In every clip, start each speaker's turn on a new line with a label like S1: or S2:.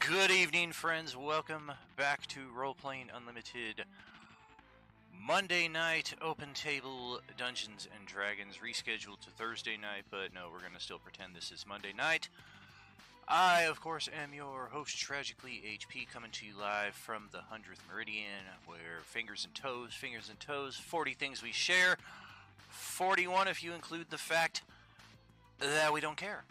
S1: Good evening, friends. Welcome back to Roleplaying Unlimited Monday night open table Dungeons and Dragons, rescheduled to Thursday night, but no, we're going to still pretend this is Monday night. I, of course, am your host, Tragically HP, coming to you live from the 100th Meridian, where fingers and toes, 40 things we share, 41 if you include the fact that we don't care.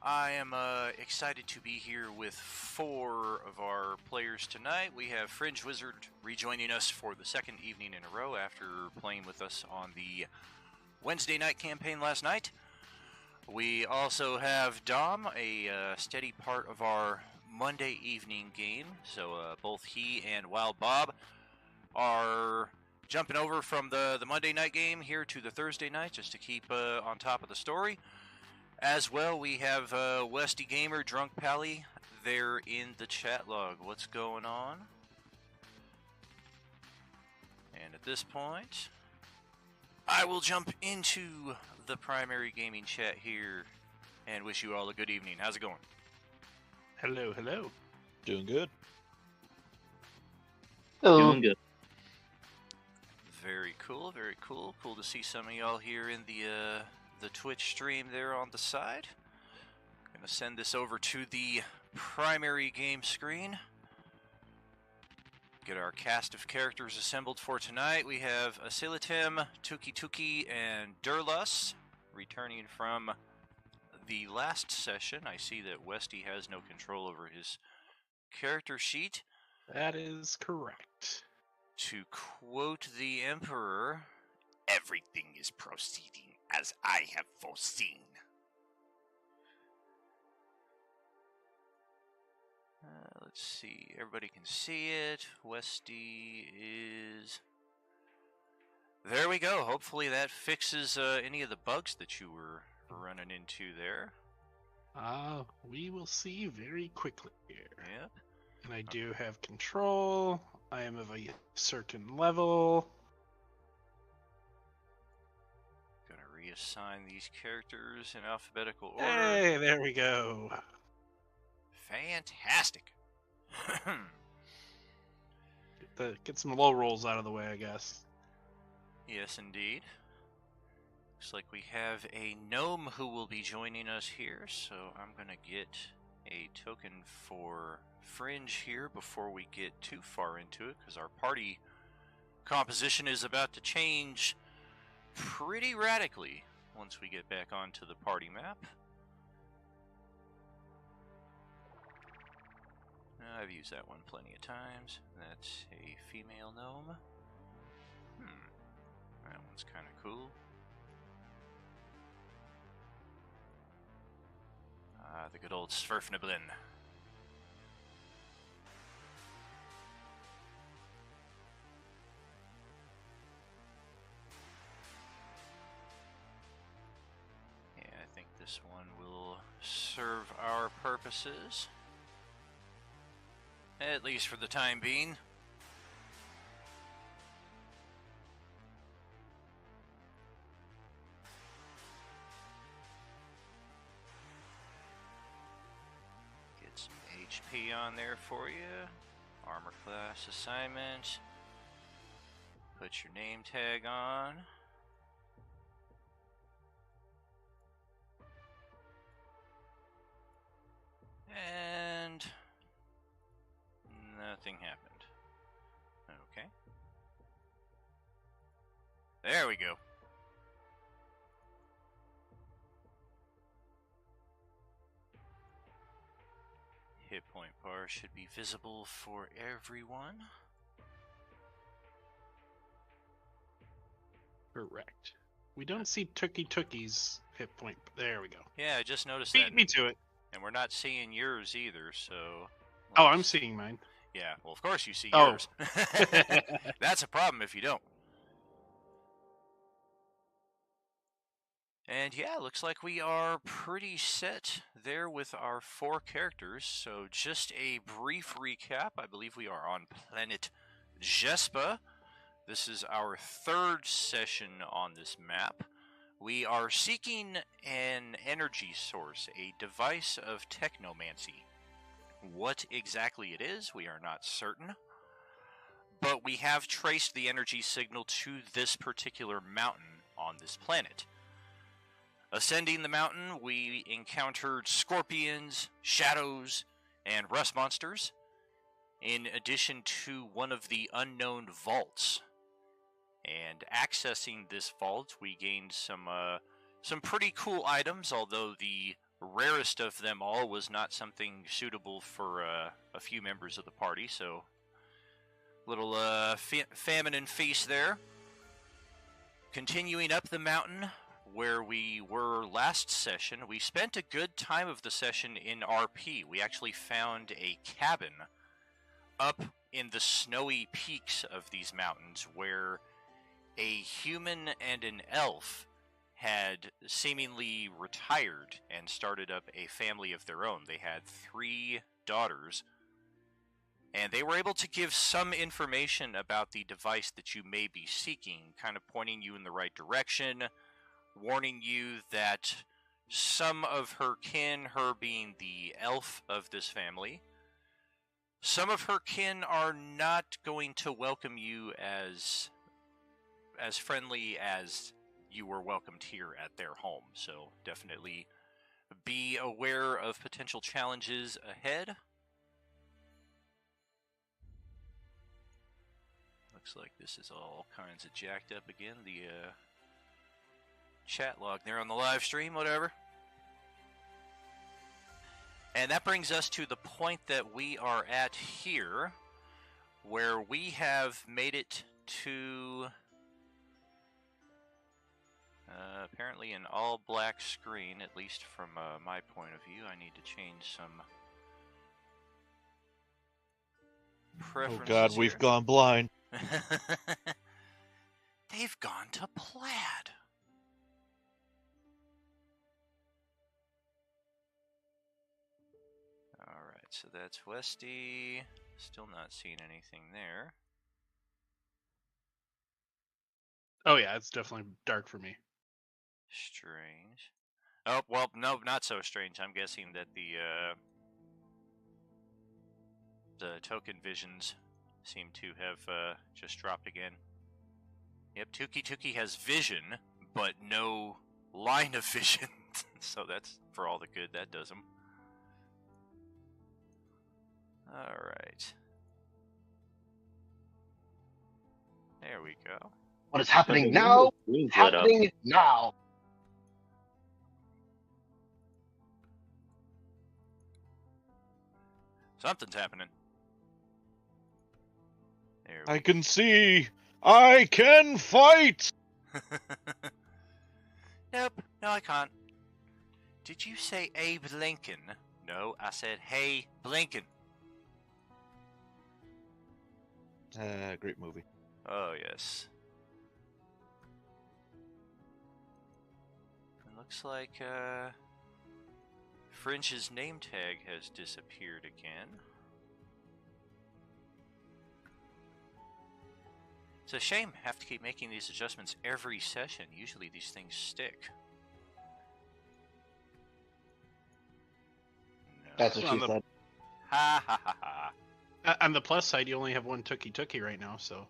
S1: I am excited to be here with 4 of our players tonight. We have Fringe Wizard rejoining us for the second evening in a row after playing with us on the Wednesday night campaign last night. We also have Dom, a steady part of our Monday evening game. So both he and Wild Bob are jumping over from the Monday night game here to the Thursday night just to keep on top of the story. As well, we have Westy Gamer, Drunk Pally, there in the chat log. What's going on? And at this point, I will jump into the primary gaming chat here and wish you all a good evening. How's it going?
S2: Hello.
S3: Doing good.
S4: Hello.
S5: Doing good.
S1: Very cool. Cool to see some of y'all here in the Twitch stream there on the side. Gonna send this over to the primary game screen. Get our cast of characters assembled for tonight. We have Asilitim, Tuki, and Durlus returning from the last session. I see that Westy has no control over his character sheet.
S2: That is correct.
S1: To quote the Emperor, everything is proceeding as I have foreseen. Let's see. Everybody can see it. Westy is... There we go. Hopefully that fixes any of the bugs that you were running into there.
S2: We will see very quickly here.
S1: Yep.
S2: And I do have control. I am of a certain level.
S1: Gonna reassign these characters in alphabetical order.
S2: Hey, there we go.
S1: Fantastic.
S2: Get some low rolls out of the way, I guess.
S1: Yes, indeed. Looks like we have a gnome who will be joining us here, so I'm gonna get a token for Fringe here before we get too far into it, because our party composition is about to change pretty radically once we get back onto the party map. I've used that one plenty of times. That's a female gnome. That one's kind of cool. The good old Sverfniblin. Yeah, I think this one will serve our purposes. At least for the time being. Get some HP on there for you. Armor class assignment. Put your name tag on. And nothing happened. Okay. There we go. Hit point bar should be visible for everyone.
S2: Correct. We don't see Tuki's hit point. There we go.
S1: Yeah, I just noticed
S2: Beat
S1: that.
S2: me to it.
S1: And we're not seeing yours either, so...
S2: Oh, I'm seeing mine.
S1: Yeah, well, of course you see
S2: Oh.
S1: yours. That's a problem if you don't. And yeah, looks like we are pretty set there with our 4 characters. So just a brief recap. I believe we are on planet Jespa. This is our 3rd session on this map. We are seeking an energy source, a device of technomancy. what exactly it is, we are not certain. But we have traced the energy signal to this particular mountain on this planet. Ascending the mountain, we encountered scorpions, shadows, and rust monsters, in addition to one of the unknown vaults. And accessing this vault, we gained some pretty cool items, although the rarest of them all was not something suitable for a few members of the party, so little famine and feast there. Continuing up the mountain where we were last session, we spent a good time of the session in RP. We actually found a cabin up in the snowy peaks of these mountains where a human and an elf had seemingly retired and started up a family of their own. They had 3 daughters, and they were able to give some information about the device that you may be seeking, kind of pointing you in the right direction, warning you that some of her kin, her being the elf of this family, some of her kin are not going to welcome you as friendly as you were welcomed here at their home. So definitely be aware of potential challenges ahead. Looks like this is all kinds of jacked up again. The chat log there on the live stream, whatever. And that brings us to the point that we are at here, where we have made it to apparently an all-black screen, at least from my point of view. I need to change some preferences.
S3: Oh God, we've gone blind.
S1: They've gone to plaid. Alright, so that's Westy. Still not seeing anything there.
S2: Oh yeah, it's definitely dark for me.
S1: Strange. Oh, well, no, not so strange. I'm guessing that the token visions seem to have just dropped again. Yep, Tuki has vision, but no line of vision. So that's for all the good that does him. Alright. There we go.
S4: What is happening now? Happening now.
S1: Something's happening. There
S3: I can see. I can fight.
S1: Nope, no I can't. Did you say Abe Lincoln? No, I said, hey, Blinken.
S3: Great movie.
S1: Oh, yes. It looks like, Fringe's name tag has disappeared again. It's a shame I have to keep making these adjustments every session. Usually these things stick. No.
S4: That's what she said.
S1: Ha ha ha ha.
S2: On the plus side, you only have 1 Tuki right now, so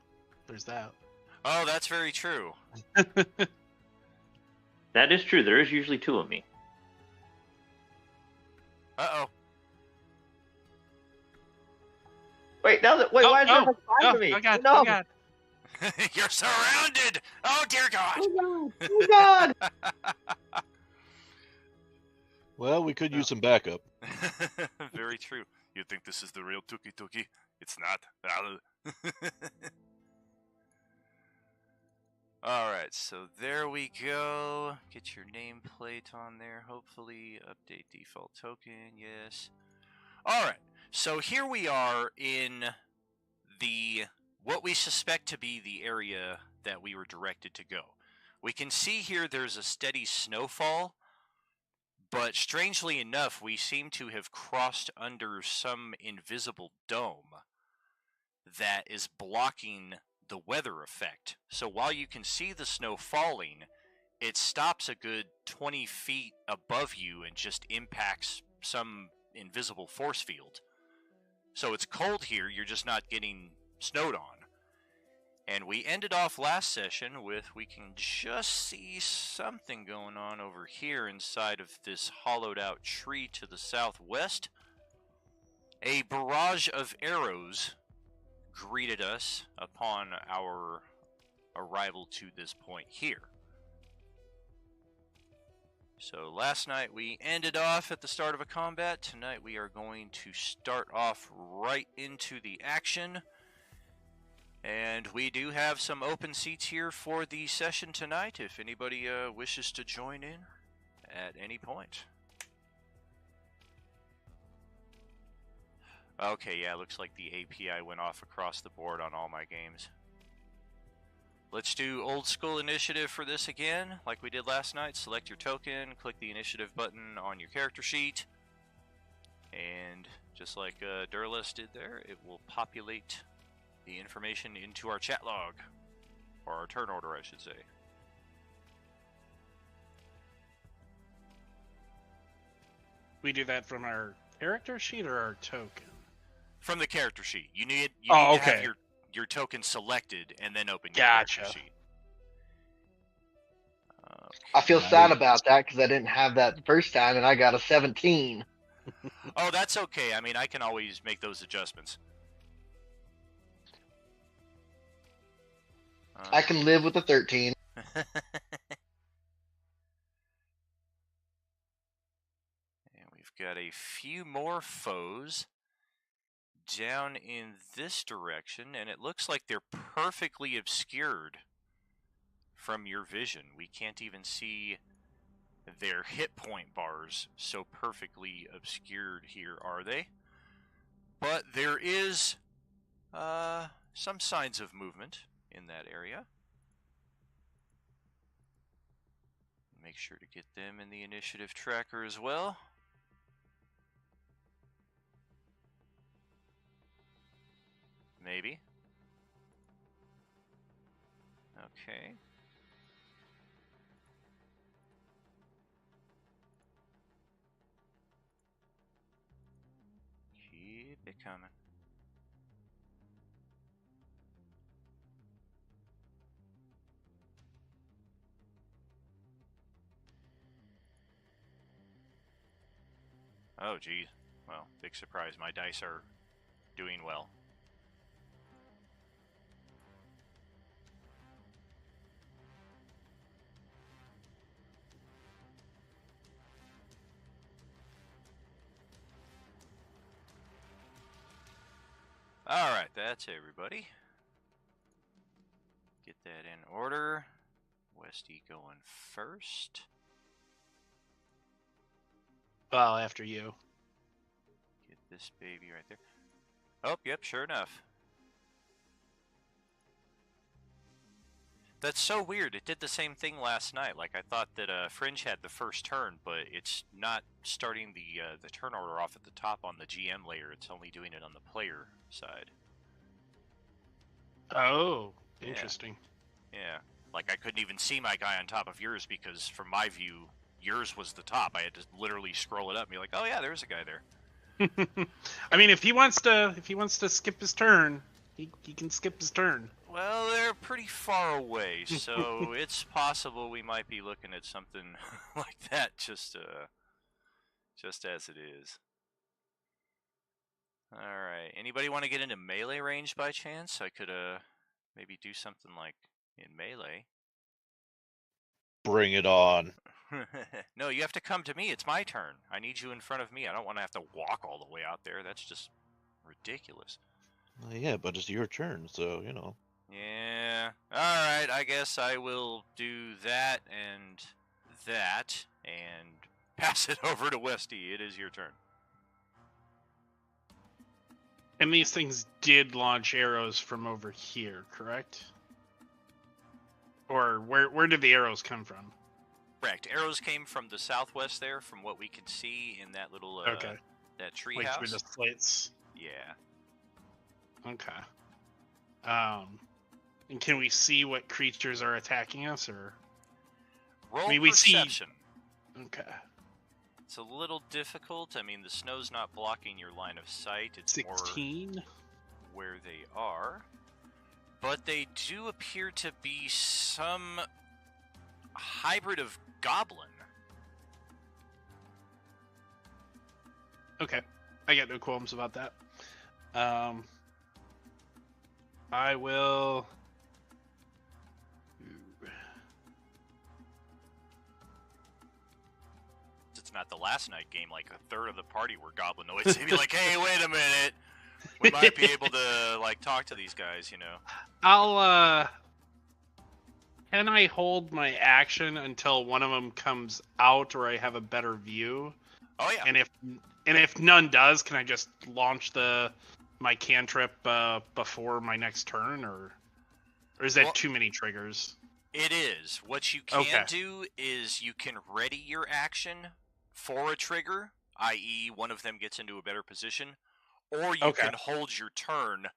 S2: there's that.
S1: Oh, that's very true.
S5: That is true. There is usually 2 of me.
S1: Uh-oh.
S4: Wait, now that why is there like 5 of me?
S2: Oh God,
S4: no.
S2: oh God.
S1: You're surrounded! Oh, dear God!
S4: Oh God! Oh God!
S3: Well, we could use some backup.
S1: Very true. You think this is the real Tuki? It's not. Alright, so there we go. Get your nameplate on there, hopefully. Update default token, yes. Alright, so here we are in what we suspect to be the area that we were directed to go. We can see here there's a steady snowfall, but strangely enough, we seem to have crossed under some invisible dome that is blocking the weather effect. So while you can see the snow falling, it stops a good 20 feet above you and just impacts some invisible force field. So it's cold here, you're just not getting snowed on. And we ended off last session with, we can just see something going on over here inside of this hollowed out tree to the southwest. A barrage of arrows greeted us upon our arrival to this point here. So last night we ended off at the start of a combat. Tonight we are going to start off right into the action. And we do have some open seats here for the session tonight, if anybody wishes to join in at any point. Okay, yeah, looks like the API went off across the board on all my games. Let's do old school initiative for this again, like we did last night. Select your token, click the initiative button on your character sheet, and just like Durless did there, it will populate the information into our chat log, or our turn order, I should say.
S2: We do that from our character sheet or our token?
S1: From the character sheet. You need
S2: Oh,
S1: to
S2: okay.
S1: have your token selected and then open your
S2: Gotcha.
S1: character sheet.
S4: I feel sad about that because I didn't have that the first time and I got a 17.
S1: Oh, that's okay. I mean, I can always make those adjustments.
S4: I can live with a 13.
S1: And we've got a few more foes down in this direction, and it looks like they're perfectly obscured from your vision. We can't even see their hit point bars, so perfectly obscured here are they. But there is some signs of movement in that area. Make sure to get them in the initiative tracker as well. Maybe. Okay. Keep it coming. Oh, geez. Well, big surprise. My dice are doing well. Alright, that's everybody. Get that in order. Westy going first.
S2: Well, after you.
S1: Get this baby right there. Oh, yep, sure enough. That's so weird. It did the same thing last night. Like, I thought that Fringe had the first turn, but it's not starting the turn order off at the top on the GM layer. It's only doing it on the player side.
S2: Oh, interesting.
S1: Yeah. Like, I couldn't even see my guy on top of yours because, from my view, yours was the top. I had to literally scroll it up and be like, oh yeah, there's a guy there.
S2: I mean, if he wants to skip his turn, he can skip his turn.
S1: Well, they're pretty far away, so it's possible we might be looking at something like that just as it is. Alright, anybody want to get into melee range by chance? I could maybe do something like in melee.
S3: Bring it on.
S1: No, you have to come to me. It's my turn. I need you in front of me. I don't want to have to walk all the way out there. That's just ridiculous.
S3: Yeah, but it's your turn, so, you know.
S1: Yeah. Alright, I guess I will do that and pass it over to Westy. It is your turn.
S2: And these things did launch arrows from over here, correct? Or where did the arrows come from?
S1: Correct. Arrows came from the southwest there, from what we could see in that little
S2: Okay.
S1: that tree
S2: Like through
S1: house.
S2: the slits.
S1: Yeah.
S2: Okay. And can we see what creatures are attacking us, or?
S1: Roll
S2: I mean, we see-
S1: perception.
S2: Okay.
S1: It's a little difficult. I mean, the snow's not blocking your line of sight. It's more
S2: 16.
S1: where they are. But they do appear to be some hybrid of goblin.
S2: Okay. I got no qualms about that. I will...
S1: It's not the last night game, like a third of the party were goblinoids. They'd be like, hey, wait a minute. We might be able to, like, talk to these guys, you know.
S2: I'll, Can I hold my action until one of them comes out or I have a better view?
S1: Oh, yeah.
S2: And if none does, can I just launch my cantrip before my next turn, or is that too many triggers?
S1: It is. What you can do is you can ready your action for a trigger, i.e. one of them gets into a better position, or you can hold your turn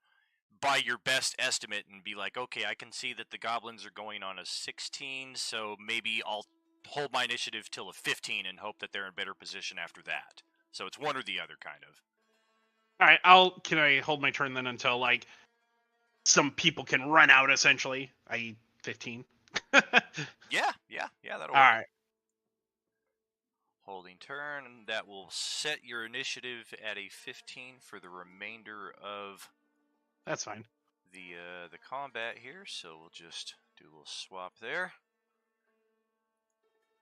S1: by your best estimate and be like, okay, I can see that the goblins are going on a 16, so maybe I'll hold my initiative till a 15 and hope that they're in better position after that. So it's one or the other, kind of.
S2: All right, can I hold my turn then until, like, some people can run out, essentially, i.e. 15?
S1: Yeah, that'll work.
S2: All right.
S1: Holding turn, and that will set your initiative at a 15 for the remainder of
S2: That's fine.
S1: the combat here, so we'll just do a little swap there.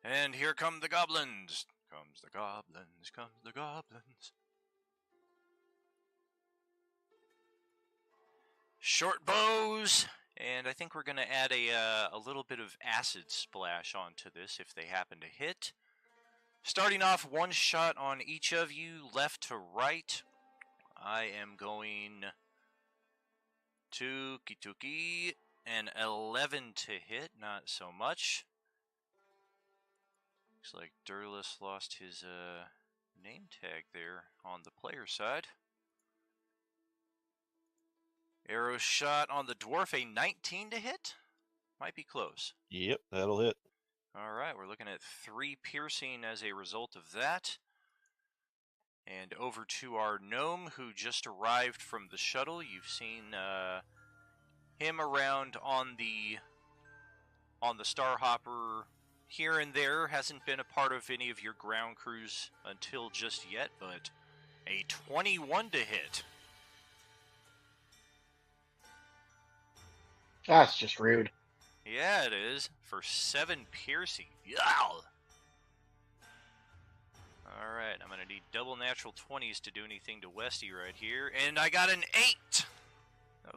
S1: And here come the goblins. Comes the goblins, comes the goblins. Short bows, and I think we're going to add a little bit of acid splash onto this if they happen to hit. Starting off, one shot on each of you, left to right. I am going Tuki, and 11 to hit, not so much. Looks like Durlus lost his name tag there on the player side. Arrow shot on the dwarf, a 19 to hit. Might be close.
S3: Yep, that'll hit.
S1: Alright, we're looking at 3 piercing as a result of that. And over to our gnome who just arrived from the shuttle. You've seen him around on the Starhopper here and there. Hasn't been a part of any of your ground crews until just yet, but a 21 to hit.
S4: That's just rude.
S1: Yeah, it is. For 7 piercing. Yow! Alright, I'm going to need double natural 20s to do anything to Westy right here. And I got an 8!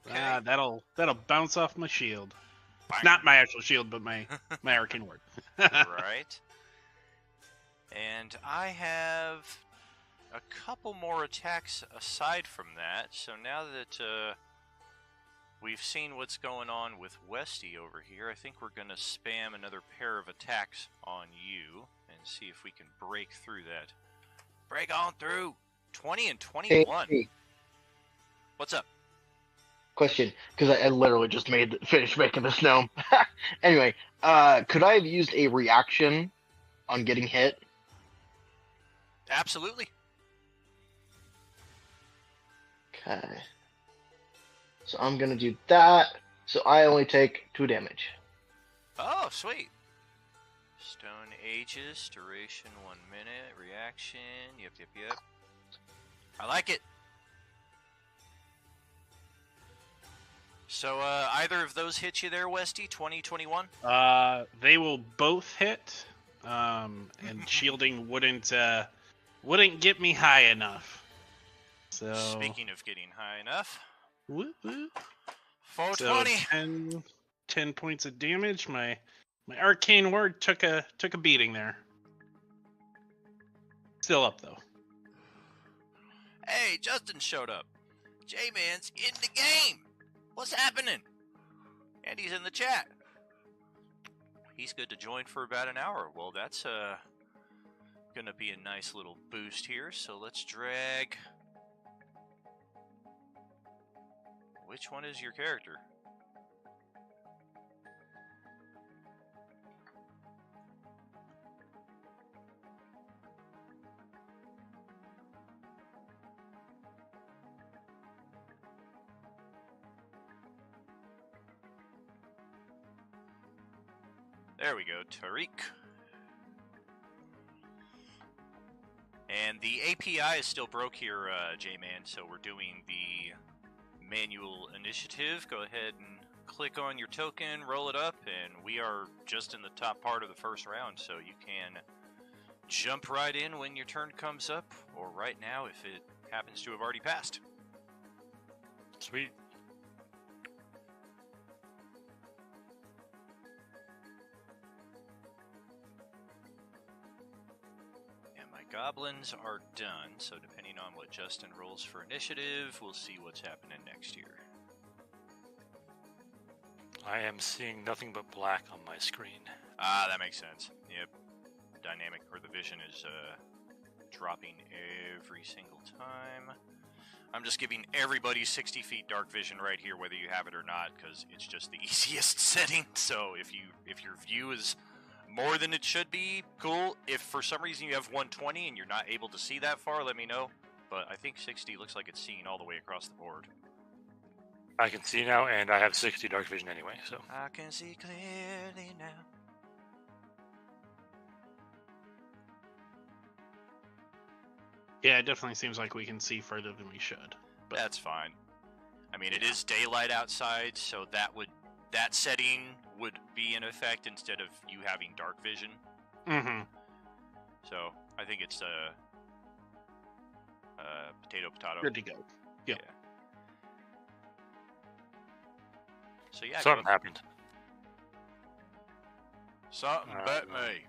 S1: Okay.
S2: That'll bounce off my shield.
S1: Bang.
S2: Not my actual shield, but my arcane ward.
S1: Right. And I have a couple more attacks aside from that. So now that we've seen what's going on with Westy over here, I think we're going to spam another pair of attacks on you and see if we can break through that. Break on through! 20 and 21.
S4: Hey.
S1: What's up?
S4: Question, because I literally just finished making this gnome. Anyway, could I have used a reaction on getting hit?
S1: Absolutely.
S4: Okay. So I'm gonna do that. So I only take 2 damage.
S1: Oh, sweet. Stone Aegis, duration 1 minute, reaction, yep. I like it. So, either of those hit you there, Westy, 20, 21?
S2: They will both hit, and shielding wouldn't get me high enough. So
S1: Speaking of getting high enough,
S2: woo.
S1: 420.
S2: So 10 points of damage. My arcane ward took a beating there. Still up though.
S1: Hey, Justin showed up. J-Man's in the game. What's happening? And he's in the chat. He's good to join for about an hour. Well, that's gonna be a nice little boost here. So let's drag. Which one is your character? There we go, Tariq. And the API is still broke here, J-Man, so we're doing the manual initiative. Go ahead and click on your token, roll it up, and we are just in the top part of the first round, so you can jump right in when your turn comes up, or right now if it happens to have already passed.
S6: Sweet.
S1: Goblins are done, so depending on what Justin rolls for initiative, we'll see what's happening next year.
S6: I am seeing nothing but black on my screen.
S1: Ah, that makes sense. Yep. The dynamic, or the vision is dropping every single time. I'm just giving everybody 60 feet dark vision right here, whether you have it or not, because it's just the easiest setting. So if your view is more than it should be, cool. If for some reason you have 120 and you're not able to see that far, let me know. But I think 60 looks like it's seen all the way across the board.
S6: I can see now, and I have 60 dark vision anyway, so.
S1: I can see clearly now.
S2: Yeah, it definitely seems like we can see further than we should. But
S1: that's fine. I mean, it is daylight outside, so that setting would be in effect instead of you having dark vision.
S2: Mm-hmm.
S1: So I think it's potato.
S2: Good to go. Yep.
S1: Yeah. So yeah,
S6: Something happened.
S1: Something bet me.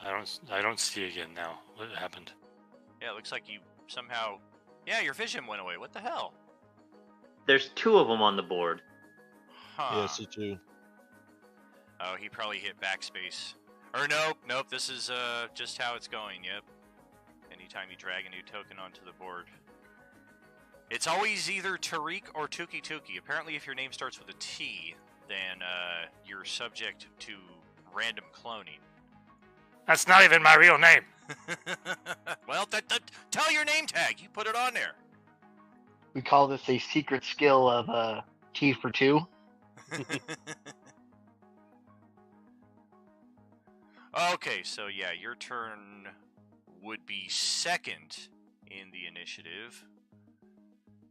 S6: I don't see again now. What happened?
S1: Yeah, it looks like you somehow. Yeah, your vision went away. What the hell?
S5: There's 2 of them on the board.
S1: Huh.
S3: Yes, it too.
S1: Oh, he probably hit backspace. Or nope. This is just how it's going. Yep. Anytime you drag a new token onto the board, it's always either Tariq or Tuki Tuki. Apparently, if your name starts with a T, then you're subject to random cloning.
S6: That's not even my real name.
S1: Well, tell your name tag. You put it on there.
S4: We call this a secret skill of T for 2.
S1: Okay, so yeah, your turn would be second in the initiative.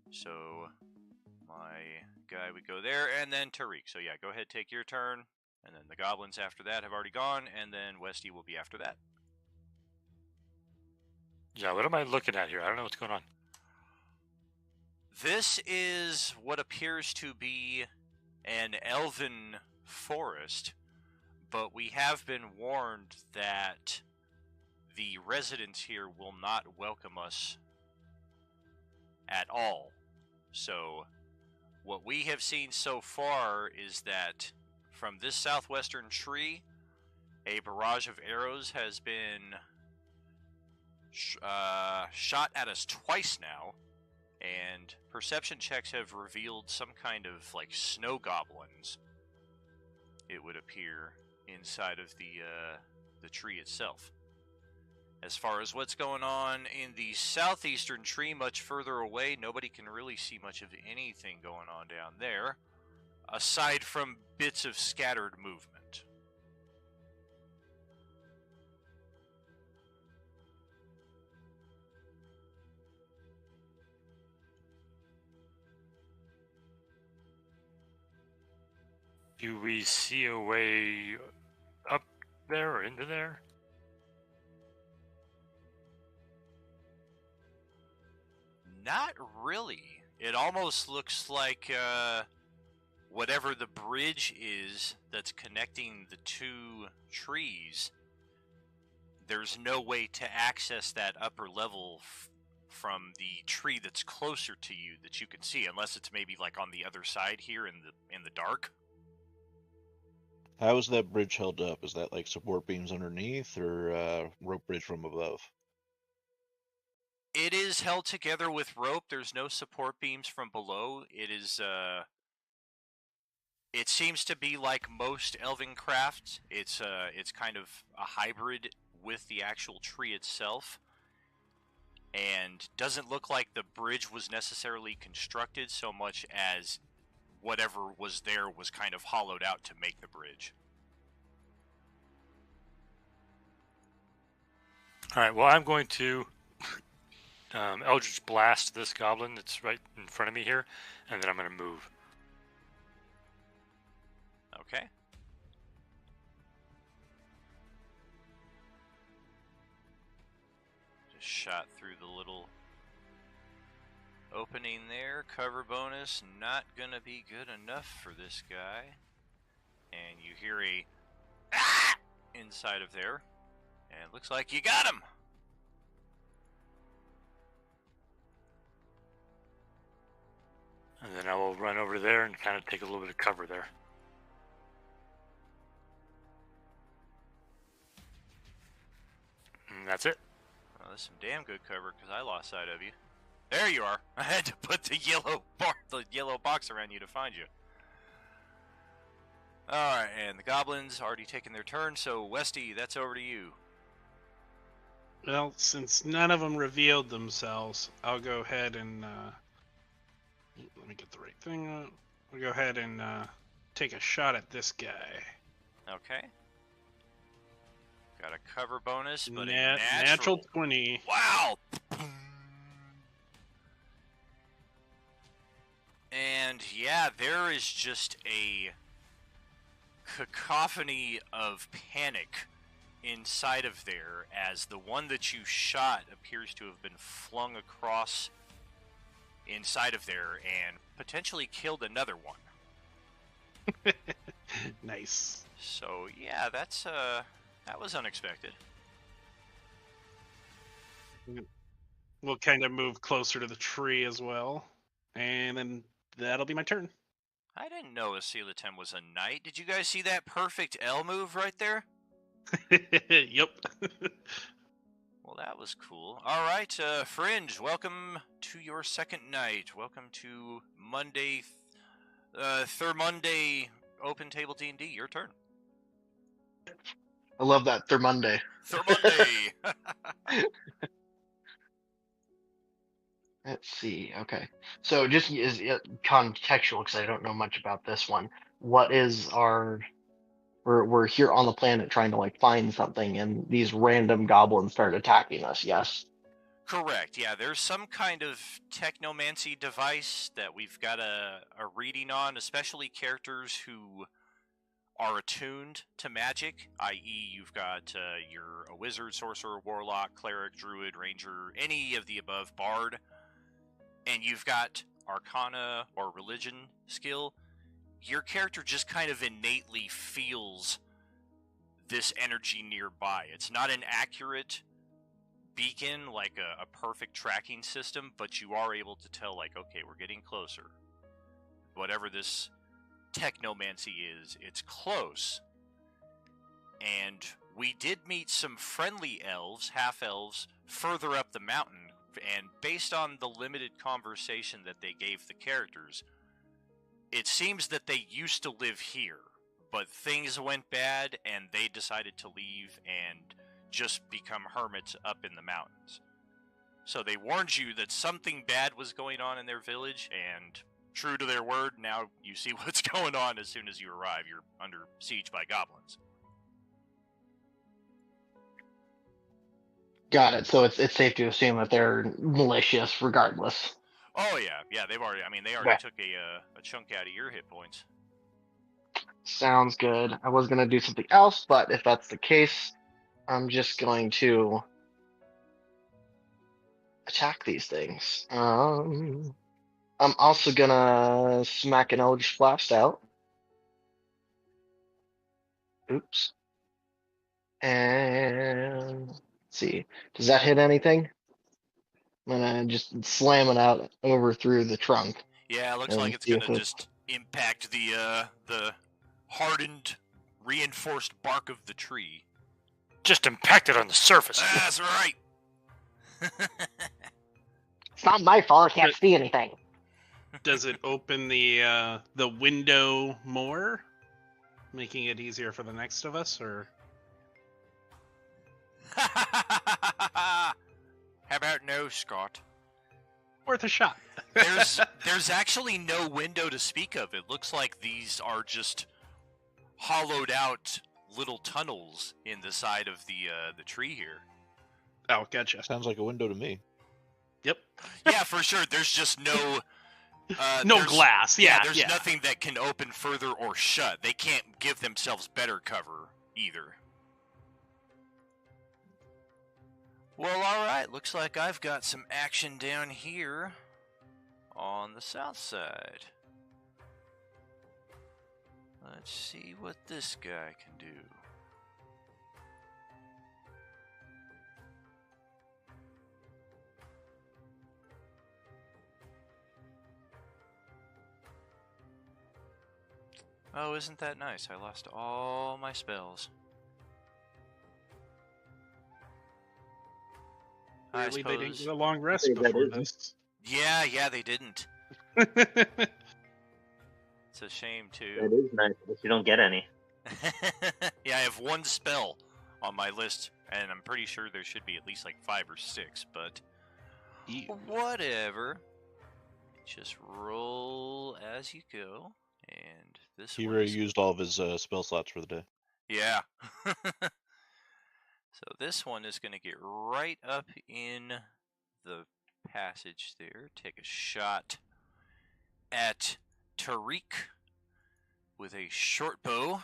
S1: So my guy would go there, and then Tariq. So yeah, go ahead, take your turn, and then the goblins after that have already gone, and then Westy will be after that.
S6: Yeah, what am I looking at here? I don't know what's going on.
S1: This is what appears to be an elven forest, but we have been warned that the residents here will not welcome us at all. So what we have seen so far is that from this southwestern tree, a barrage of arrows has been shot at us twice now, and perception checks have revealed some kind of like snow goblins, it would appear, inside of the tree itself. As far as what's going on in the southeastern tree, much further away, nobody can really see much of anything going on down there, aside from bits of scattered movement.
S6: Do we see a way up there or into there?
S1: Not really. It almost looks like whatever the bridge is that's connecting the 2 trees, there's no way to access that upper level from the tree that's closer to you that you can see, unless it's maybe like on the other side here in the dark.
S3: How is that bridge held up? Is that like support beams underneath or rope bridge from above?
S1: It is held together with rope. There's no support beams from below. It is, it seems to be like most elven crafts. It's kind of a hybrid with the actual tree itself, and doesn't look like the bridge was necessarily constructed so much as whatever was there was kind of hollowed out to make the bridge.
S6: All right. Well, I'm going to Eldritch Blast this goblin that's right in front of me here, and then I'm going to move.
S1: Okay. Just shot through the little opening there. Cover bonus, not gonna be good enough for this guy. And you hear a ah! Inside of there. And it looks like you got him!
S6: And then I will run over there and kind of take a little bit of cover there. And that's it.
S1: Well, that's some damn good cover because I lost sight of you. There you are. I had to put the yellow box around you to find you. Alright, and the goblins already taken their turn, so Westy, that's over to you.
S2: Well, since none of them revealed themselves, I'll go ahead and let me get the right thing up. I'll go ahead and take a shot at this guy.
S1: Okay. Got a cover bonus, but
S2: Natural 20.
S1: Wow! And yeah, there is just a cacophony of panic inside of there as the one that you shot appears to have been flung across inside of there and potentially killed another one.
S2: Nice.
S1: So yeah, that was unexpected.
S2: We'll kind of move closer to the tree as well, and then that'll be my turn.
S1: I didn't know Asilatem was a knight. Did you guys see that perfect L move right there?
S2: Yep.
S1: Well, that was cool. All right, Fringe, welcome to your second night. Welcome to Monday, third Monday Open Table D&D. Your turn.
S4: I love that Thermonday.
S1: Third Monday.
S4: Let's see. Okay, so just is contextual because I don't know much about this one. What is our? We're here on the planet trying to like find something, and these random goblins start attacking us. Yes.
S1: Correct. Yeah, there's some kind of technomancy device that we've got a reading on, especially characters who are attuned to magic, i.e. you've got you're a wizard, sorcerer, warlock, cleric, druid, ranger, any of the above, bard, and you've got arcana or religion skill. Your character just kind of innately feels this energy nearby. It's not an accurate beacon, like a perfect tracking system, but you are able to tell, like, okay, we're getting closer. Whatever this technomancy is, it's close. And we did meet some friendly elves, half-elves, further up the mountain, and based on the limited conversation that they gave the characters, it seems that they used to live here, but things went bad and they decided to leave and just become hermits up in the mountains. So they warned you that something bad was going on in their village, and true to their word, now you see what's going on as soon as you arrive. You're under siege by goblins.
S4: Got it. So it's safe to assume that they're malicious regardless.
S1: Oh yeah, they've already. I mean, they already took a chunk out of your hit points.
S4: Sounds good. I was gonna do something else, but if that's the case, I'm just going to attack these things. I'm also gonna smack an Eldritch Blast out. Oops. And let's see. Does that hit anything? I'm gonna just slam it out over through the trunk.
S1: Yeah, it looks
S4: And
S1: like it's
S4: see if
S1: gonna just impact the hardened, reinforced bark of the tree.
S6: Just impacted on the surface.
S1: That's right.
S4: It's not my fault. I can't see anything.
S2: Does it open the window more, making it easier for the next of us, or?
S1: How about no, Scott?
S2: Worth a shot.
S1: There's actually no window to speak of. It looks like these are just hollowed out little tunnels in the side of the tree here.
S2: Oh, gotcha.
S3: Sounds like a window to me.
S2: Yep.
S1: Yeah, for sure. There's just no
S2: No
S1: there's-
S2: glass. Yeah,
S1: there's
S2: yeah.
S1: nothing that can open further or shut. They can't give themselves better cover either. Well, alright, looks like I've got some action down here on the south side. Let's see what this guy can do. Oh, isn't that nice? I lost all my spells. I
S2: Apparently they didn't
S1: suppose.
S2: get a long rest
S5: Say that
S2: before
S5: isn't.
S2: this.
S1: Yeah, they didn't. It's a shame
S5: That
S1: too.
S5: is nice, but you don't get any.
S1: Yeah, I have one spell on my list, and I'm pretty sure there should be at least like 5 or 6, but
S2: Ew.
S1: whatever. Just roll as you go, and this
S3: He
S1: one
S3: already
S1: is...
S3: used all of his spell slots for the day.
S1: Yeah. So this one is going to get right up in the passage there. Take a shot at Tariq with a short bow.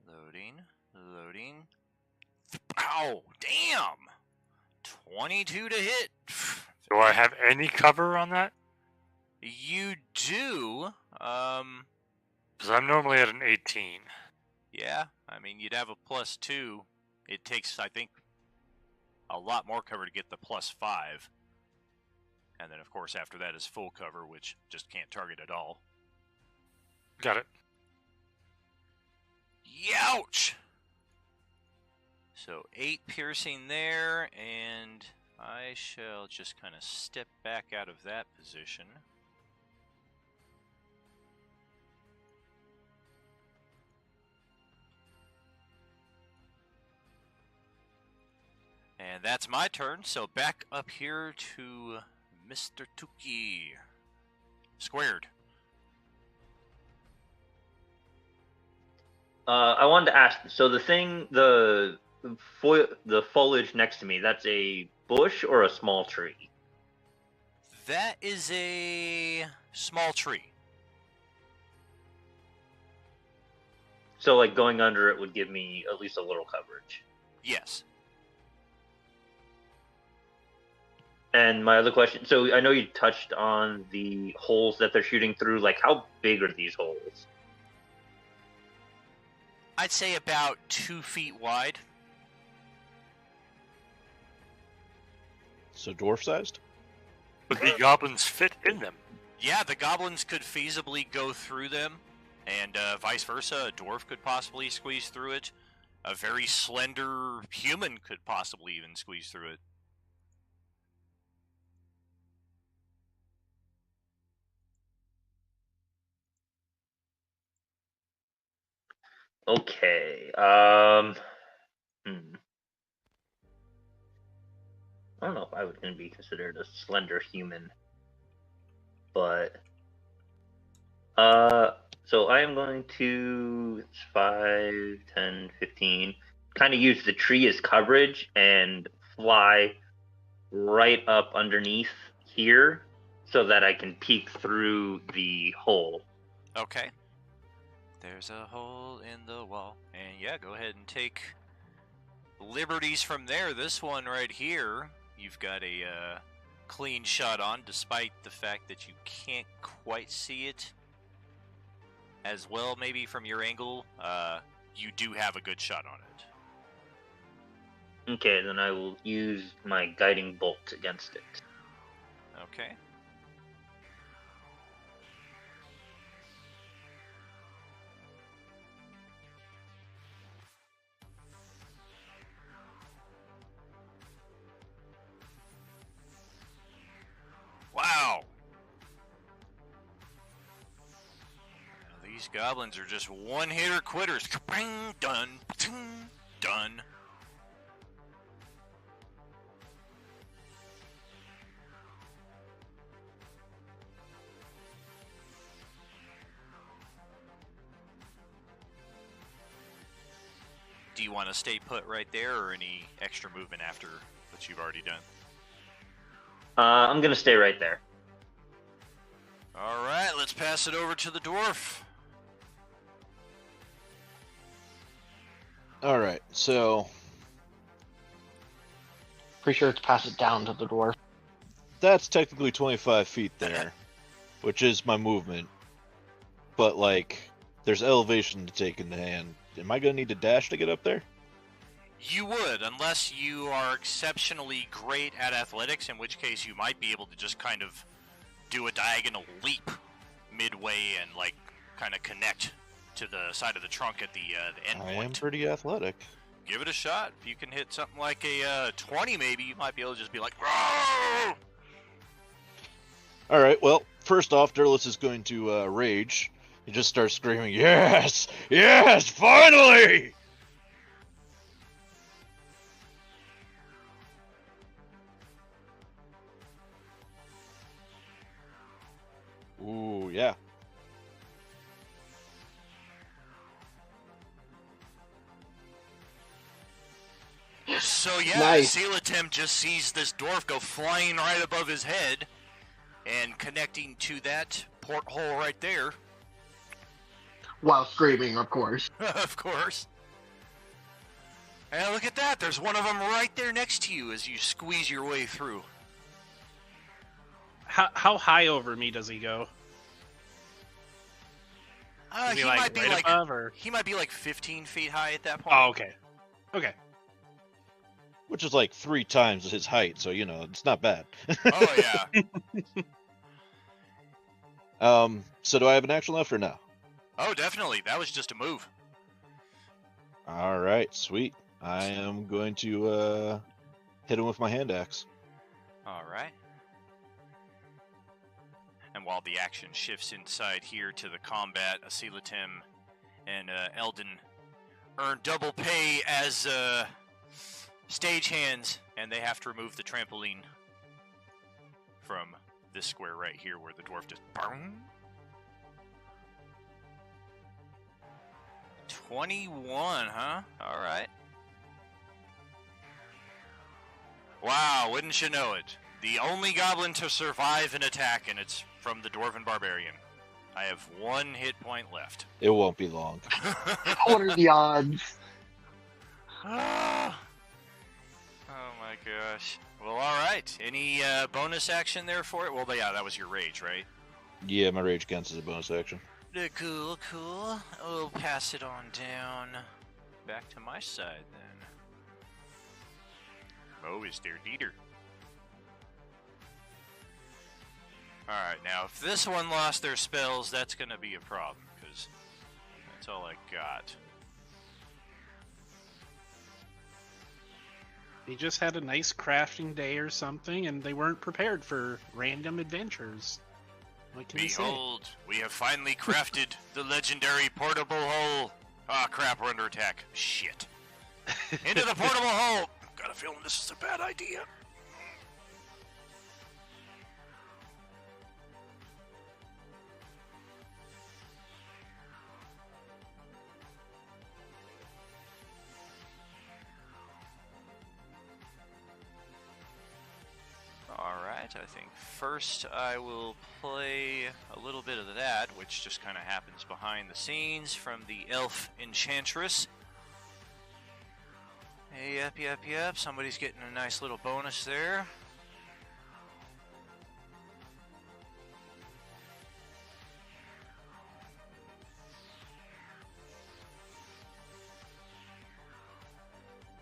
S1: Loading. Ow! Damn! 22 to hit.
S6: Do I have any cover on that?
S1: You do.
S6: Because I'm normally at an 18.
S1: Yeah. I mean, you'd have a +2. It takes, I think, a lot more cover to get the +5. And then, of course, after that is full cover, which just can't target at all.
S6: Got it.
S1: Youch! So 8 piercing there, and I shall just kind of step back out of that position. And that's my turn, so back up here to Mr. Tuki. Squared.
S5: I wanted to ask. So the thing, the foliage next to me, that's a bush or a small tree?
S1: That is a small tree.
S5: So like going under it would give me at least a little coverage.
S1: Yes.
S5: And my other question, so I know you touched on the holes that they're shooting through. Like, how big are these holes?
S1: I'd say about 2 feet wide.
S3: So dwarf sized?
S6: But the goblins fit in them.
S1: Yeah, the goblins could feasibly go through them, and vice versa. A dwarf could possibly squeeze through it. A very slender human could possibly even squeeze through it.
S5: Okay. I don't know if I would be considered a slender human, but so I am going to 5, 10, 15, kind of use the tree as coverage and fly right up underneath here so that I can peek through the hole.
S1: Okay. There's a hole in the wall. And yeah, go ahead and take liberties from there. This one right here, you've got a clean shot on, despite the fact that you can't quite see it as well, maybe from your angle. You do have a good shot on it.
S5: Okay, then I will use my guiding bolt against it.
S1: Okay. Wow. These goblins are just one-hitter quitters. Kabang, done. Ting, done. you want to stay put right there, or any extra movement after what you've already done?
S5: I'm gonna stay right there.
S1: All right, let's pass it over to the dwarf.
S3: All right, so
S4: Pretty sure it's pass it down to the dwarf.
S3: that's technically 25 feet there, which is my movement. But like, there's elevation to take into hand. Am I gonna need to dash to get up there?
S1: You would, unless you are exceptionally great at athletics, in which case you might be able to just kind of do a diagonal leap midway and like kind of connect to the side of the trunk at the end
S3: I am
S1: point.
S3: pretty athletic.
S1: Give it a shot. If you can hit something like a 20, maybe you might be able to just be like, "Roar!"
S3: All right. Well, first off, Durlus is going to rage. He just starts screaming, "Yes! Yes! Finally!" Ooh, yeah.
S1: So yeah,
S4: Nice.
S1: Selatim just sees this dwarf go flying right above his head, and connecting to that porthole right there,
S4: While screaming, of course.
S1: of course. And look at that, there's one of them right there next to you as you squeeze your way through.
S2: How high over me does he go? Is
S1: He
S2: he like
S1: might be
S2: right
S1: like
S2: above or?
S1: he might be like 15 feet high at that point.
S2: Oh, okay. Okay.
S3: Which is like 3 times his height, so you know it's not bad.
S1: Oh yeah.
S3: So do I have an action left or no?
S1: Oh, definitely. That was just a move.
S3: All right, sweet. I am going to hit him with my hand axe.
S1: All right. And while the action shifts inside here to the combat, Asilatim and Eldon earn double pay as stagehands, and they have to remove the trampoline from this square right here where the dwarf just boom. 21, huh? All right. Wow, wouldn't you know it? The only goblin to survive an attack, and it's from the Dwarven Barbarian. I have 1 hit point left.
S3: It won't be long.
S4: What are the odds?
S1: Ah. Oh my gosh. Well, all right. Any bonus action there for it? Well, yeah, that was your rage, right?
S3: Yeah, my rage against is a bonus action.
S1: Cool, cool. We'll pass it on down back to my side then. Oh, is there Dieter? Alright, now if this one lost their spells, that's gonna be a problem, because that's all I got.
S2: They just had a nice crafting day or something, and they weren't prepared for random adventures. What can you say?
S1: Behold, we have finally crafted the legendary portable hole. Ah, crap, we're under attack. Shit. Into the portable hole! Got a feeling this is a bad idea. Alright, I think first I will play a little bit of that, which just kind of happens behind the scenes from the Elf Enchantress. Yep. Somebody's getting a nice little bonus there.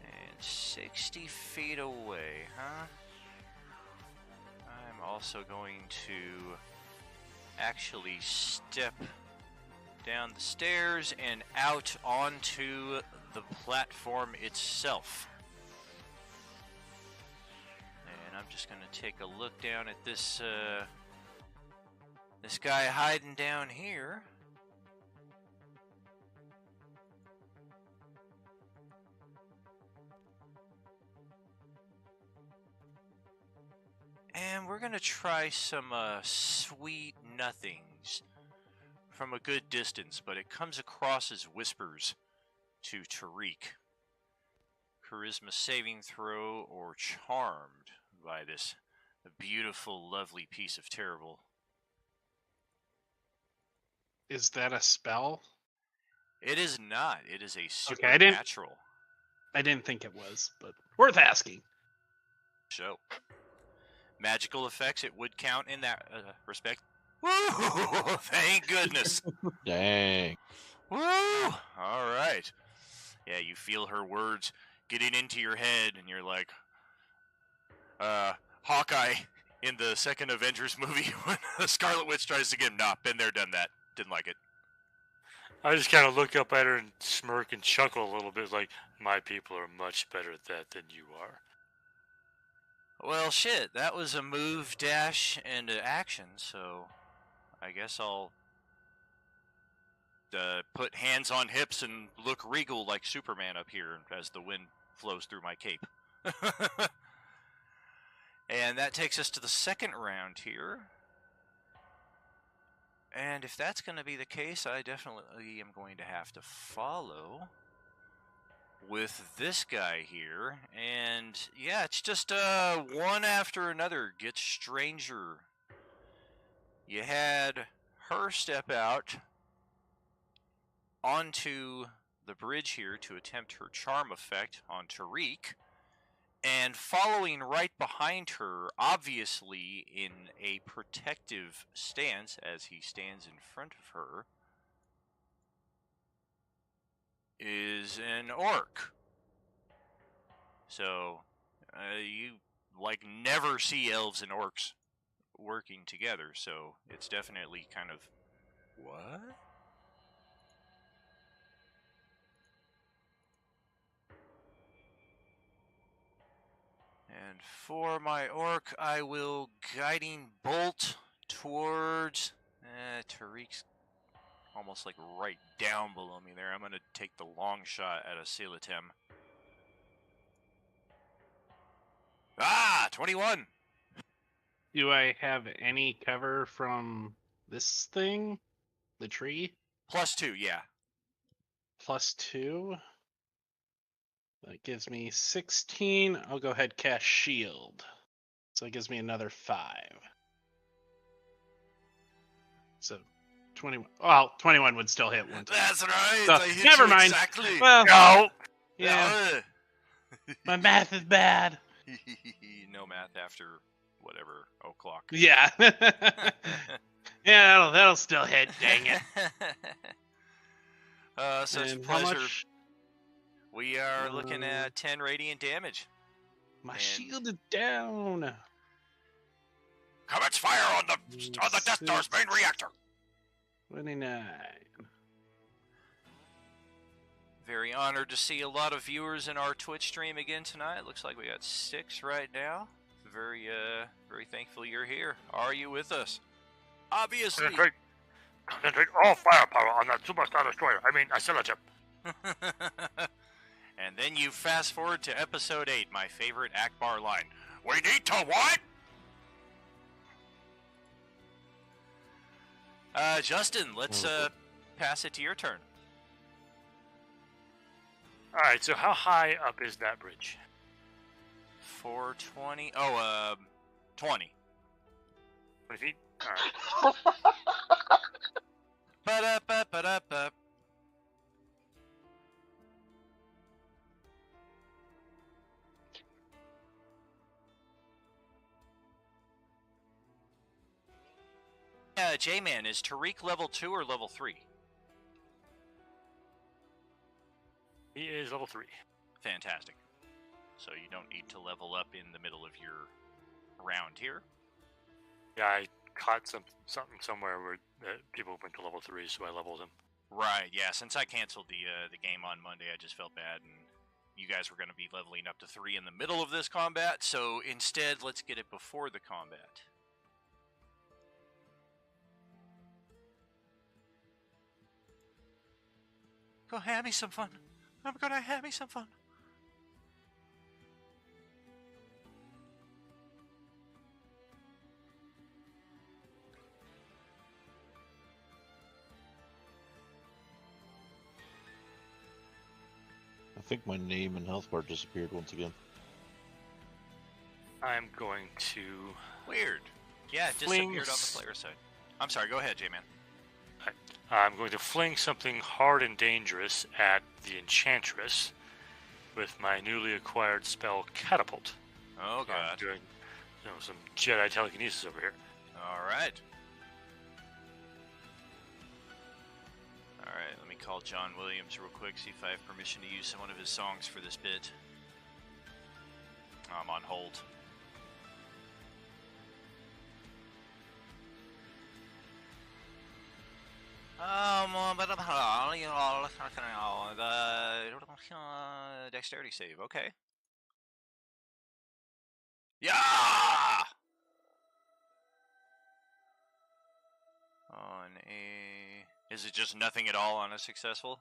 S1: And 60 feet away, huh? I'm also going to actually step down the stairs and out onto the platform itself. And I'm just going to take a look down at this this guy hiding down here. And we're gonna try some sweet nothings from a good distance, but it comes across as whispers to Tariq. charisma saving throw or charmed by this beautiful, lovely piece of terrible.
S2: Is that a spell?
S1: It is not. It is a
S2: Okay, I didn't-
S1: supernatural
S2: I didn't think it was, but worth asking.
S1: show. Magical effects, it would count in that respect. Woo! Thank goodness.
S3: Dang.
S1: Woo! All right. Yeah, you feel her words getting into your head, and you're like, Hawkeye in the second Avengers movie when the Scarlet Witch tries to get him. Nah, been there, done that. Didn't like it.
S6: I just kind of look up at her and smirk and chuckle a little bit, like, my people are much better at that than you are.
S1: Well, shit, that was a move, dash, and an action, so I guess I'll put hands on hips and look regal like Superman up here as the wind flows through my cape. And that takes us to the second round here. And if that's going to be the case, I definitely am going to have to follow with this guy here. And yeah, it's just one after another gets stranger. You had her step out onto the bridge here to attempt her charm effect on Tariq. And following right behind her, obviously in a protective stance as he stands in front of her, is an orc. So, you, like, never see elves and orcs working together, so it's definitely kind of, what? And for my orc, I will guiding bolt towards Tariq's almost like right down below me there. I'm going to take the long shot at a Silatem. Ah, 21!
S2: Do I have any cover from this thing? The tree?
S1: +2, yeah.
S2: +2. That gives me 16. I'll go ahead cast shield. So it gives me another 5. So 21. Well, 21 would still hit one.
S1: That's right.
S2: So,
S1: I hit
S2: never
S1: you
S2: mind.
S1: exactly.
S2: Well,
S6: No!
S2: yeah, my math is bad.
S1: No math after whatever o'clock.
S2: Yeah. Yeah, that'll still hit. Dang it.
S1: Such a
S2: And how
S1: pleasure.
S2: much?
S1: We are looking at 10 radiant damage.
S2: My
S1: And-
S2: shield is down.
S1: Commence fire on the Death Star's main reactor.
S2: 29.
S1: Very honored to see a lot of viewers in our Twitch stream again tonight. Looks like we got 6 right now. Very thankful you're here. Are you with us? Obviously.
S6: Concentrate all firepower on that Superstar Destroyer. I mean, Silatem.
S1: And then you fast forward to episode 8, my favorite Akbar line. We need to what? Justin, let's pass it to your turn.
S6: Alright, so how high up is that bridge?
S1: 420. Oh, 20.
S6: 20 feet? Alright.
S1: Ba-da-ba-ba-da-ba. J-Man, is Tariq level 2 or level 3?
S6: He is level 3.
S1: Fantastic. So you don't need to level up in the middle of your round here.
S6: Yeah, I caught something somewhere where people went to level 3, so I leveled him.
S1: Right, yeah, since I canceled the game on Monday, I just felt bad, and you guys were going to be leveling up to 3 in the middle of this combat, so instead, let's get it before the combat. Go have me some fun. I'm gonna have me some fun.
S3: think my name and health bar disappeared once again.
S6: I'm going to.
S1: Weird. Yeah, it
S6: Flings.
S1: disappeared on the player side. I'm sorry, go ahead, J-Man.
S6: I'm going to fling something hard and dangerous at the Enchantress with my newly acquired spell Catapult.
S1: Oh,
S6: I'm
S1: God.
S6: doing some Jedi telekinesis over here.
S1: Alright. Alright, let me call John Williams real quick, see if I have permission to use one of his songs for this bit. I'm on hold. The dexterity save, okay. Yeah! On a... Is it just nothing at all on a successful?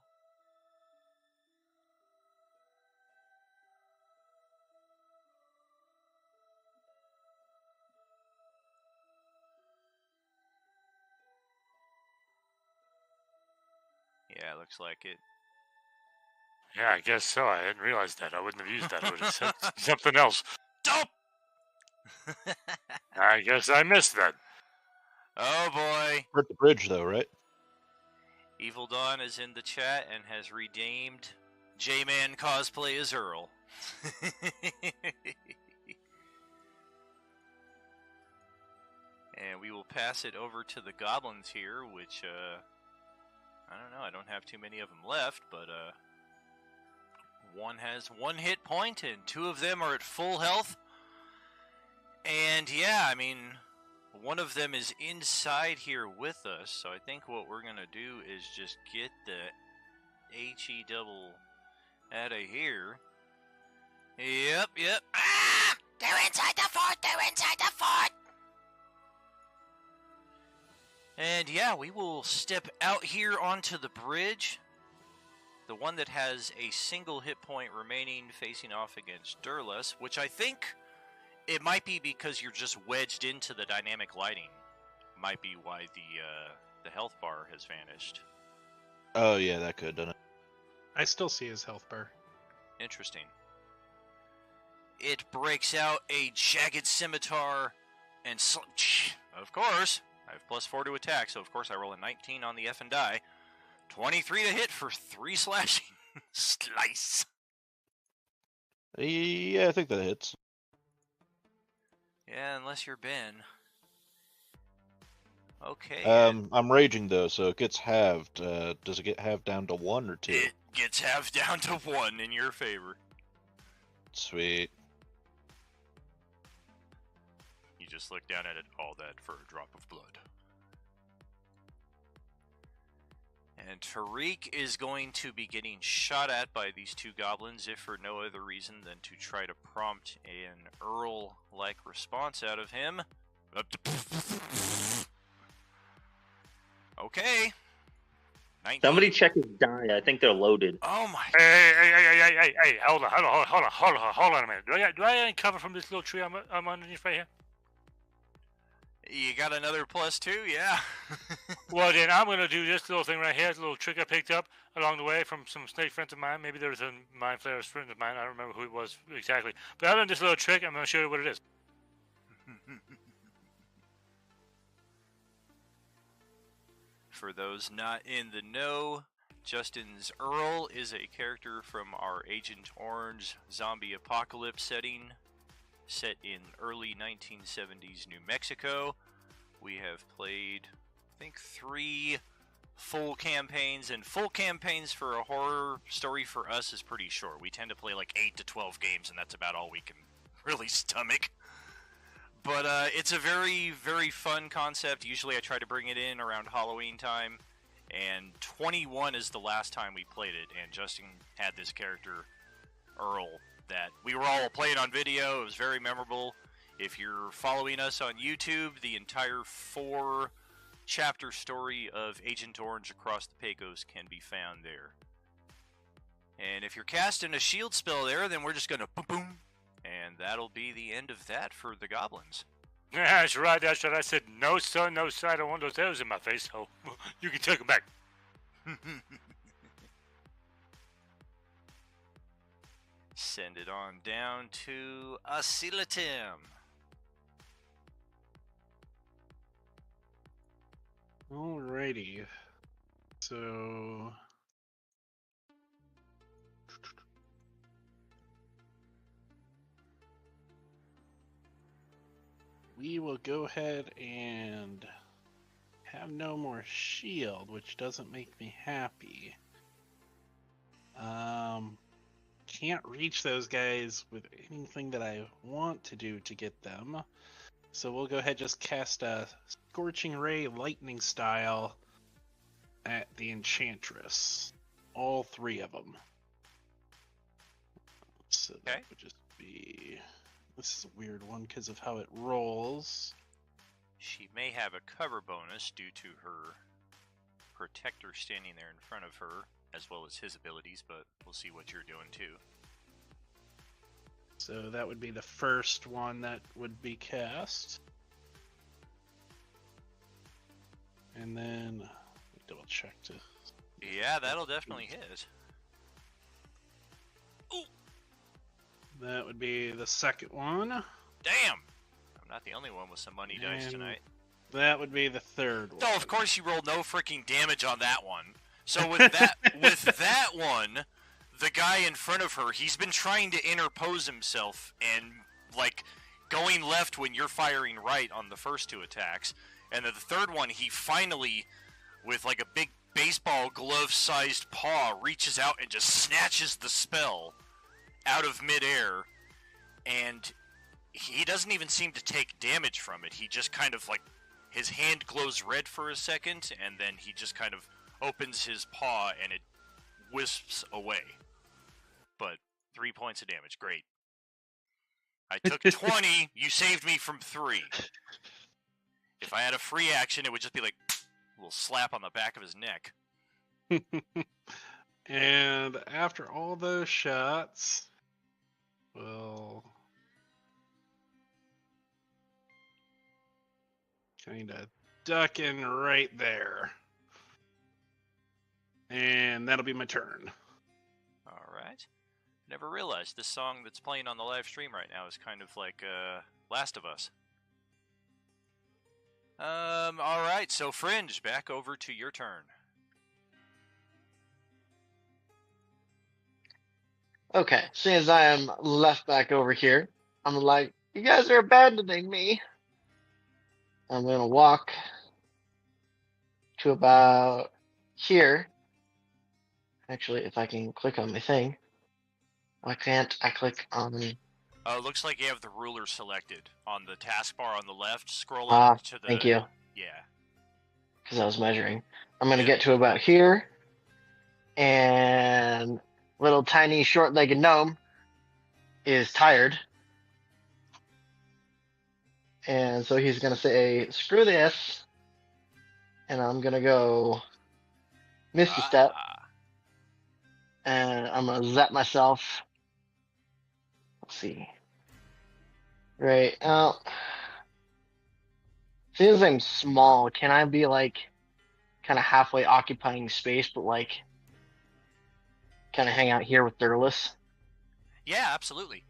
S1: Yeah, looks like it.
S6: Yeah, I guess so. I hadn't realized that. I wouldn't have used that. I would have said something else.
S1: Dope!
S6: I guess I missed that.
S1: Oh boy.
S3: We're at the bridge, though, right?
S1: Evil Dawn is in the chat and has redeemed J-Man cosplay as Earl. And we will pass it over to the goblins here, which, I don't know, I don't have too many of them left, but, one has 1 hit point and 2 of them are at full health. And yeah, I mean, one of them is inside here with us, so I think what we're going to do is just get the HE double out of here. Yep. Ah! They're inside the fort! They're inside the fort! And yeah, we will step out here onto the bridge. The one that has a single hit point remaining facing off against Durless, which I think it might be because you're just wedged into the dynamic lighting. Might be why the health bar has vanished.
S3: Oh, yeah, that could have done it.
S2: I still see his health bar.
S1: Interesting. It breaks out a jagged scimitar and of course, I have +4 to attack, so of course I roll a 19 on the F and die. 23 to hit for 3 slashing. Slice.
S3: Yeah, I think that hits.
S1: Yeah, unless you're Ben. Okay.
S3: I'm raging, though, so it gets halved. Does it get halved down to 1 or 2?
S1: It gets halved down to 1 in your favor.
S3: Sweet.
S1: You just look down at it, all that for a drop of blood. And Tariq is going to be getting shot at by these 2 goblins, if for no other reason than to try to prompt an Earl-like response out of him. Okay. 19.
S5: Somebody check his die. I think they're loaded.
S1: Oh my.
S6: Hey, hold on a minute. Do I have any cover from this little tree I'm underneath right here?
S1: You got another +2? Yeah.
S6: Well, then I'm going to do this little thing right here. It's a little trick I picked up along the way from some snake friends of mine. Maybe there was a Mind Flayer friend of mine. I don't remember who it was exactly. But I learned this little trick. I'm going to show you what it is.
S1: For those not in the know, Justin's Earl is a character from our Agent Orange zombie apocalypse setting, set in early 1970s New Mexico. We have played, I think, 3 full campaigns, and full campaigns for a horror story for us is pretty short. We tend to play like 8 to 12 games, and that's about all we can really stomach. But it's a very, very fun concept. Usually I try to bring it in around Halloween time, and 21 is the last time we played it, and Justin had this character, Earl, that we were all playing on video. It was very memorable. If you're following us on YouTube, the entire 4-chapter story of Agent Orange Across the Pecos can be found there. And if you're casting a shield spell there, then we're just going to boom boom, and that'll be the end of that for the goblins.
S6: That's right. I said, no, son, no, sir. I don't want those arrows in my face, so you can take them back.
S1: Send it on down to Asilatim.
S2: Alrighty. So we will go ahead and have no more shield, which doesn't make me happy. Can't reach those guys with anything that I want to do to get them. So we'll go ahead and just cast a Scorching Ray lightning style at the Enchantress. All 3 of them. So that
S1: Okay.
S2: would just be... This is a weird one because of how it rolls.
S1: She may have a cover bonus due to her protector standing there in front of her, as well as his abilities, but we'll see what you're doing too.
S2: So that would be the first one that would be cast. And then, let me double check to...
S1: Yeah, that'll definitely hit.
S2: That would be the second one.
S1: Damn! I'm not the only one with some money dice
S2: And
S1: tonight.
S2: that would be the third one.
S1: Oh, of course you rolled no freaking damage on that one. So with that one, the guy in front of her, he's been trying to interpose himself and like going left when you're firing right on the first 2 attacks. And then the third one, he finally, with like a big baseball glove-sized paw, reaches out and just snatches the spell out of midair, and he doesn't even seem to take damage from it. He just kind of like, his hand glows red for a second, and then he just kind of opens his paw and it wisps away. But 3 points of damage, great. I took 20, you saved me from 3. If I had a free action, it would just be like a little slap on the back of his neck.
S2: And after all those shots, we'll kind of duck in right there. And that'll be my turn.
S1: Alright. Never realized this song that's playing on the live stream right now is kind of like Last of Us. Alright, so Fringe, back over to your turn.
S4: Okay, seeing as I am left back over here, I'm like, you guys are abandoning me. I'm gonna walk to about here. Actually, if I can click on my thing. Why can't I click on...
S1: Looks like you have the ruler selected on the taskbar on the left. Scroll
S4: Ah,
S1: up to the...
S4: thank you.
S1: Yeah.
S4: Because I was measuring. I'm gonna
S1: Yeah.
S4: get to about here. And little tiny short-legged gnome is tired. And so he's gonna say, screw this. And I'm gonna go Misty Step. And I'm gonna zap myself. Let's see. Right out. Since I'm small, can I be like kind of halfway occupying space, but like kind of hang out here with Durless?
S1: Yeah, absolutely.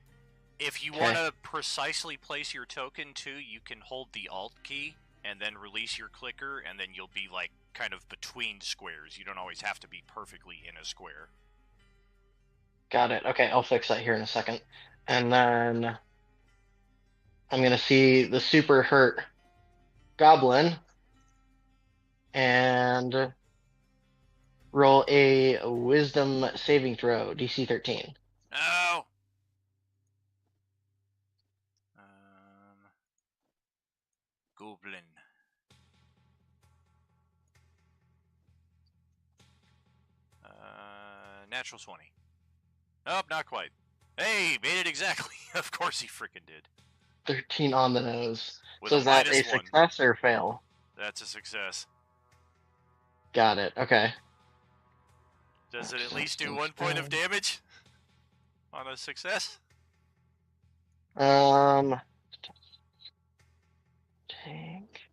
S1: If you
S4: Okay.
S1: want to precisely place your token too, you can hold the Alt key and then release your clicker, and then you'll be like kind of between squares. You don't always have to be perfectly in a square.
S4: Got it. Okay, I'll fix that here in a second. And then I'm gonna see the super hurt goblin and roll a wisdom saving throw, DC 13.
S1: No! Goblin. Natural 20. Nope, not quite. Hey, made it exactly. Of course he frickin' did.
S4: 13 on the nose.
S1: With
S4: So
S1: a
S4: is that a
S1: -1.
S4: success or fail?
S1: That's a success.
S4: Got it. Okay.
S1: Does it at least do 1 point of damage on a success?
S4: Tank.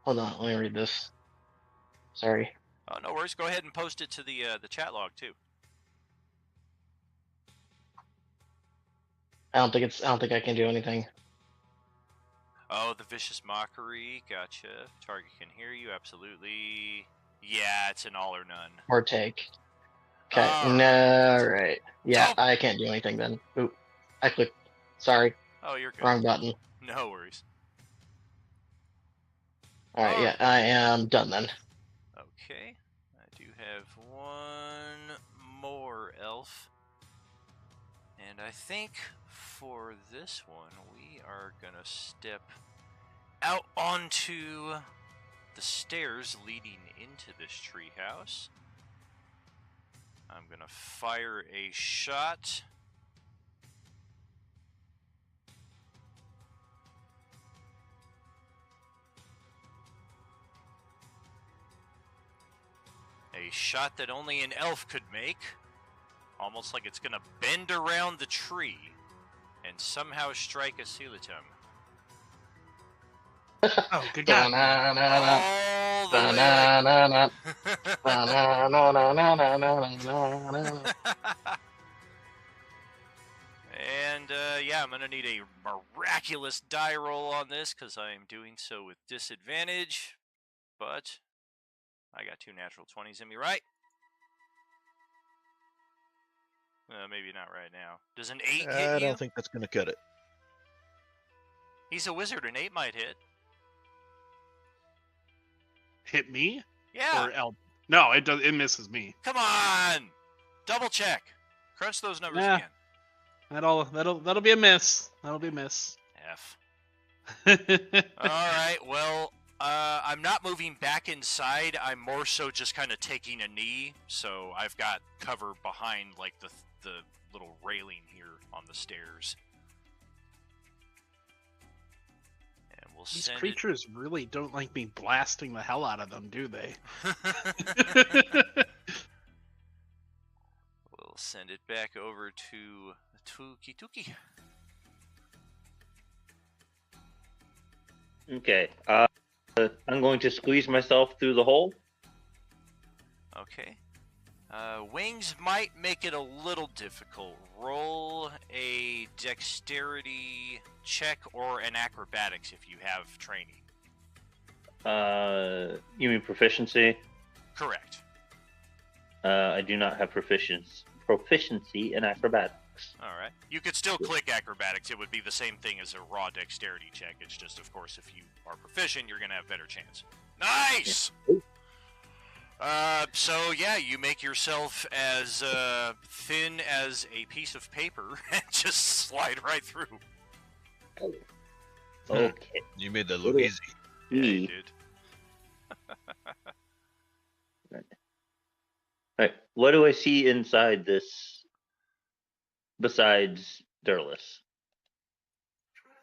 S4: Hold on, let me read this. Sorry.
S1: Oh, no worries. Go ahead and post it to the chat log too.
S4: I don't think I can do anything.
S1: Oh, the vicious mockery. Gotcha. Target can hear you. Absolutely. Yeah, it's an all or none.
S4: Or take. Okay.
S1: All
S4: No.
S1: right.
S4: Right. Yeah,
S1: Oh.
S4: I can't do anything then. Oop. I clicked. Sorry.
S1: Oh, you're good.
S4: Wrong button.
S1: No worries.
S4: All right.
S1: All
S4: Yeah, I am done then.
S1: Okay. I do have one more elf. And I think for this one, we are going to step out onto the stairs leading into this treehouse. I'm going to fire a shot. A shot that only an elf could make. Almost like it's going to bend around the tree and somehow strike a Coelatom.
S2: Oh, good God.
S4: Ba-na-na-na.
S1: All the way.
S4: Ba-na-na-na. Ba-na-na-na-na-na-na-na-na.
S1: And yeah, I'm going to need a miraculous die roll on this because I am doing so with disadvantage. But I got 2 natural 20s in me, right? Maybe not right now. Does an 8 hit you?
S3: I don't think that's going to cut it.
S1: He's a wizard. An 8 might hit.
S2: Hit me?
S1: Yeah.
S2: Or El? No, it does. It misses me.
S1: Come on. Double check. Crunch those numbers
S2: Yeah.
S1: again.
S2: That'll be a miss. That'll be a miss.
S1: F. All right. Well, I'm not moving back inside. I'm more so just kind of taking a knee. So I've got cover behind like the little railing here on the stairs. And we'll
S2: These
S1: send
S2: creatures really don't like me blasting the hell out of them, do they?
S1: We'll send it back over to Tuki Tuki.
S5: Okay. I'm going to squeeze myself through the hole.
S1: Okay. Wings might make it a little difficult. Roll a dexterity check or an acrobatics if you have training.
S5: You mean proficiency?
S1: Correct.
S5: I do not have proficiency in acrobatics.
S1: All right. You could still click acrobatics. It would be the same thing as a raw dexterity check. It's just, of course, if you are proficient, you're going to have better chance. Nice! So, yeah, you make yourself as thin as a piece of paper and just slide right through.
S5: Okay.
S3: You made that look easy.
S1: Yeah, you did.
S5: Alright, what do I see inside this besides Durlus?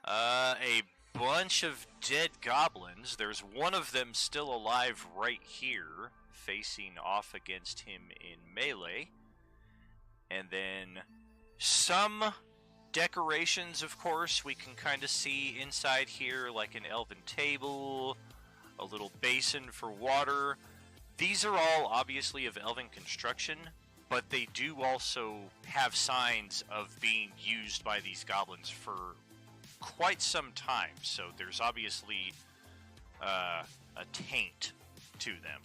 S1: A bunch of dead goblins. There's one of them still alive right here, facing off against him in melee. And then some decorations, of course, we can kind of see inside here, like an elven table, a little basin for water. These are all obviously of elven construction, but they do also have signs of being used by these goblins for quite some time, so there's obviously a taint to them.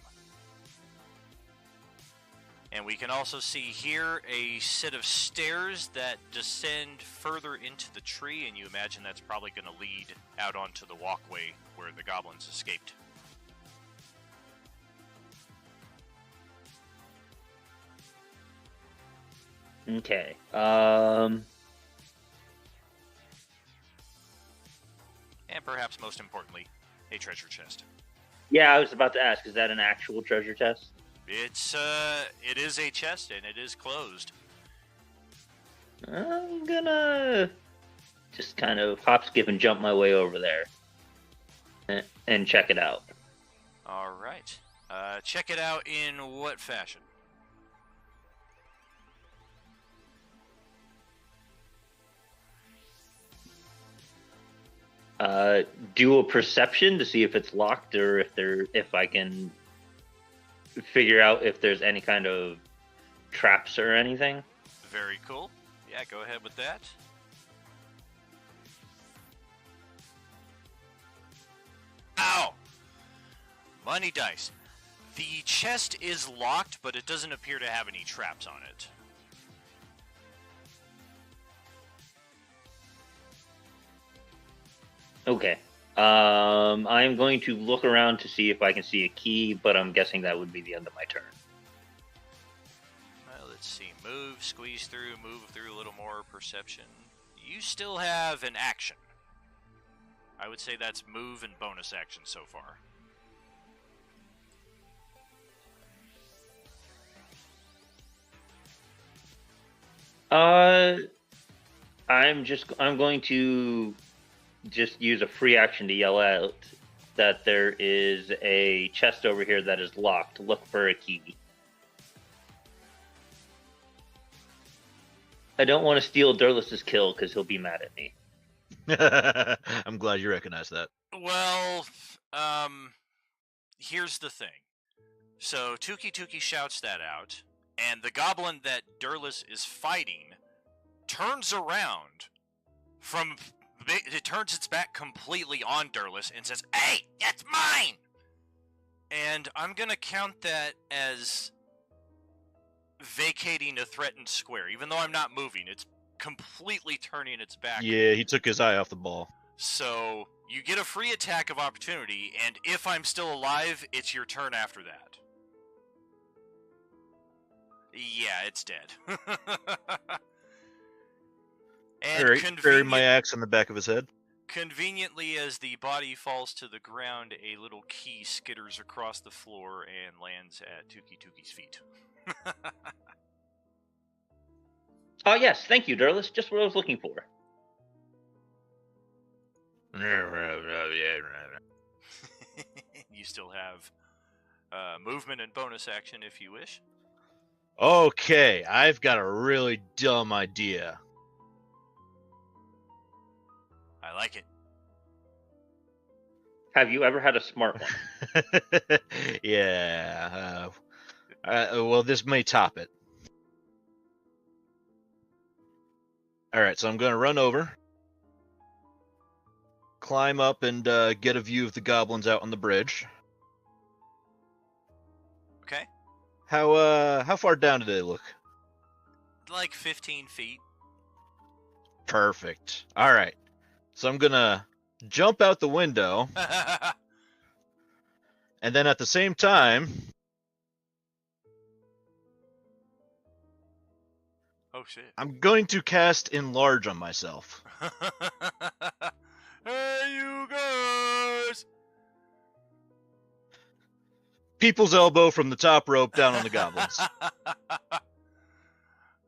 S1: And we can also see here a set of stairs that descend further into the tree, and you imagine that's probably going to lead out onto the walkway where the goblins escaped.
S5: Okay.
S1: And perhaps most importantly, a treasure chest.
S5: Yeah, I was about to ask, is that an actual treasure chest?
S1: It is a chest, and it is closed.
S5: I'm gonna just kind of hop, skip, and jump my way over there and check it out.
S1: All right. Check it out in what fashion?
S5: Do a perception to see if it's locked or if I can figure out if there's any kind of traps or anything.
S1: Very cool. Yeah, go ahead with that. Ow! Money dice. The chest is locked, but it doesn't appear to have any traps on it.
S5: Okay. I'm going to look around to see if I can see a key, but I'm guessing that would be the end of my turn.
S1: Well, let's see. Move, squeeze through, move through a little more perception. You still have an action. I would say that's move and bonus action so far.
S5: I'm going to just use a free action to yell out that there is a chest over here that is locked. Look for a key. I don't want to steal Durlus's kill because he'll be mad at me.
S3: I'm glad you recognize that.
S1: Well, here's the thing. So Tuki Tuki shouts that out, and the goblin that Durlus is fighting turns around it turns its back completely on Durlus and says, "Hey, that's mine!" And I'm gonna count that as vacating a threatened square. Even though I'm not moving, it's completely turning its back.
S3: Yeah, he took his eye off the ball.
S1: So you get a free attack of opportunity, and if I'm still alive, it's your turn after that. Yeah, it's dead. And
S3: Alright, bury my axe on the back of his head.
S1: conveniently, as the body falls to the ground, a little key skitters across the floor and lands at Tuki Tuki's feet.
S5: Oh, yes. Thank you, Durlus. Just what I was looking for.
S1: You still have movement and bonus action if you wish.
S3: Okay, I've got a really dumb idea.
S1: I like it.
S5: Have you ever had a smart one?
S3: Yeah. Well, this may top it. Alright, so I'm going to run over, climb up, and get a view of the goblins out on the bridge.
S1: Okay.
S3: How far down do they look?
S1: Like 15 feet.
S3: Perfect. Alright. So I'm going to jump out the window, and then at the same time...
S1: Oh, shit.
S3: I'm going to cast Enlarge on myself.
S1: Hey, you guys!
S3: People's elbow from the top rope down on the goblins.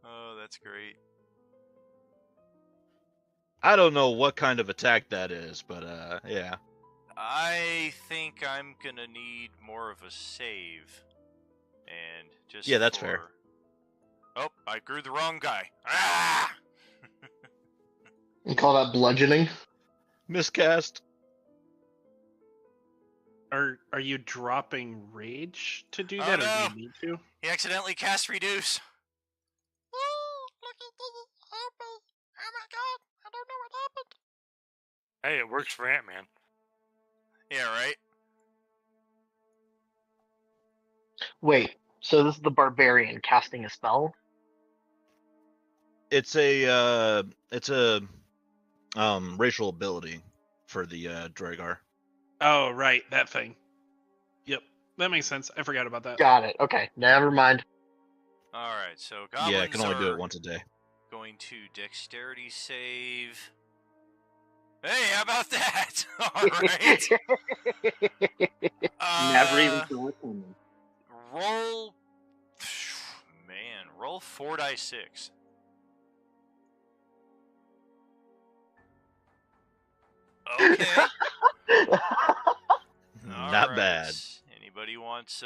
S1: Oh, that's great.
S3: I don't know what kind of attack that is, but yeah.
S1: I think I'm gonna need more of a save. And just
S3: Yeah, that's fair.
S1: Oh, I grew the wrong guy. Ah!
S4: You call that bludgeoning?
S3: Miscast.
S2: Are you dropping rage to do
S1: Oh,
S2: that, or
S1: no.
S2: do you need to?
S1: He accidentally cast Reduce. Oh, look at the... Oh my god, I don't know what happened.
S6: Hey, it works for Ant-Man.
S1: Yeah, right?
S4: Wait, so this is the barbarian casting a spell?
S3: It's a racial ability for the Dragar.
S2: Oh, right, that thing. Yep, that makes sense. I forgot about that.
S4: Got it. Okay, never mind.
S1: Alright, so goblins
S3: Yeah, I can only do
S1: are
S3: it once a day.
S1: going to dexterity save. Hey, how about that? Alright.
S5: Never even saw it coming.
S1: Roll... Man, roll 4 die 6. Okay.
S3: Not
S1: Alright.
S3: bad.
S1: Anybody wants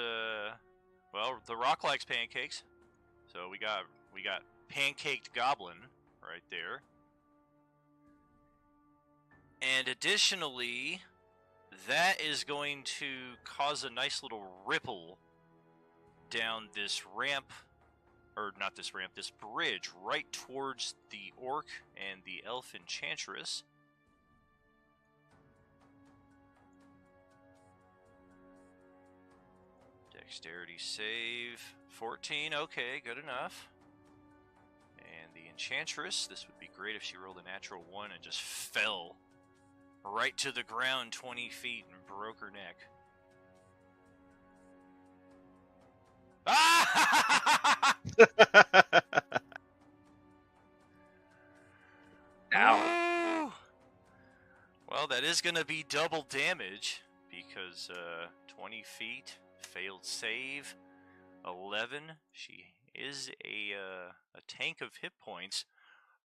S1: well, the rock likes pancakes. So we got pancaked goblin right there. And additionally, that is going to cause a nice little ripple down this ramp, or not this ramp, this bridge right towards the orc and the elf enchantress. Dexterity save 14. Okay, good enough. And the enchantress, this would be great if she rolled a natural 1 and just fell right to the ground 20 feet and broke her neck. Ah!
S5: Ow.
S1: Woo! Well, that is going to be double damage because 20 feet, failed save, 11. She is a tank of hit points,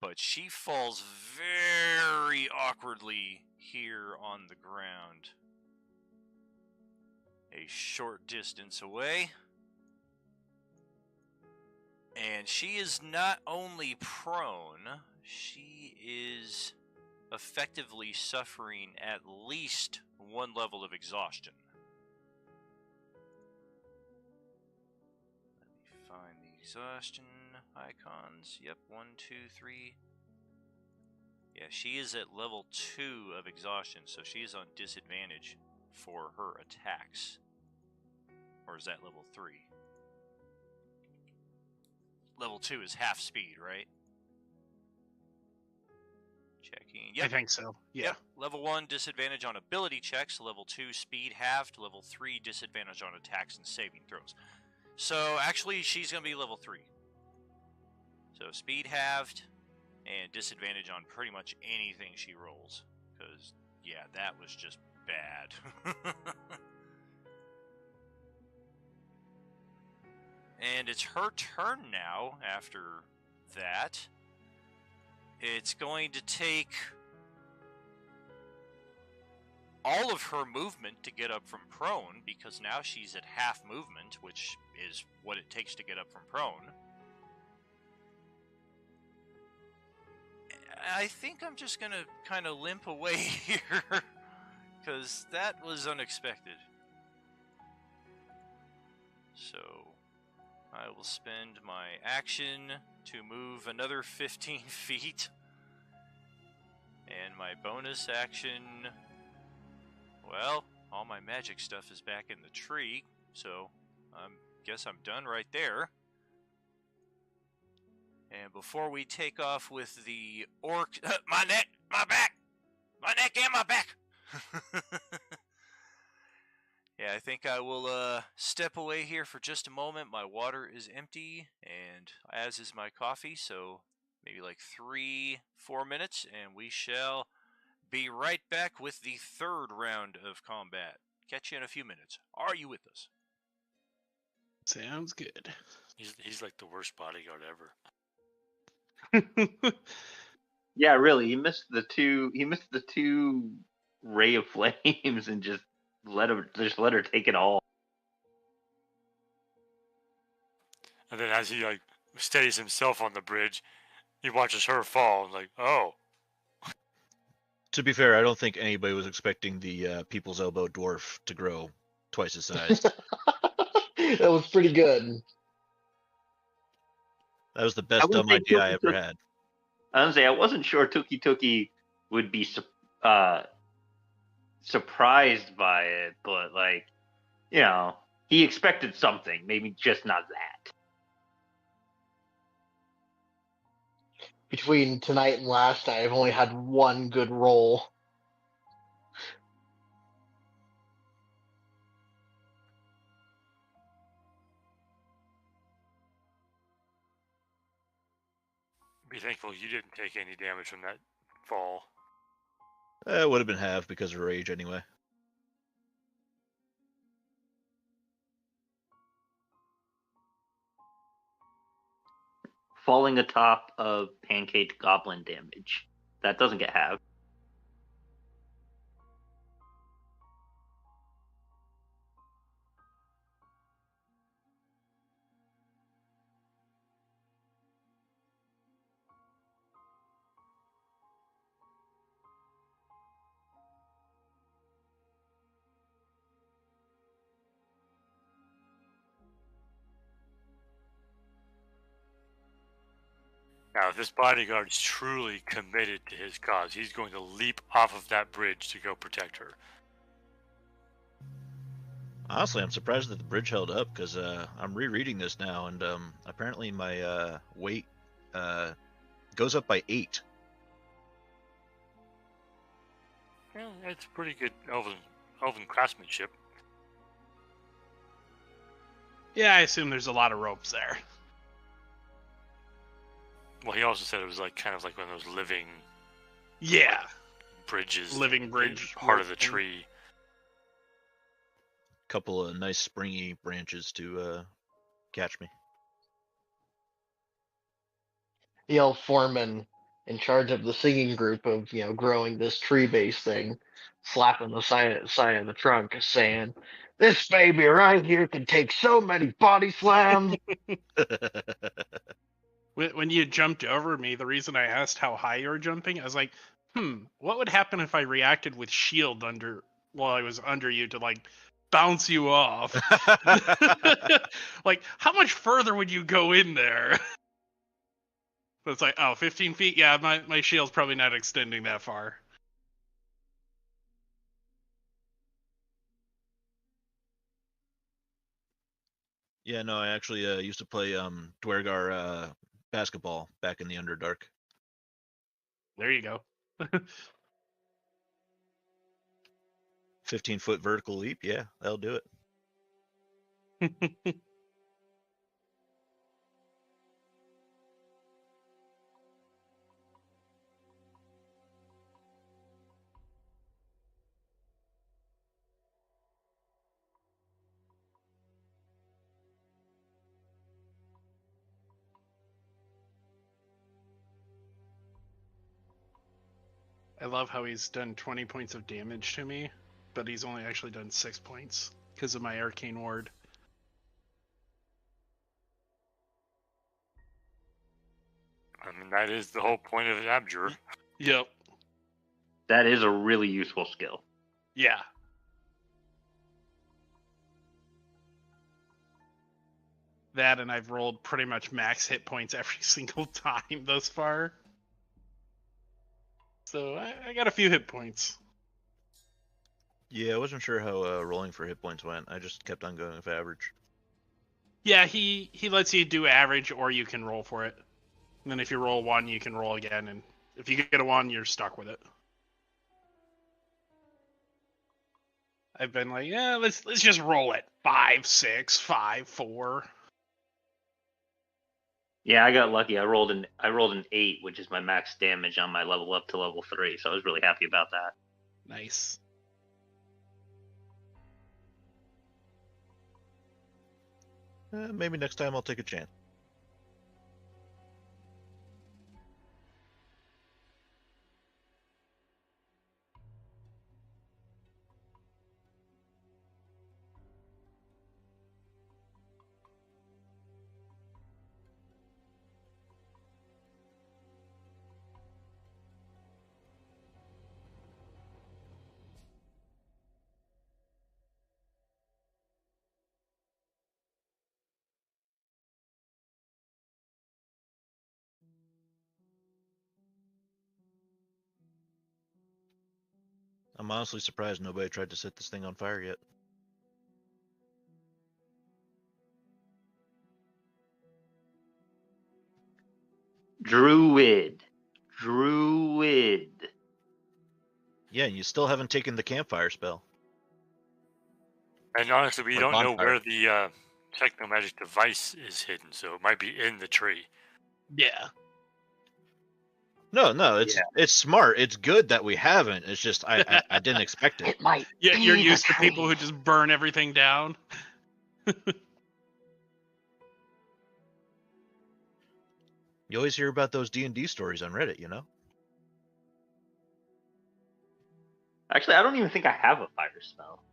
S1: but she falls very awkwardly here on the ground. A short distance away. And she is not only prone, she is effectively suffering at least 1 level of exhaustion. Let me find the exhaustion icons. Yep, 1, 2, 3. Yeah, she is at level 2 of exhaustion, so she is on disadvantage for her attacks. Or is that level 3? Level 2 is half speed, right? Checking. Yep.
S2: I think so. Yeah.
S1: Yep. Level 1, disadvantage on ability checks. Level 2, speed halved. Level 3, disadvantage on attacks and saving throws. So, actually, she's going to be level 3. So, speed halved and disadvantage on pretty much anything she rolls. Because, yeah, that was just bad. And it's her turn now after that. It's going to take all of her movement to get up from prone, because now she's at half movement, which is what it takes to get up from prone. I think I'm just going to kind of limp away here, because that was unexpected. So I will spend my action to move another 15 feet. And my bonus action, well, all my magic stuff is back in the tree, so I guess I'm done right there. And before we take off with the orc, my neck, my back, my neck and my back. Yeah, I think I will step away here for just a moment. My water is empty, and as is my coffee, so maybe like 3-4 minutes, and we shall be right back with the third round of combat. Catch you in a few minutes. Are you with us?
S2: Sounds good.
S6: He's like the worst bodyguard ever.
S5: Yeah, really. He missed the two ray of flames and just let her take it all.
S6: And then as he like steadies himself on the bridge, he watches her fall and like, oh.
S3: To be fair, I don't think anybody was expecting the People's Elbow dwarf to grow twice his size.
S4: That was pretty good.
S3: That was the best dumb idea I ever had.
S5: I was gonna say, I wasn't sure Tuki Tuki would be surprised by it, but like, you know, he expected something, maybe just not that.
S4: Between tonight and last night, I've only had one good roll.
S6: Be thankful you didn't take any damage from that fall.
S3: It would have been half because of rage anyway.
S5: Falling atop of pancake goblin damage. That doesn't get halved.
S6: Now, if this bodyguard is truly committed to his cause, he's going to leap off of that bridge to go protect her.
S3: Honestly, I'm surprised that the bridge held up because I'm rereading this now, and apparently my weight goes up by 8.
S6: Yeah, it's pretty good elven craftsmanship.
S2: Yeah, I assume there's a lot of ropes there.
S6: Well, he also said it was like kind of like one of those living
S2: Yeah,
S6: bridges,
S2: living bridge.
S6: part of the
S2: thing.
S6: tree.
S3: Couple of nice springy branches to catch me.
S4: The elf foreman in charge of the singing group of growing this tree base thing, slapping the side of the trunk, saying, "This baby right here can take so many body slams."
S2: When you jumped over me, the reason I asked how high you were jumping, I was like, what would happen if I reacted with shield while I was under you to like bounce you off? Like, how much further would you go in there? So it's like, oh, 15 feet? Yeah, my shield's probably not extending that far.
S3: Yeah, no, I actually used to play Dwergar basketball back in the Underdark.
S2: There you go.
S3: 15-foot vertical leap, yeah, that'll do it.
S2: I love how he's done 20 points of damage to me, but he's only actually done 6 points because of my arcane ward.
S6: I mean, that is the whole point of Abjure.
S2: Yep.
S5: That is a really useful skill.
S2: Yeah. That, and I've rolled pretty much max hit points every single time thus far. So I got a few hit points.
S3: Yeah, I wasn't sure how rolling for hit points went. I just kept on going with average.
S2: Yeah, he lets you do average, or you can roll for it. And then if you roll 1, you can roll again, and if you get a 1, you're stuck with it. I've been like, yeah, let's just roll it. 5, 6, 5, 4.
S5: Yeah, I got lucky. I rolled an 8, which is my max damage on my level up to level 3. So I was really happy about that.
S2: Nice.
S3: Maybe next time I'll take a chance. I'm honestly surprised nobody tried to set this thing on fire yet.
S5: Druid.
S3: Yeah, and you still haven't taken the campfire spell.
S6: And honestly, we
S3: Or
S6: don't know
S3: bonfire.
S6: where the technomagic device is hidden, so it might be in the tree.
S2: Yeah.
S3: No, it's smart. It's good that we haven't. It's just I didn't expect it.
S4: It might.
S2: Yeah,
S4: be
S2: you're
S4: the
S2: used to
S4: tree.
S2: people who just burn everything down.
S3: You always hear about those D&D stories on Reddit, you know?
S5: Actually, I don't even think I have a fire spell.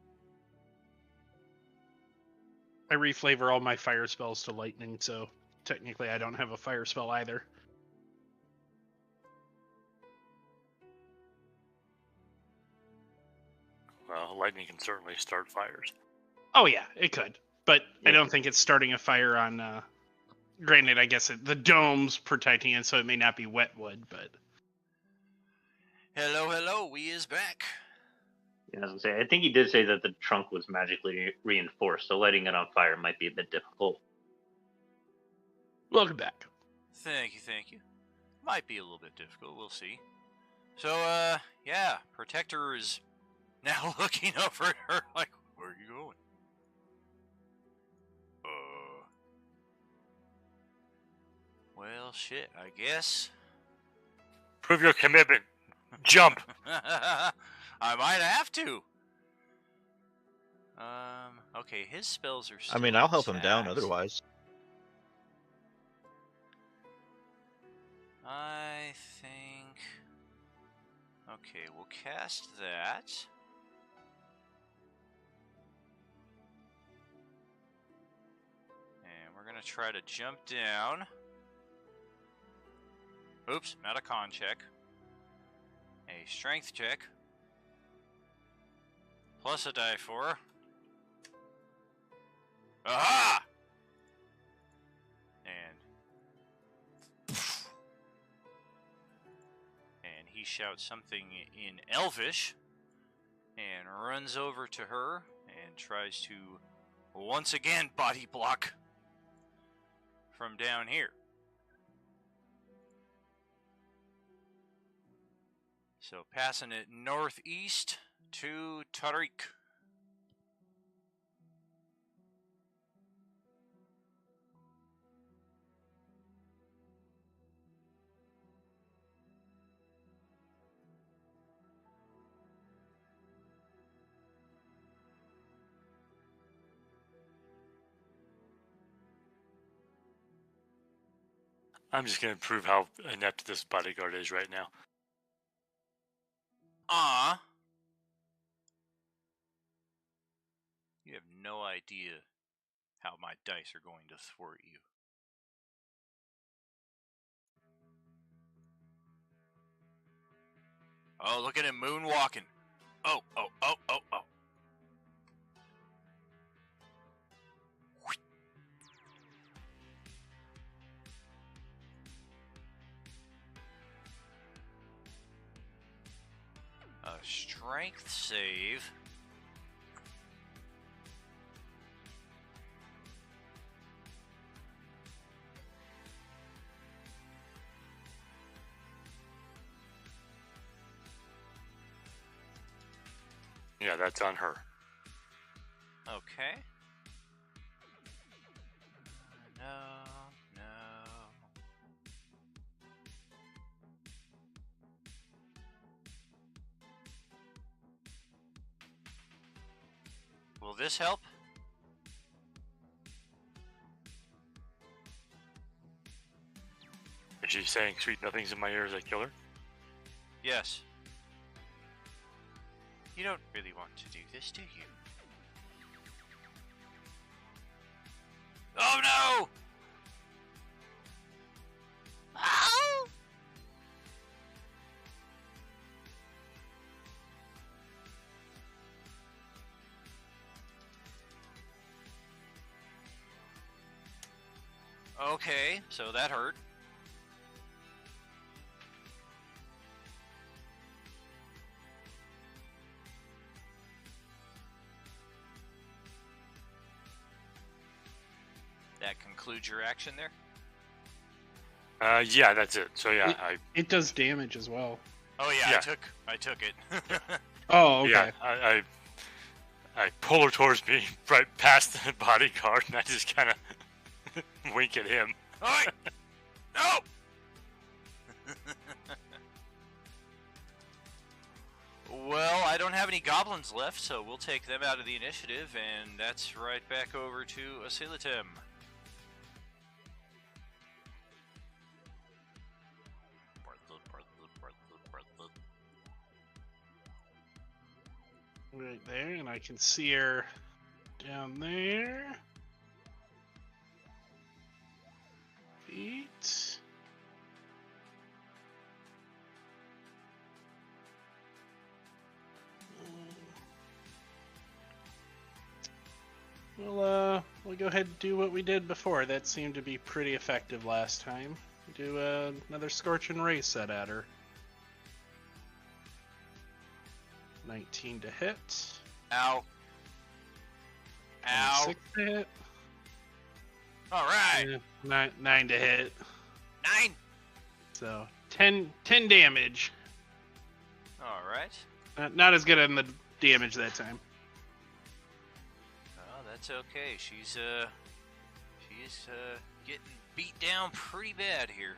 S2: I reflavor all my fire spells to lightning, so technically I don't have a fire spell either.
S6: Well, lightning can certainly start fires.
S2: Oh yeah, it could. But I
S5: Yeah.
S2: don't think it's starting a fire on Granted, I guess the dome's protecting it, so it may not be wet wood, but
S1: Hello, hello, we is back.
S5: Yeah, I was gonna say, I think he did say that the trunk was magically reinforced, so lighting it on fire might be a bit difficult.
S2: welcome back.
S1: Thank you. Might be a little bit difficult, we'll see. So, yeah, Protector is now looking over at her like, where are you going? Well, shit, I guess.
S6: Prove your commitment. Jump.
S1: I might have to. Okay, his spells are still
S3: I mean, I'll help him down
S1: intact.
S3: otherwise.
S1: I think... Okay, we'll cast that. And we're gonna try to jump down. Oops, not a con check. A strength check. Plus a die 4. Aha! And he shouts something in Elvish and runs over to her and tries to once again body block from down here. So passing it northeast to Tariq.
S6: I'm just gonna prove how inept this bodyguard is right now.
S1: You have no idea how my dice are going to thwart you. Oh, look at him moonwalking. Oh. A strength save.
S6: Yeah, that's on her.
S1: Okay. No. Will this help?
S6: Is she saying sweet nothings in my ear as I kill her?
S1: Yes. You don't really want to do this, do you? Oh no! Ow! Okay, so that hurt. That concludes your action there?
S6: Yeah, that's it. So yeah,
S2: It does damage as well.
S1: Oh yeah,
S6: Yeah.
S1: I took it.
S2: Oh, okay.
S6: yeah, I pull her towards me right past the bodyguard, and I just kind of wink at him.
S1: Oi! No! Well, I don't have any goblins left, so we'll take them out of the initiative, and that's right back over to Asilitim.
S2: Right there, and I can see her down there. Feet. We'll we'll go ahead and do what we did before. That seemed to be pretty effective last time. Do another Scorching Ray set at her. 19 to hit.
S1: Ow. Ow.
S2: 6 to hit.
S1: All right.
S2: Yeah, 9 to hit.
S1: 9.
S2: So 10 damage.
S1: All right.
S2: Not as good on the damage that time.
S1: Oh, that's okay. She's getting beat down pretty bad here.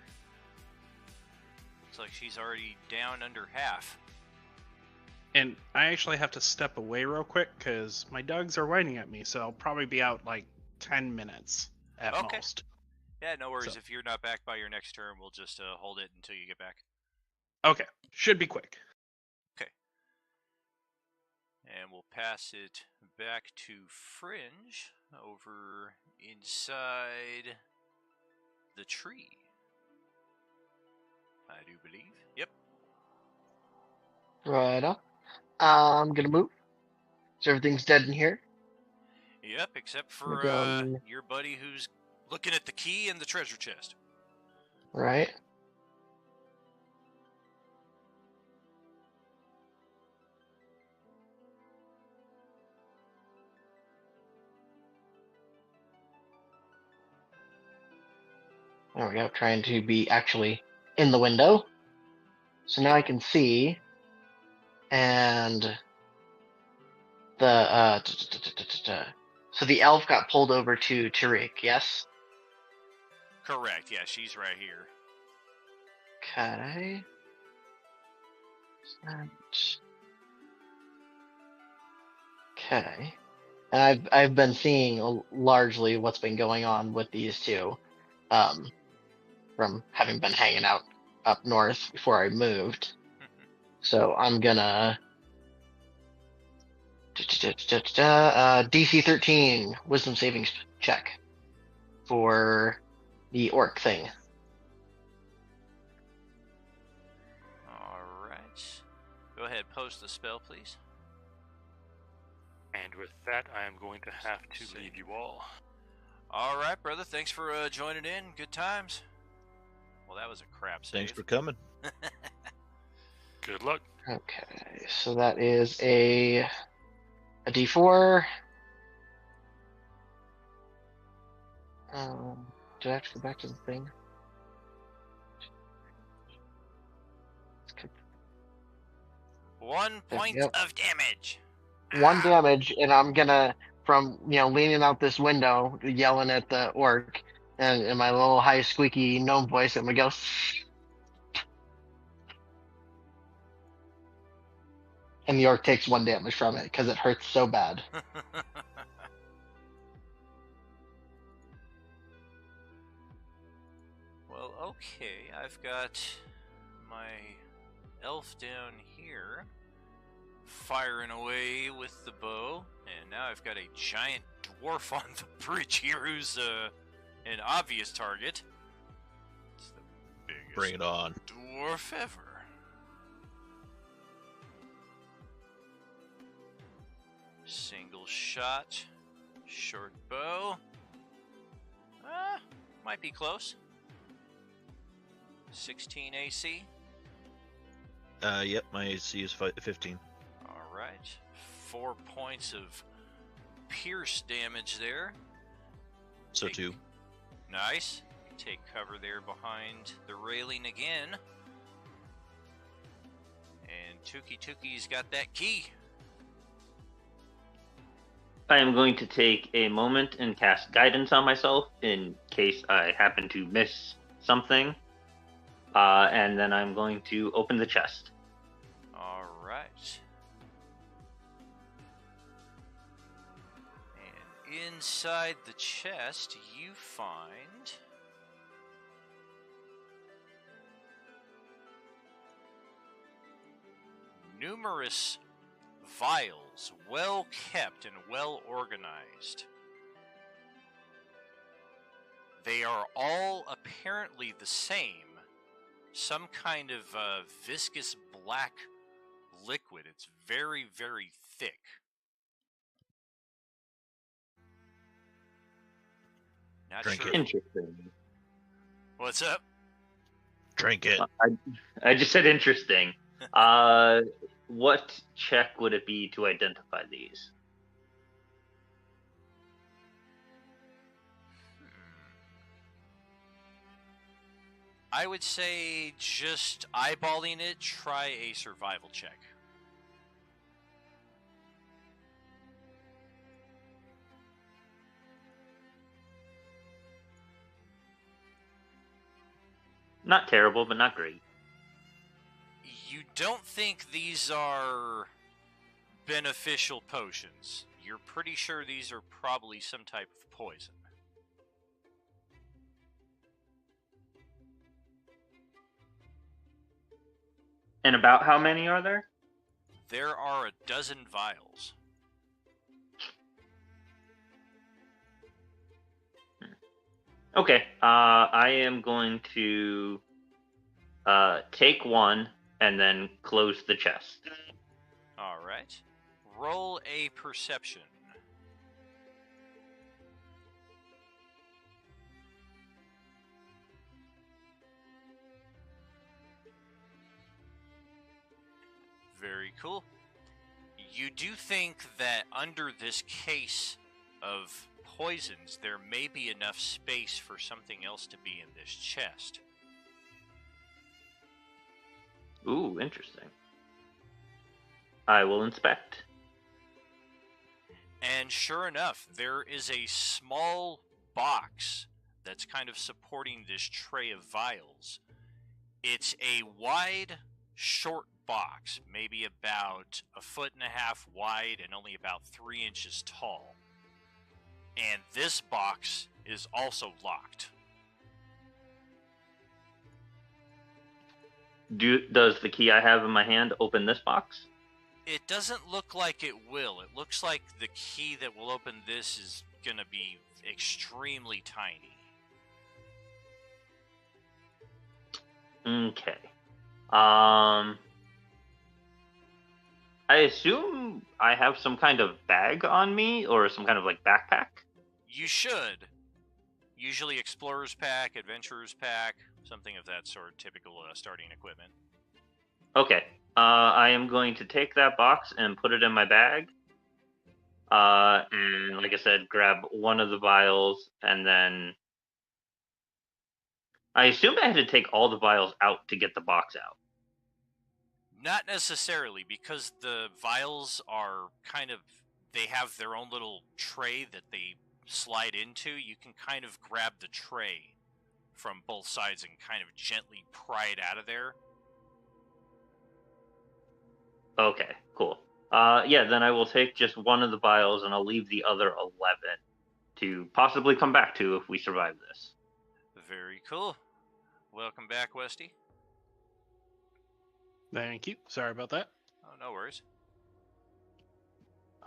S1: Looks like she's already down under half.
S2: And I actually have to step away real quick because my dogs are whining at me, so I'll probably be out like 10 minutes at
S1: Okay.
S2: most.
S1: Yeah, no worries.
S2: So-
S1: If you're not back by your next turn, we'll just hold it until you get back.
S2: Okay, should be quick.
S1: And we'll pass it back to Fringe over inside the tree. I do believe. Yep.
S4: Right on. I'm gonna move. So everything's dead in here.
S1: Yep, except
S4: We're
S1: for
S4: going-
S1: your buddy who's looking at the key and the treasure chest.
S4: Right. There we go, trying to be actually in the window. So now I can see, and the so the elf got pulled over to Tariq, yes?
S1: Correct. Yeah, she's right here.
S4: Okay. Okay. And I've been seeing largely what's been going on with these two, from having been hanging out up north before I moved. So I'm gonna DC 13 Wisdom savings check for the orc thing.
S1: All right. Go ahead, post the spell, please.
S6: And with that, I am going to have to leave you all.
S1: All right, brother. Thanks for joining in. Good times. Well, that was a crap save.
S3: Thanks for coming.
S6: Good luck.
S4: Okay, so that is a D4. Do I have to go back to the thing?
S1: One point
S4: Yep.
S1: of damage.
S4: One damage, and I'm gonna, from leaning out this window, yelling at the orc, and in my little high squeaky gnome voice, I'm gonna go. And the orc takes 1 damage from it because it hurts so bad.
S1: Well, okay. I've got my elf down here firing away with the bow, and now I've got a giant dwarf on the bridge here who's an obvious target. It's the biggest
S3: Bring it on.
S1: dwarf ever. Single shot, short bow. Might be close. 16 AC.
S3: Yep, my AC is 15.
S1: All right. 4 points of pierce damage there.
S3: So
S1: Take-
S3: 2.
S1: Nice. Take cover there behind the railing again. And Tuki's got that key.
S5: I am going to take a moment and cast guidance on myself in case I happen to miss something. And then I'm going to open the chest.
S1: All right. And inside the chest, you find numerous vials, well kept and well organized. They are all apparently the same. Some kind of viscous black liquid. It's very, very thick. Not
S3: Drink
S1: sure.
S3: it.
S5: Interesting.
S1: What's up?
S3: Drink it.
S5: I just said interesting. What check would it be to identify these?
S1: I would say just eyeballing it, try a survival check.
S5: Not terrible, but not great.
S1: You don't think these are beneficial potions. You're pretty sure these are probably some type of poison.
S5: And about how many are there?
S1: There are 12 vials.
S5: Okay. I am going to take one and then close the chest.
S1: All right. Roll a perception. Very cool. You do think that under this case of poisons, there may be enough space for something else to be in this chest.
S5: Ooh, interesting. I will inspect.
S1: And sure enough, there is a small box that's kind of supporting this tray of vials. It's a wide, short box, maybe about 1.5 feet wide and only about 3 inches tall. And this box is also locked.
S5: Does the key I have in my hand open this box?
S1: It doesn't look like it will. It looks like the key that will open this is going to be extremely tiny.
S5: Okay. I assume I have some kind of bag on me or some kind of like backpack.
S1: You should. Usually explorer's pack, adventurer's pack, something of that sort, typical starting equipment.
S5: Okay. I am going to take that box and put it in my bag. And like I said, grab one of the vials and then I assumed I had to take all the vials out to get the box out.
S1: Not necessarily, because the vials are kind of, they have their own little tray that they slide into. You can kind of grab the tray from both sides and kind of gently pry it out of there.
S5: Okay, cool. Yeah, then I will take just one of the vials and I'll leave the other 11 to possibly come back to if we survive this.
S1: Very cool. Welcome back, Westy.
S2: Thank you. Sorry about that.
S1: Oh, no worries.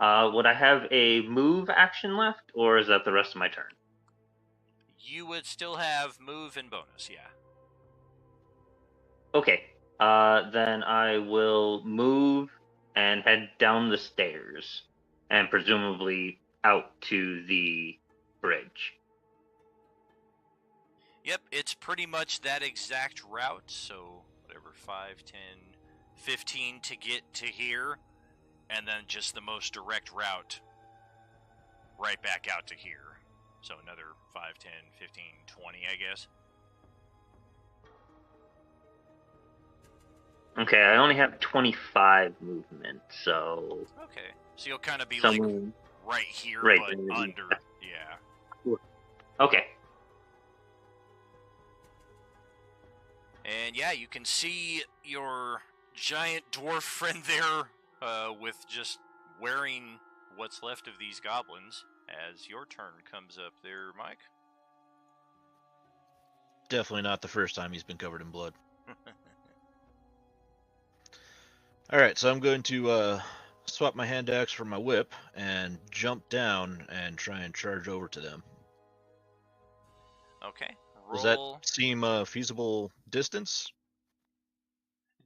S5: Would I have a move action left, or is that the rest of my turn?
S1: You would still have move and bonus, yeah.
S5: Okay. Then I will move and head down the stairs, and presumably out to the bridge.
S1: Yep, it's pretty much that exact route, so whatever, 5, 10, 15 to get to here, and then just the most direct route right back out to here. So another 5, 10, 15, 20, I guess.
S5: Okay, I only have 25 movement, so...
S1: Okay, so you'll kind of be
S5: somewhere...
S1: like right here,
S5: right
S1: but
S5: there.
S1: under, yeah.
S5: Okay.
S1: And yeah, you can see your giant dwarf friend there with just wearing what's left of these goblins as your turn comes up there, Mike.
S3: Definitely not the first time he's been covered in blood. Alright, so I'm going to swap my hand axe for my whip and jump down and try and charge over to them.
S1: Okay.
S3: Does that
S1: Roll.
S3: seem feasible distance?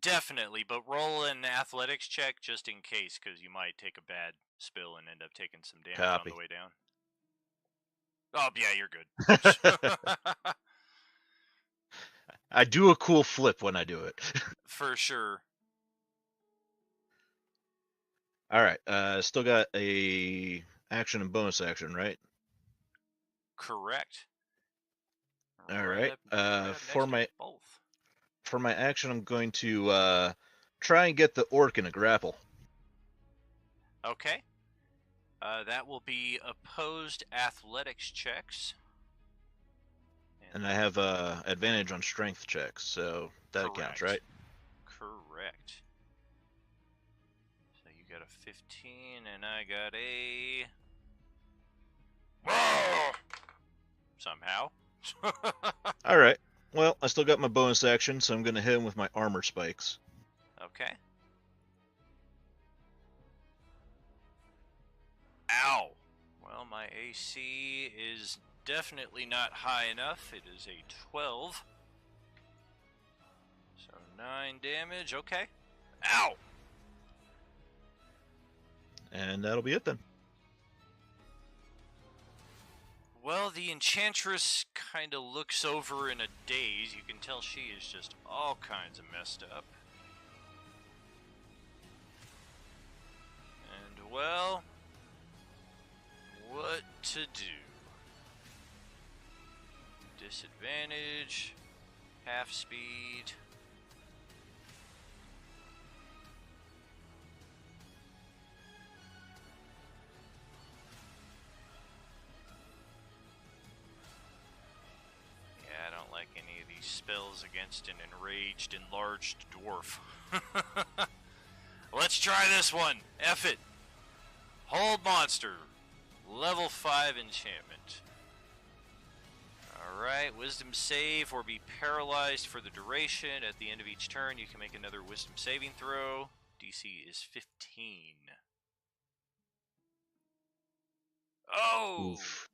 S1: Definitely, but roll an athletics check just in case, because you might take a bad spill and end up taking some damage
S3: Copy.
S1: on the way down. Oh, yeah, you're good.
S3: I do a cool flip when I do it.
S1: For sure.
S3: All right. Still got a action and bonus action, right?
S1: Correct.
S3: All right.
S1: up next
S3: For
S1: to
S3: my
S1: both.
S3: for my action, I'm going to try and get the orc in a grapple.
S1: Okay. That will be opposed athletics checks.
S3: And I have advantage on strength checks, so that counts, right?
S1: Correct. So you got a 15, and I got a... Somehow.
S3: All right. Well, I still got my bonus action, so I'm going to hit him with my armor spikes.
S1: Okay. Ow! Well, my AC is definitely not high enough. It is a 12. So 9 damage. Okay. Ow!
S3: And that'll be it then.
S1: Well, the Enchantress kind of looks over in a daze. You can tell she is just all kinds of messed up. And, well, what to do? Disadvantage, half speed. Yeah, I don't like any of these spells against an enraged, enlarged dwarf. Let's try this one. F it. Hold monster. Level 5 enchantment. Alright, wisdom save or be paralyzed for the duration. At the end of each turn, you can make another wisdom saving throw. DC is 15. Oh!
S3: Oof.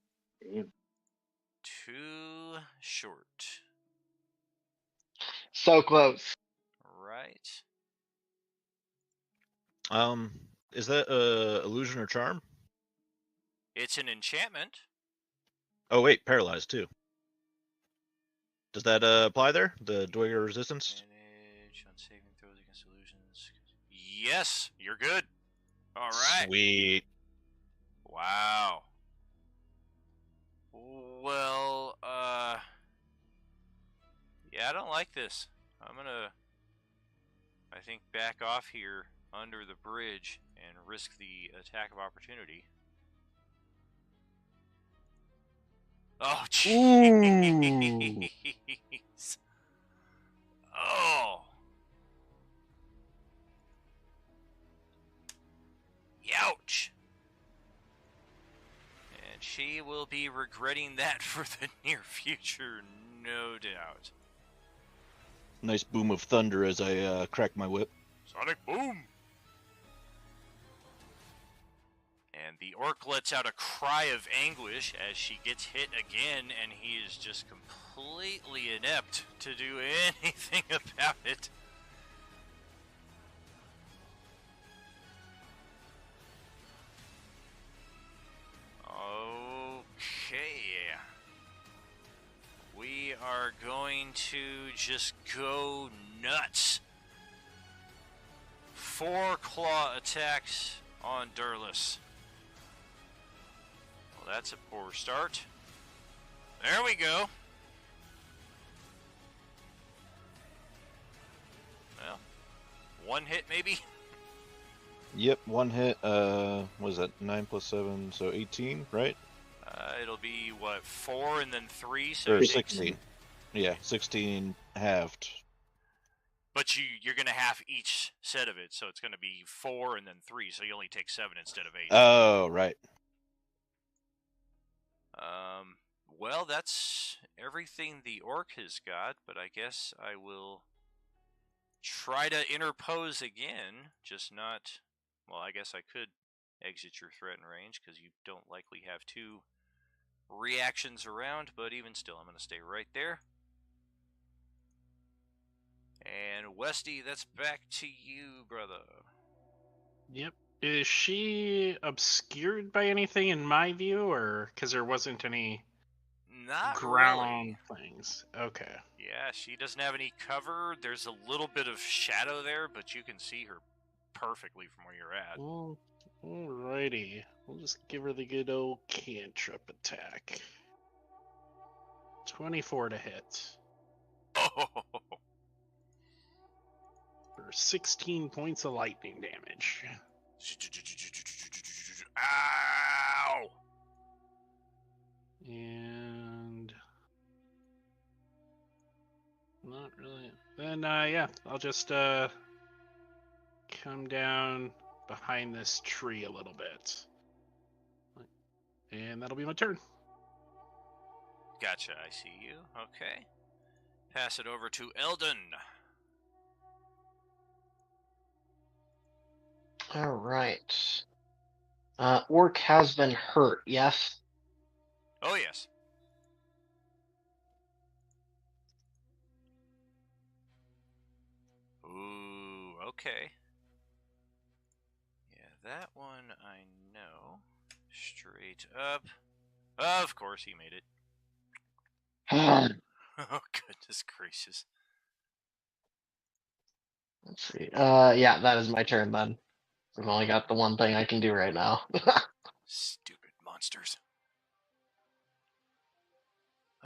S1: Too short.
S4: So close.
S1: Right.
S3: Is that illusion or charm?
S1: It's an enchantment.
S3: Oh wait, paralyzed too. Does that apply there? The Dwyer resistance?
S1: Advantage on saving throws against illusions. Yes, you're good. All right.
S3: Sweet.
S1: Wow. Well, yeah, I don't like this. I'm gonna, I think, back off here under the bridge and risk the attack of opportunity. Oh, jeez. Oh. Youch. And she will be regretting that for the near future, no doubt.
S3: Nice boom of thunder as I crack my whip.
S1: Sonic boom! And the orc lets out a cry of anguish as she gets hit again, and he is just completely inept to do anything about it. Okay. We are going to just go nuts. 4 claw attacks on Durlus. Well, that's a poor start. There we go. Well, 1 hit maybe?
S3: Yep, 1 hit. What is that? 9 plus 7, so 18, right?
S1: It'll be, what, 4 and then 3? So
S3: Or 16. Yeah, 16 halved.
S1: But you're going to half each set of it, so it's going to be 4 and then 3, so you only take 7 instead of 8.
S3: Oh, right.
S1: Well, that's everything the orc has got, but I guess I will try to interpose again, just not... Well, I guess I could exit your threat and range, because you don't likely have 2 reactions around, but even still, I'm going to stay right there. And Westy, that's back to you, brother.
S2: Yep. Is she obscured by anything in my view, or because there wasn't any
S1: Not
S2: ground
S1: really.
S2: things. Okay.
S1: Yeah, she doesn't have any cover. There's a little bit of shadow there, but you can see her perfectly from where you're at.
S2: Well, alrighty. We'll just give her the good old cantrip attack. 24 to hit.
S1: Oh,
S2: For 16 points of lightning damage.
S1: ow!
S2: And not really. Then yeah, I'll just come down behind this tree a little bit. And that'll be my turn.
S1: Gotcha, I see you. Okay. Pass it over to Eldon.
S4: All right. Orc has been hurt. Yes.
S1: Oh, yes. Ooh, okay. Yeah, that one I know. Straight up. Of course he made it. Oh, goodness gracious.
S4: Let's see. Yeah, that is my turn then. I've only got the one thing I can do right now.
S1: Stupid monsters.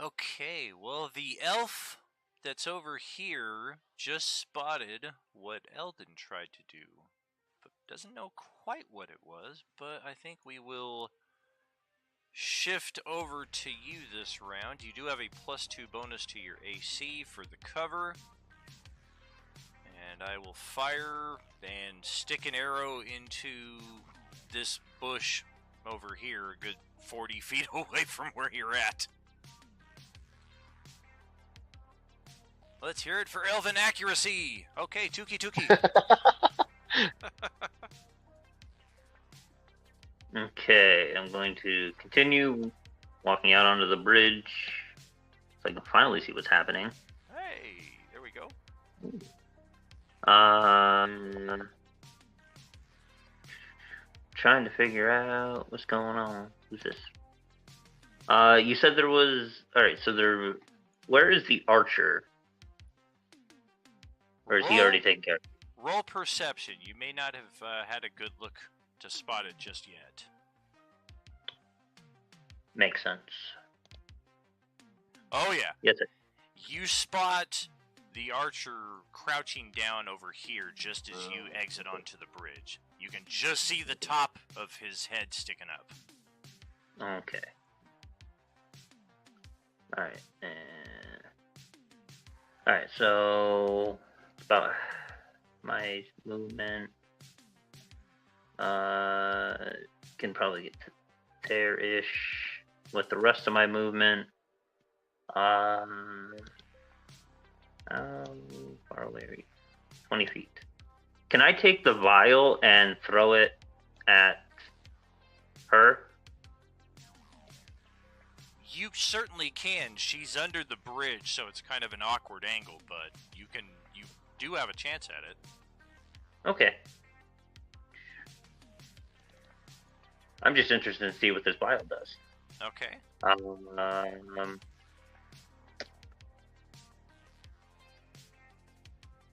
S1: Okay, well, the elf that's over here just spotted what Eldon tried to do, but doesn't know quite what it was, but I think we will shift over to you this round. You do have a +2 bonus to your AC for the cover, and I will fire and stick an arrow into this bush over here, a good 40 feet away from where you're at. Let's hear it for Elven accuracy. Okay, Tuki.
S5: Okay, I'm going to continue walking out onto the bridge so I can finally see what's happening.
S1: Hey, there we go.
S5: Trying to figure out what's going on. Who's this? You said there was. Alright, so there. Where is the archer? Or is he already taken care of?
S1: Roll perception. You may not have had a good look to spot it just yet.
S5: Makes sense.
S1: Oh, yeah.
S5: Yes, sir.
S1: You spot the archer crouching down over here just as you exit onto the bridge. You can just see the top of his head sticking up.
S5: Okay. Alright. Alright, so about my movement. Can probably get to there-ish with the rest of my movement. How far away are you? 20 feet. Can I take the vial and throw it at her?
S1: You certainly can. She's under the bridge, so it's kind of an awkward angle, but you do have a chance at it.
S5: Okay. I'm just interested to see what this vial does.
S1: Okay.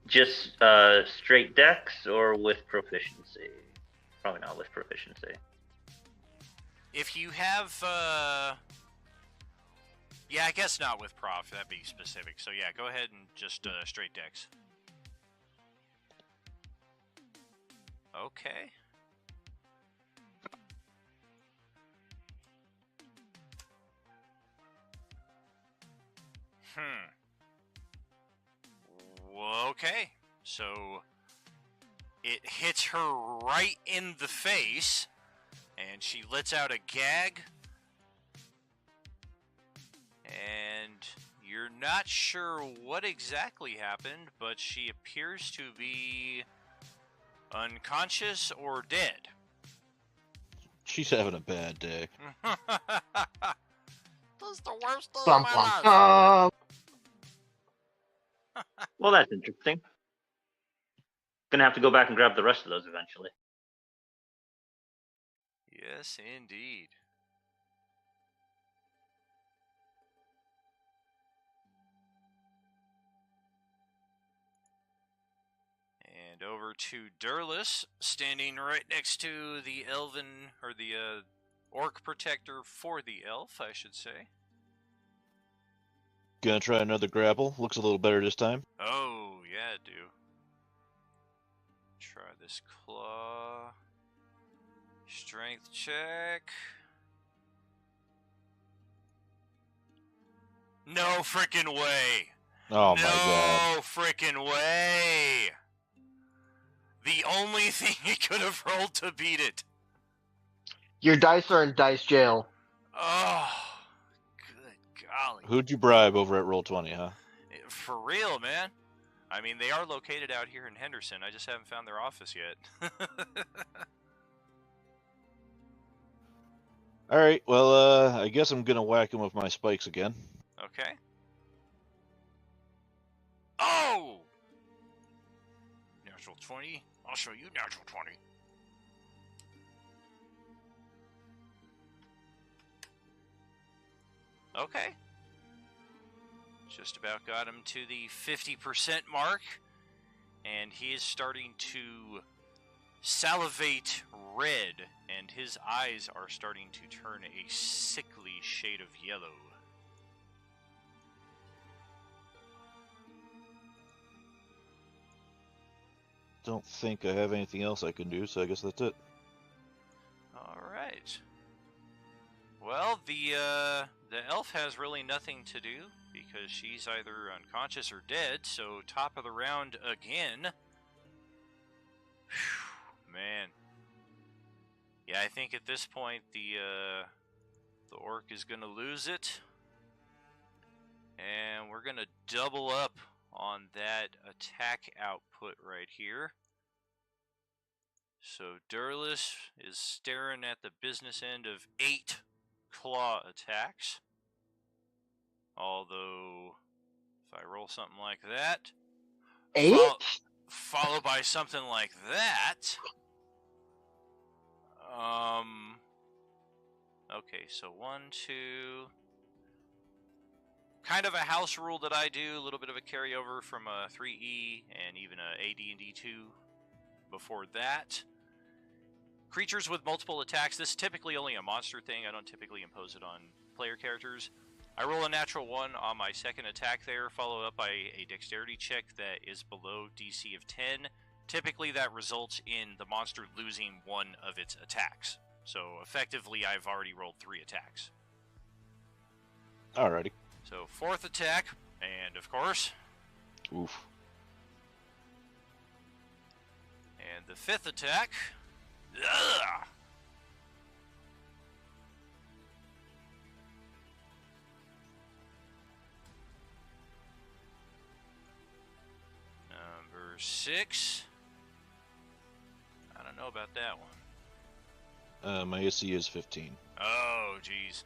S5: Just straight dex or with proficiency? Probably not with proficiency.
S1: If you have, yeah, I guess not with prof. That'd be specific. So yeah, go ahead and just straight dex. Okay. Okay. So it hits her right in the face, and she lets out a gag. And you're not sure what exactly happened, but she appears to be unconscious or dead.
S3: She's having a bad day.
S1: This is the worst day of
S4: Bum,
S1: my
S4: bum,
S1: life.
S4: bum.
S5: Well, that's interesting. Gonna have to go back and grab the rest of those eventually.
S1: Yes, indeed. And over to Durlus, standing right next to the elven, or the orc protector for the elf, I should say.
S3: Gonna try another grapple. Looks a little better this time.
S1: Oh, yeah, do. Try this claw. Strength check. No freaking way!
S3: Oh my god.
S1: No freaking way! The only thing he could have rolled to beat it.
S4: Your dice are in dice jail.
S1: Oh, good golly.
S3: Who'd you bribe over at Roll20, huh?
S1: For real, man. I mean, they are located out here in Henderson. I just haven't found their office yet.
S3: Alright, well, I guess I'm gonna whack him with my spikes again.
S1: Okay. Oh! Natural 20. I'll show you natural 20. Okay. Just about got him to the 50% mark. And he is starting to salivate red. And his eyes are starting to turn a sickly shade of yellow.
S3: Don't think I have anything else I can do, so I guess that's it.
S1: Alright. Well, the elf has really nothing to do, because she's either unconscious or dead, so top of the round again. Whew, man. Yeah, I think at this point the orc is gonna lose it. And we're gonna double up on that attack output right here. So Durlus is staring at the business end of 8 claw attacks. Although, if I roll something like that,
S4: 8?
S1: followed by something like that. Okay, so 1, 2. Kind of a house rule that I do, a little bit of a carryover from a 3E and even a AD&D 2 before that. Creatures with multiple attacks, this is typically only a monster thing. I don't typically impose it on player characters. I roll a natural 1 on my second attack there, followed up by a dexterity check that is below DC of 10. Typically that results in the monster losing 1 of its attacks. So effectively I've already rolled 3 attacks.
S3: Alrighty.
S1: So 4th attack, and of course...
S3: Oof.
S1: And the 5th attack... Ugh! Number 6. I don't know about that one.
S3: My AC is 15.
S1: Oh, jeez.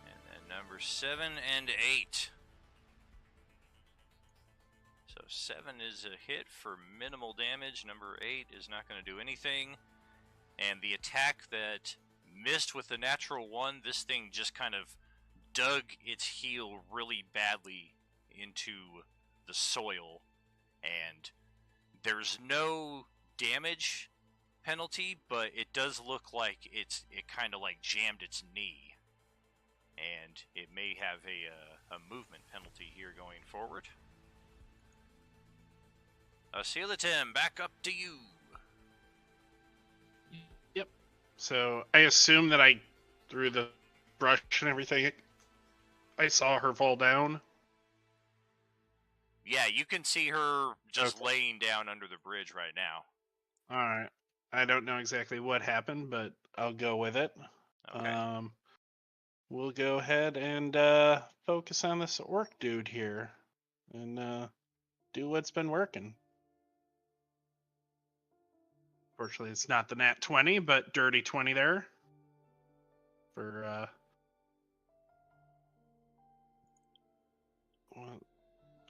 S1: And then number 7 and 8. So 7 is a hit for minimal damage. Number 8 is not going to do anything. And the attack that missed with the natural 1, this thing just kind of dug its heel really badly into the soil. And there's no damage penalty, but it does look like it kind of like jammed its knee. And it may have a movement penalty here going forward. Sealatim, back up to you.
S2: Yep. So I assume that I, through the brush and everything, I saw her fall down.
S1: Yeah, you can see her just
S2: Okay.
S1: laying down under the bridge right now.
S2: Alright. I don't know exactly what happened, but I'll go with it.
S1: Okay.
S2: We'll go ahead and focus on this orc dude here. And do what's been working. Fortunately, it's not the nat 20, but dirty 20 there. For,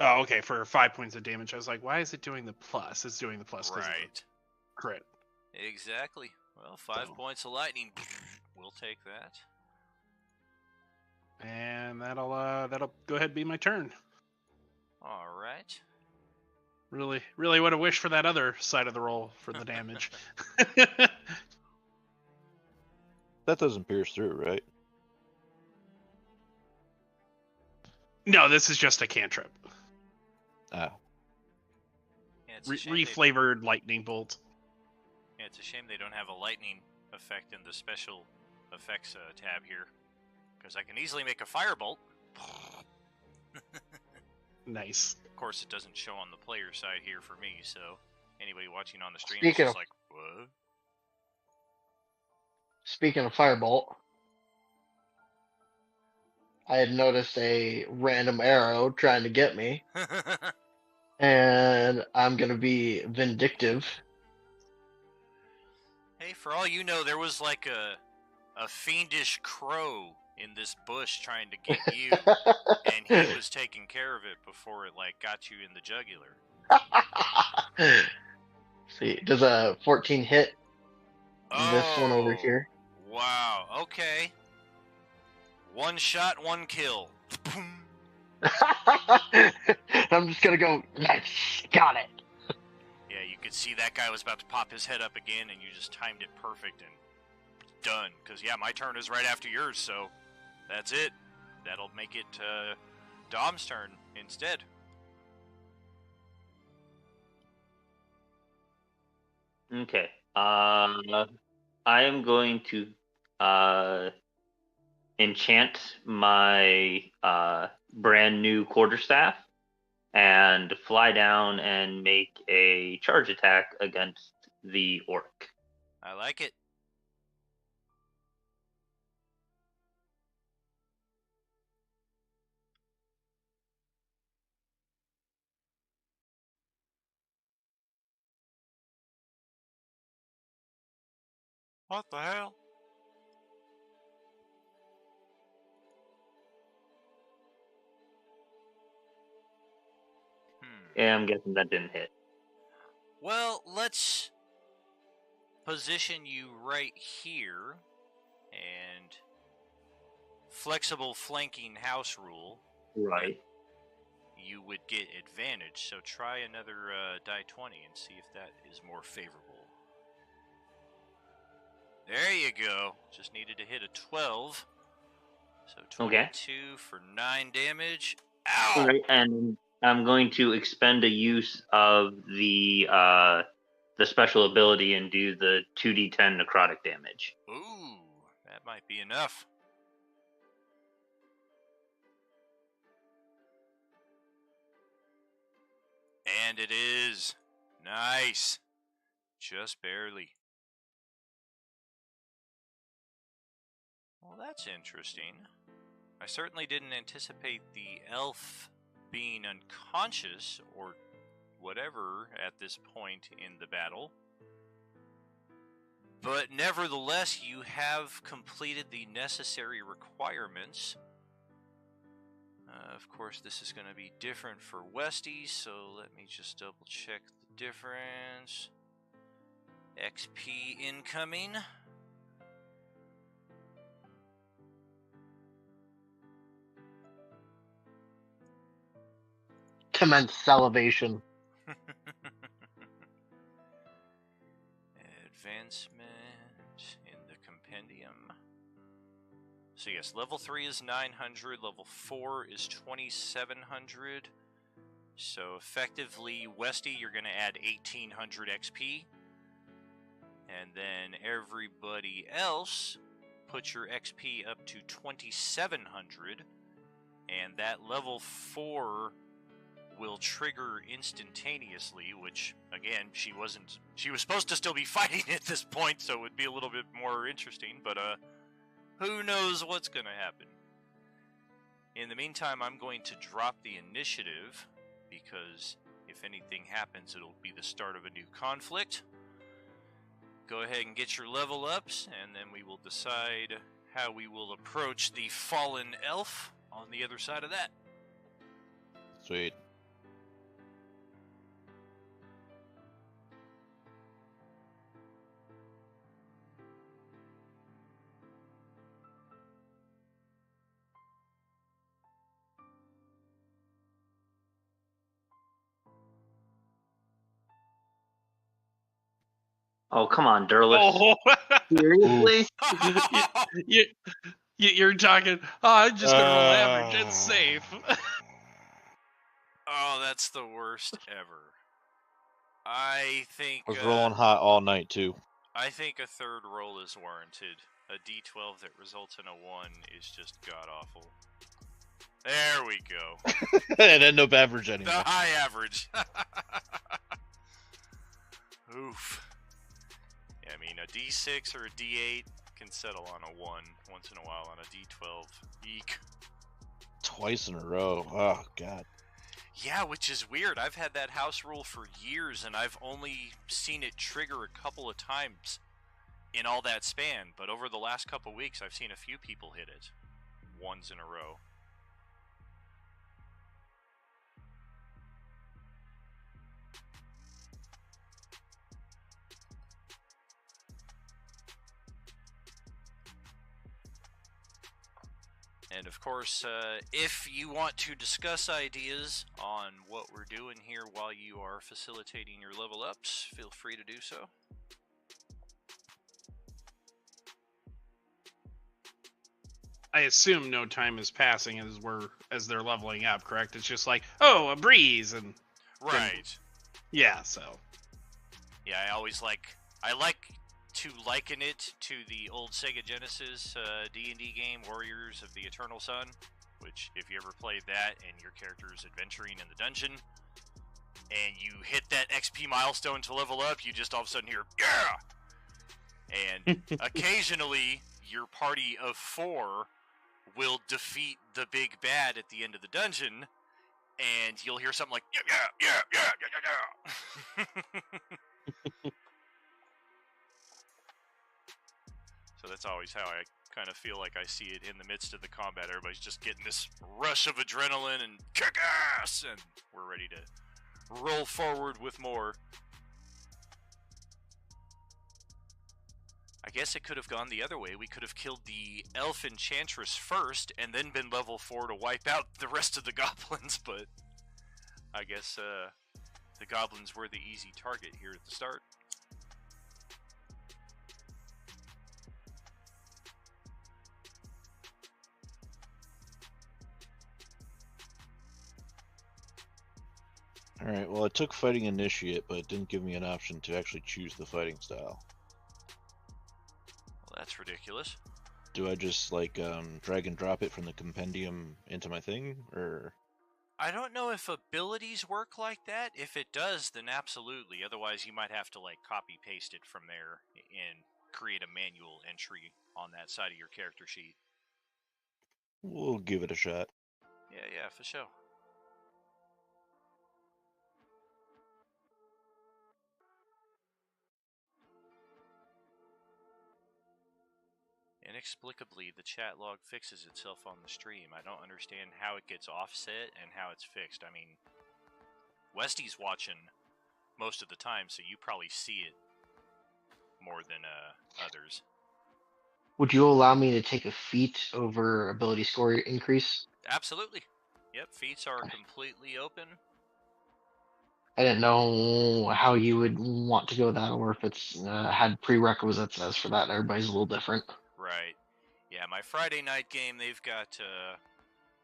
S2: oh, okay, for 5 points of damage. I was like, why is it doing the plus? It's doing the plus because of the
S1: Right.
S2: crit.
S1: Exactly. Well, 5
S2: So-
S1: points of lightning. We'll take that.
S2: And that'll go ahead and be my turn.
S1: All right.
S2: Really want to wish for that other side of the roll for the damage.
S3: That doesn't pierce through, right?
S2: No, this is just a cantrip.
S3: Ah.
S1: Yeah, it's a shame they-
S2: Reflavored lightning bolt.
S1: Yeah, it's a shame they don't have a lightning effect in the special effects tab here, because I can easily make a firebolt.
S2: Nice.
S1: Of course, it doesn't show on the player side here for me, so anybody watching on the stream
S4: Speaking
S1: is
S4: of-
S1: just like, what?
S4: Speaking of firebolt, I had noticed a random arrow trying to get me, and I'm gonna be vindictive.
S1: Hey, for all you know, there was like a fiendish crow in this bush trying to get you, and he was taking care of it before it like got you in the jugular.
S4: See, does a 14 hit this one over
S1: Oh,
S4: here?
S1: Wow. Okay. One shot, one kill.
S4: I'm just gonna go. Nice, got it.
S1: Yeah, you could see that guy was about to pop his head up again, and you just timed it perfect and done. Because, yeah, my turn is right after yours, so that's it. That'll make it Dom's turn instead.
S5: Okay. I am going to enchant my brand new quarterstaff and fly down and make a charge attack against the orc.
S1: I like it. What the hell?
S5: Yeah, I'm guessing that didn't hit.
S1: Well, let's position you right here, and flexible flanking house rule,
S5: Right.
S1: you would get advantage. So try another die 20 and see if that is more favorable. There you go. Just needed to hit a 12. So 22 for 9 damage. Ow!
S5: Right, and I'm going to expend a use of the special ability and do the 2d10 necrotic damage.
S1: Ooh, that might be enough. And it is. Nice. Just barely. Well, that's interesting. I certainly didn't anticipate the elf being unconscious or whatever at this point in the battle. But nevertheless, you have completed the necessary requirements. Of course, this is going to be different for Westy, so let me just double check the difference. XP incoming.
S4: Commence salivation.
S1: Advancement in the compendium. So yes, level 3 is 900, level 4 is 2700. So effectively, Westy, you're going to add 1800 XP. And then everybody else, put your XP up to 2700. And that level 4 will trigger instantaneously, which, again, she was supposed to still be fighting at this point, so it would be a little bit more interesting, but, who knows what's gonna happen. In the meantime, I'm going to drop the initiative, because if anything happens, it'll be the start of a new conflict. Go ahead and get your level ups, and then we will decide how we will approach the fallen elf on the other side of that.
S3: Sweet.
S5: Oh, come on, Durless.
S2: Oh,
S5: Seriously?
S2: you're talking. Oh, I'm just gonna roll average. It's safe.
S1: Oh, that's the worst ever. I think
S3: I was rolling hot all night too.
S1: I think a third roll is warranted. A D12 that results in a 1 is just god awful. There we go.
S3: And end up average anyway.
S1: The high average. Oof. Yeah, I mean, a D6 or a D8 can settle on a 1 once in a while. On a D12, eek.
S3: Twice in a row. Oh god.
S1: Yeah, which is weird. I've had that house rule for years, and I've only seen it trigger a couple of times in all that span. But over the last couple of weeks, I've seen a few people hit it. Ones in a row. And of course, if you want to discuss ideas on what we're doing here while you are facilitating your level ups, feel free to do so.
S2: I assume no time is passing as they're leveling up, correct? It's just like, oh, a breeze, and
S1: Right.
S2: yeah, so.
S1: Yeah, I like to liken it to the old Sega Genesis D&D game, Warriors of the Eternal Sun, which, if you ever played that and your character is adventuring in the dungeon, and you hit that XP milestone to level up, you just all of a sudden hear, yeah! And occasionally, your party of 4 will defeat the big bad at the end of the dungeon, and you'll hear something like, yeah. So that's always how I kind of feel like I see it in the midst of the combat. Everybody's just getting this rush of adrenaline and kick ass, and we're ready to roll forward with more. I guess it could have gone the other way. We could have killed the elf enchantress first and then been level 4 to wipe out the rest of the goblins, but I guess the goblins were the easy target here at the start.
S3: Alright, well I took Fighting Initiate, but it didn't give me an option to actually choose the fighting style.
S1: Well, that's ridiculous.
S3: Do I just, like, drag and drop it from the compendium into my thing, or...?
S1: I don't know if abilities work like that. If it does, then absolutely. Otherwise, you might have to, like, copy-paste it from there and create a manual entry on that side of your character sheet.
S3: We'll give it a shot.
S1: Yeah, for sure. Inexplicably, the chat log fixes itself on the stream. I don't understand how it gets offset and how it's fixed. I mean, Westy's watching most of the time, so you probably see it more than others.
S4: Would you allow me to take a feat over ability score increase?
S1: Absolutely. Yep, feats are completely open.
S4: I didn't know how you would want to go that, or if it's had prerequisites as for that. Everybody's a little different.
S1: Right. Yeah, my Friday night game, they've got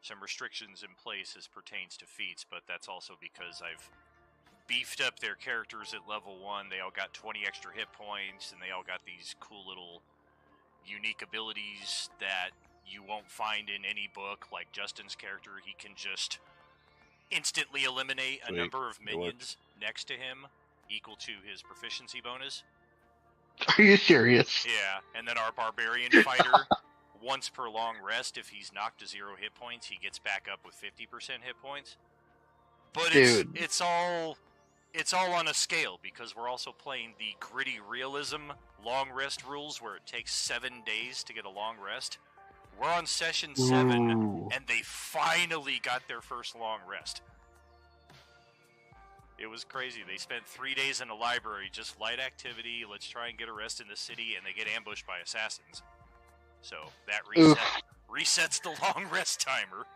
S1: some restrictions in place as pertains to feats, but that's also because I've beefed up their characters at level 1. They all got 20 extra hit points, and they all got these cool little unique abilities that you won't find in any book. Like Justin's character, he can just instantly eliminate a number of minions next to him equal to his proficiency bonus.
S4: Are you serious?
S1: Yeah, and then our barbarian fighter, once per long rest, if he's knocked to 0 hit points, he gets back up with 50% hit points. But
S4: Dude.
S1: it's all on a scale, because we're also playing the gritty realism long rest rules where it takes 7 days to get a long rest. We're on session 7,
S4: Ooh.
S1: and they finally got their first long rest. It was crazy. They spent 3 days in a library, just light activity, let's try and get a rest in the city, and they get ambushed by assassins. So that resets the long rest timer.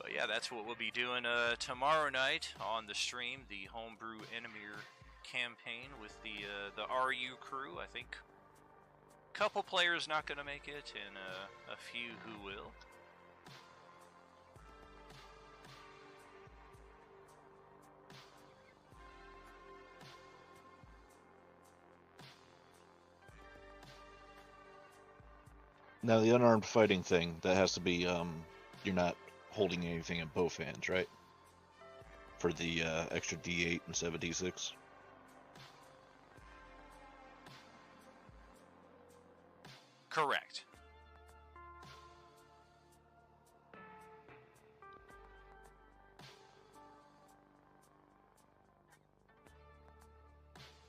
S1: But yeah, that's what we'll be doing tomorrow night on the stream, the Homebrew Enemir campaign with the RU crew. I think a couple players not going to make it, and a few who will.
S3: Now the unarmed fighting thing, that has to be you're not holding anything in both hands, right? For the extra D8 instead of D6.
S1: Correct.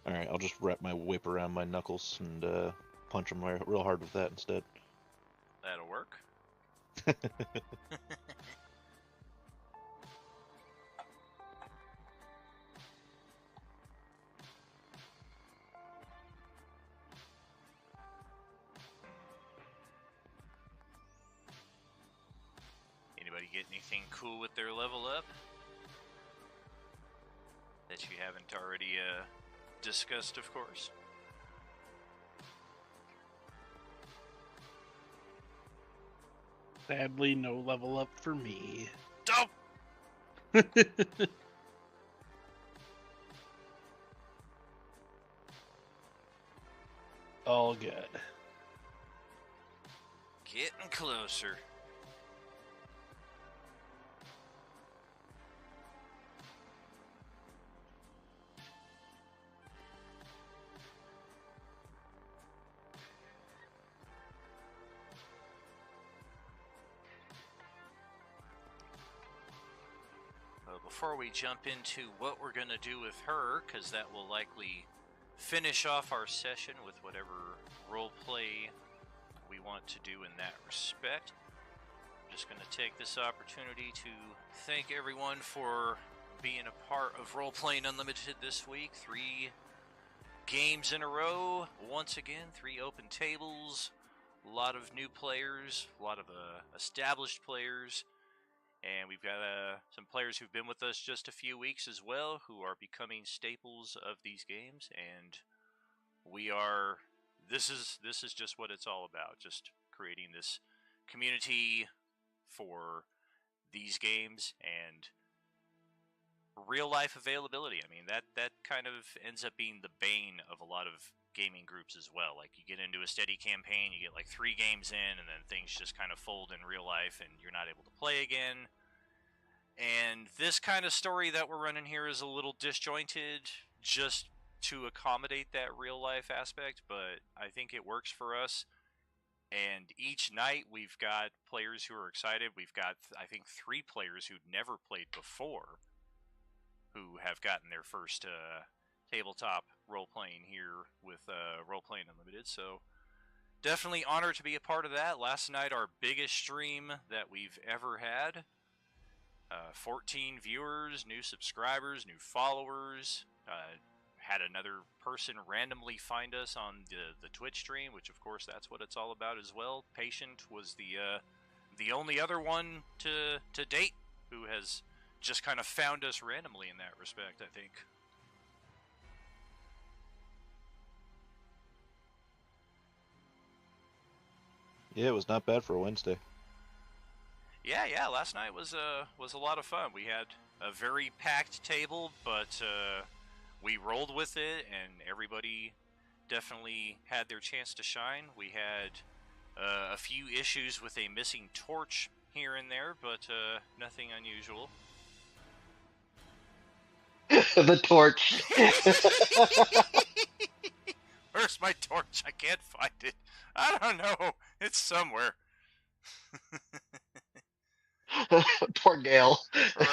S3: Alright, I'll just wrap my whip around my knuckles and punch them real hard with that instead.
S1: That'll work. Anybody get anything cool with their level up that you haven't already discussed, of course?
S2: Sadly, no level up for me.
S1: Dope!
S2: All good.
S1: Getting closer. Before we jump into what we're going to do with her, because that will likely finish off our session with whatever roleplay we want to do in that respect. I'm just going to take this opportunity to thank everyone for being a part of Roleplaying Unlimited this week. 3 games in a row, once again, 3 open tables, a lot of new players, a lot of established players. And we've got some players who've been with us just a few weeks as well, who are becoming staples of these games. And this is just what it's all about, just creating this community for these games and real life availability. I mean, that kind of ends up being the bane of a lot of gaming groups as well. Like, you get into a steady campaign, you get like 3 games in, and then things just kind of fold in real life and you're not able to play again. And this kind of story that we're running here is a little disjointed just to accommodate that real life aspect, but I think it works for us. And each night we've got players who are excited. We've got, I think, 3 players who'd never played before who have gotten their first tabletop role-playing here with Roleplaying Unlimited. So definitely honored to be a part of that. Last night, our biggest stream that we've ever had. 14 viewers, new subscribers, new followers. Had another person randomly find us on the Twitch stream, which of course that's what it's all about as well. Patient was the only other one to date who has just kind of found us randomly in that respect, I think.
S3: Yeah, it was not bad for a Wednesday.
S1: Yeah, last night was a lot of fun. We had a very packed table, but we rolled with it, and everybody definitely had their chance to shine. We had a few issues with a missing torch here and there, but nothing unusual.
S4: The torch.
S1: Where's my torch? I can't find it. I don't know. It's somewhere.
S4: Poor Gail.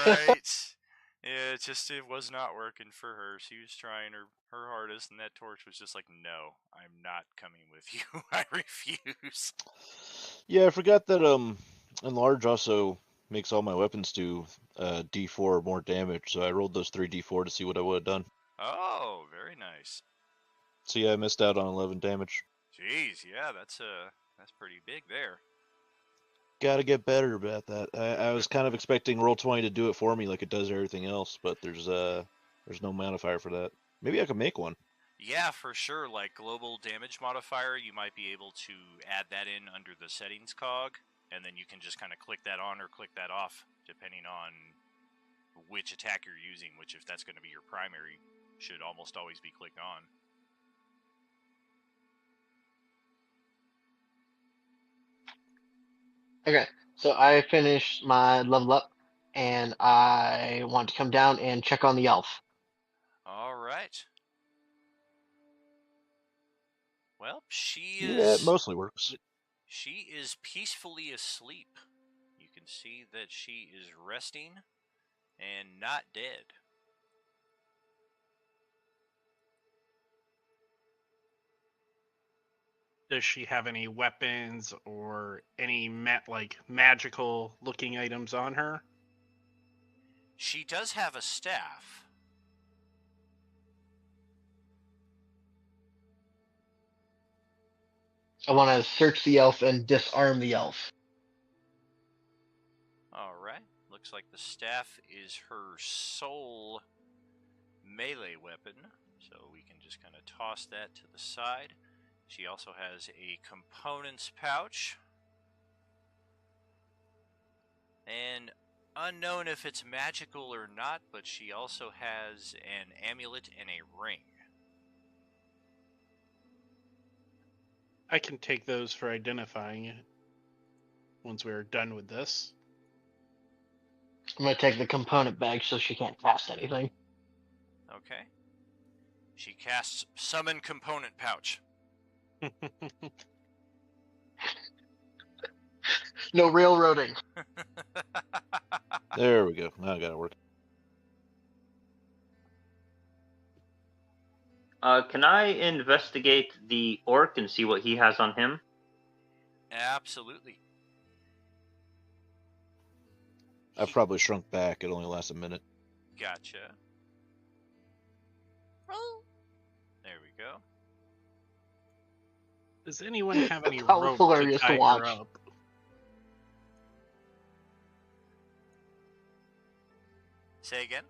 S1: Right. Yeah, it was not working for her. She was trying her hardest, and that torch was just like, no, I'm not coming with you. I refuse.
S3: Yeah, I forgot that Enlarge also makes all my weapons do D4 or more damage, so I rolled those 3 D4 to see what I would have done.
S1: Oh, very nice.
S3: So yeah, I missed out on 11 damage.
S1: Jeez, yeah, that's pretty big there.
S3: Gotta get better about that. I was kind of expecting Roll20 to do it for me like it does everything else, but there's no modifier for that. Maybe I could make one.
S1: Yeah, for sure. Like global damage modifier, you might be able to add that in under the settings cog, and then you can just kind of click that on or click that off, depending on which attack you're using, which if that's going to be your primary, should almost always be clicked on.
S4: Okay, so I finished my level up, and I want to come down and check on the elf.
S1: All right. Well,
S3: Yeah, it mostly works.
S1: she is peacefully asleep. You can see that she is resting and not dead.
S2: Does she have any weapons or any magical looking items on her?
S1: She does have a staff.
S4: I want to search the elf and disarm the elf.
S1: All right. Looks like the staff is her sole melee weapon, so we can just kind of toss that to the side. She also has a components pouch. And unknown if it's magical or not, but she also has an amulet and a ring.
S2: I can take those for identifying it once we're done with this.
S4: I'm going to take the component bag so she can't cast anything.
S1: Okay. She casts Summon Component Pouch.
S4: No railroading.
S3: There we go. Now I got it working.
S5: Can I investigate the orc and see what he has on him?
S1: Absolutely.
S3: I've probably shrunk back. It only lasts a minute.
S1: Gotcha. Roll. There we go.
S2: Does anyone have any
S4: That was
S2: rope to
S4: hilarious to
S2: tie
S4: watch.
S2: her up?
S1: Say again?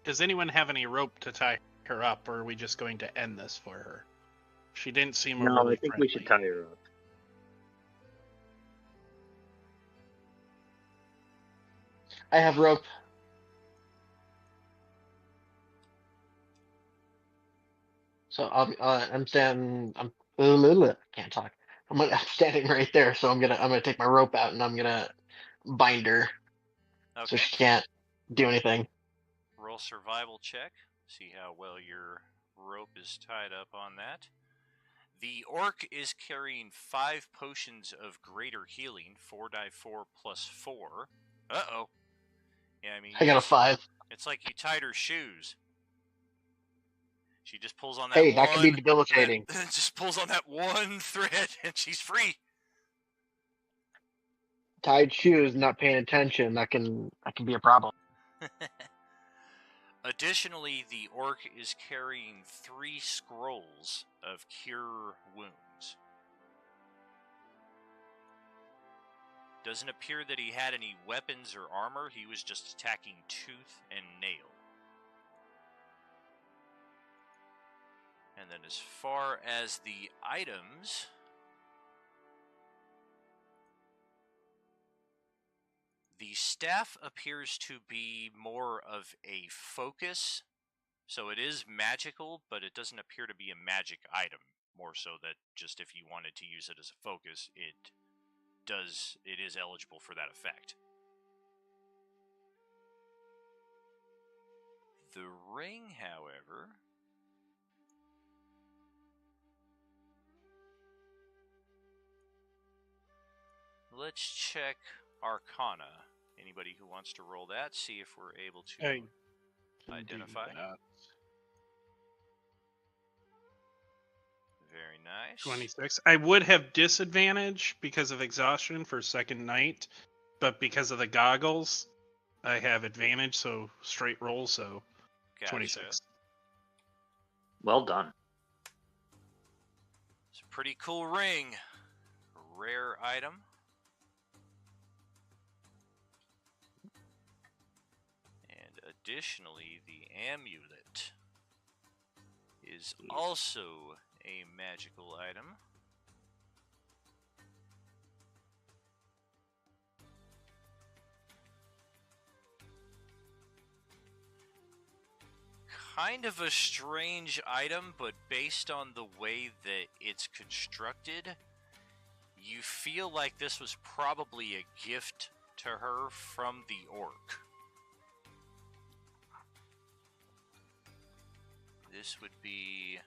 S2: Does anyone have any rope to tie her up, or are we just going to end this for her? She didn't seem
S5: No,
S2: overly
S5: I think
S2: friendly.
S5: we should tie her up.
S4: I have rope. So I'm standing. Can't talk. I'm standing right there, so I'm gonna take my rope out and I'm gonna bind her so
S1: Okay.
S4: she can't do anything.
S1: Roll survival check. See how well your rope is tied up on that. The orc is carrying 5 potions of greater healing, 4d4 plus 4. Uh-oh. Yeah, I mean,
S4: I got a 5.
S1: it's like you tied her shoes. She just pulls on that
S4: Hey,
S1: one.
S4: that can be debilitating.
S1: Just pulls on that one thread, and she's free.
S4: Tied shoes, not paying attention. That can be a problem.
S1: Additionally, the orc is carrying 3 scrolls of Cure Wounds. Doesn't appear that he had any weapons or armor. He was just attacking tooth and nail. And then as far as the items, the staff appears to be more of a focus. So it is magical, but it doesn't appear to be a magic item. More so that just if you wanted to use it as a focus, it is eligible for that effect. The ring, however, let's check Arcana. Anybody who wants to roll that, see if we're able to
S2: I can
S1: identify.
S2: do that.
S1: Very nice.
S2: 26. I would have disadvantage because of exhaustion for second night, but because of the goggles, I have advantage, so straight roll, so
S1: Gotcha.
S2: 26.
S5: Well done.
S1: It's a pretty cool ring. Rare item. additionally, the amulet is also a magical item. Kind of a strange item, but based on the way that it's constructed, you feel like this was probably a gift to her from the orc. This would be...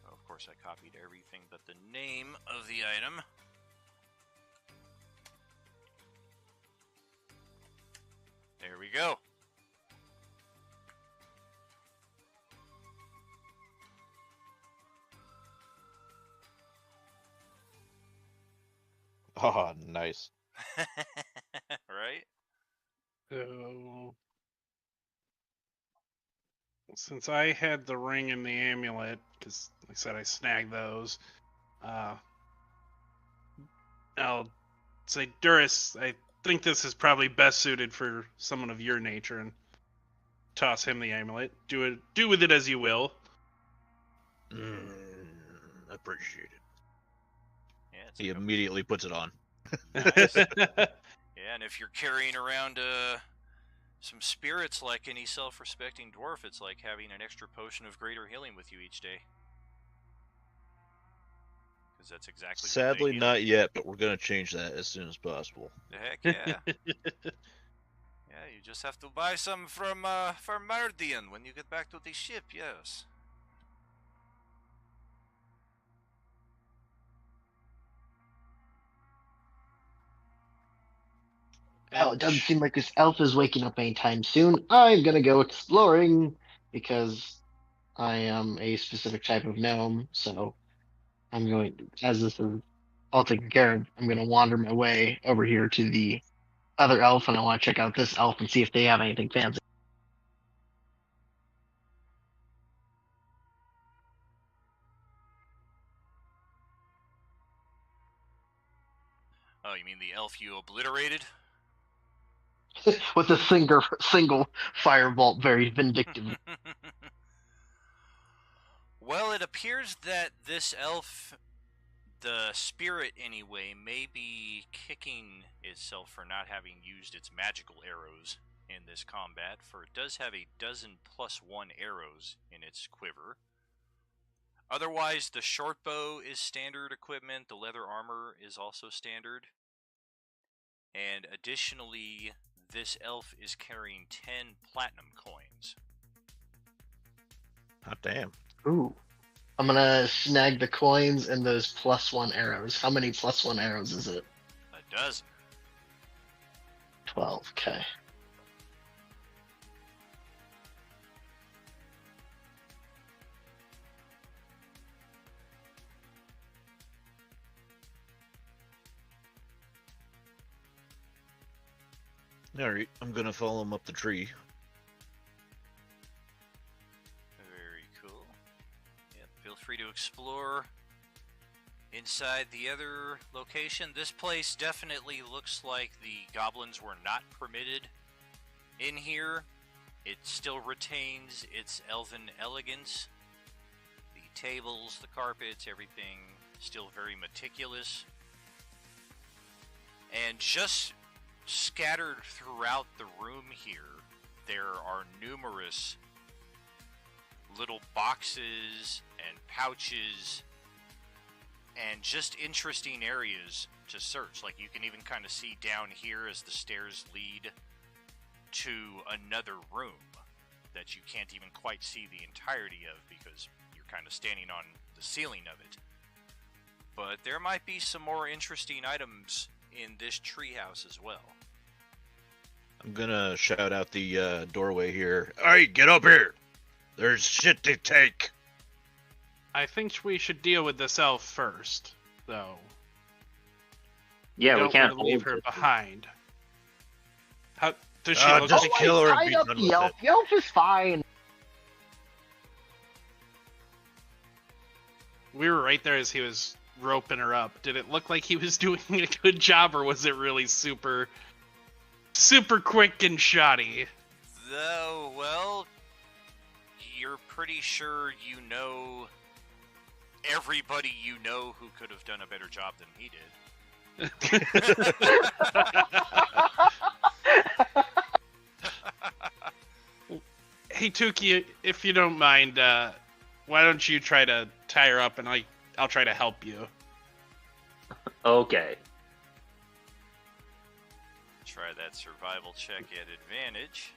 S1: Oh, of course, I copied everything but the name of the item. There we go.
S3: Oh, nice.
S1: Right?
S2: So, since I had the ring and the amulet, because like I said, I snagged those, I'll say, Duris, I think this is probably best suited for someone of your nature, and toss him the amulet. Do with it as you will.
S3: Appreciate it.
S1: Yeah, it's
S3: He
S1: like a-
S3: immediately puts it on.
S1: Yeah, and if you're carrying around some spirits like any self-respecting dwarf, it's like having an extra potion of greater healing with you each day. Because that's exactly what they
S3: Sadly,
S1: heal.
S3: not yet, but we're gonna change that as soon as possible.
S1: Heck yeah. Yeah, you just have to buy some from Mardian when you get back to the ship, yes.
S4: Well, it doesn't seem like this elf is waking up anytime soon. I'm gonna go exploring because I am a specific type of gnome. So I'm going, as this is all taken care of, I'm gonna wander my way over here to the other elf, and I want to check out this elf and see if they have anything fancy.
S1: Oh, you mean the elf you obliterated?
S4: With a single firebolt, very vindictive.
S1: Well, it appears that this elf, the spirit anyway, may be kicking itself for not having used its magical arrows in this combat, for it does have a dozen +1 arrows in its quiver. Otherwise, the short bow is standard equipment, the leather armor is also standard. And additionally, this elf is carrying 10 platinum coins.
S3: Hot damn.
S4: Ooh. I'm gonna snag the coins and those +1 arrows. How many +1 arrows is it?
S1: A dozen.
S4: 12. Okay.
S3: Alright, I'm gonna follow him up the tree.
S1: Very cool. Yep, feel free to explore inside the other location. This place definitely looks like the goblins were not permitted in here. It still retains its elven elegance. The tables, the carpets, everything still very meticulous. And just scattered throughout the room here, there are numerous little boxes and pouches and just interesting areas to search. Like, you can even kind of see down here as the stairs lead to another room that you can't even quite see the entirety of because you're kind of standing on the ceiling of it. But there might be some more interesting items in this treehouse as well.
S3: I'm gonna shout out the doorway here. Alright, get up here! There's shit to take!
S2: I think we should deal with this elf first, though.
S5: Yeah, we
S2: Don't
S5: can't
S2: wanna leave
S5: hold
S2: her
S5: it.
S2: behind. How does she look?
S3: just
S2: like?
S3: kill her and
S4: tied
S3: be
S4: up
S3: done
S4: the
S3: with
S4: elf.
S3: it.
S4: The elf is fine.
S2: We were right there as he was roping her up. Did it look like he was doing a good job, or was it really super quick and shoddy?
S1: Well, you're pretty sure you know everybody you know who could have done a better job than he did.
S2: Hey Tuki, if you don't mind, why don't you try to tie her up and I'll try to help you.
S5: Okay.
S1: Try that survival check at advantage.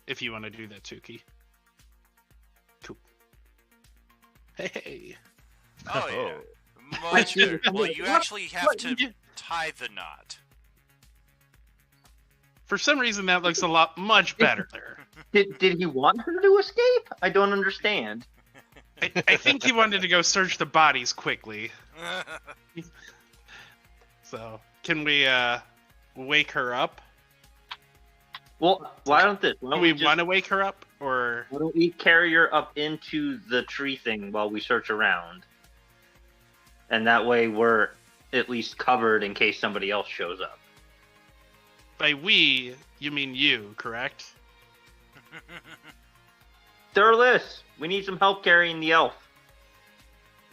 S2: If you want to do that, Tuki. Cool. Hey.
S1: Oh, yeah. Much better. Well, you actually have to tie the knot.
S2: For some reason, that looks a lot much better there.
S5: Did he want her to escape? I don't understand.
S2: I think he wanted to go search the bodies quickly. So, can we wake her up?
S5: Well, why don't this?
S2: Do we want to wake her up, or
S5: why don't we carry her up into the tree thing while we search around? And that way we're at least covered in case somebody else shows up.
S2: By we, you mean you, correct?
S5: Durlis, we need some help carrying the elf.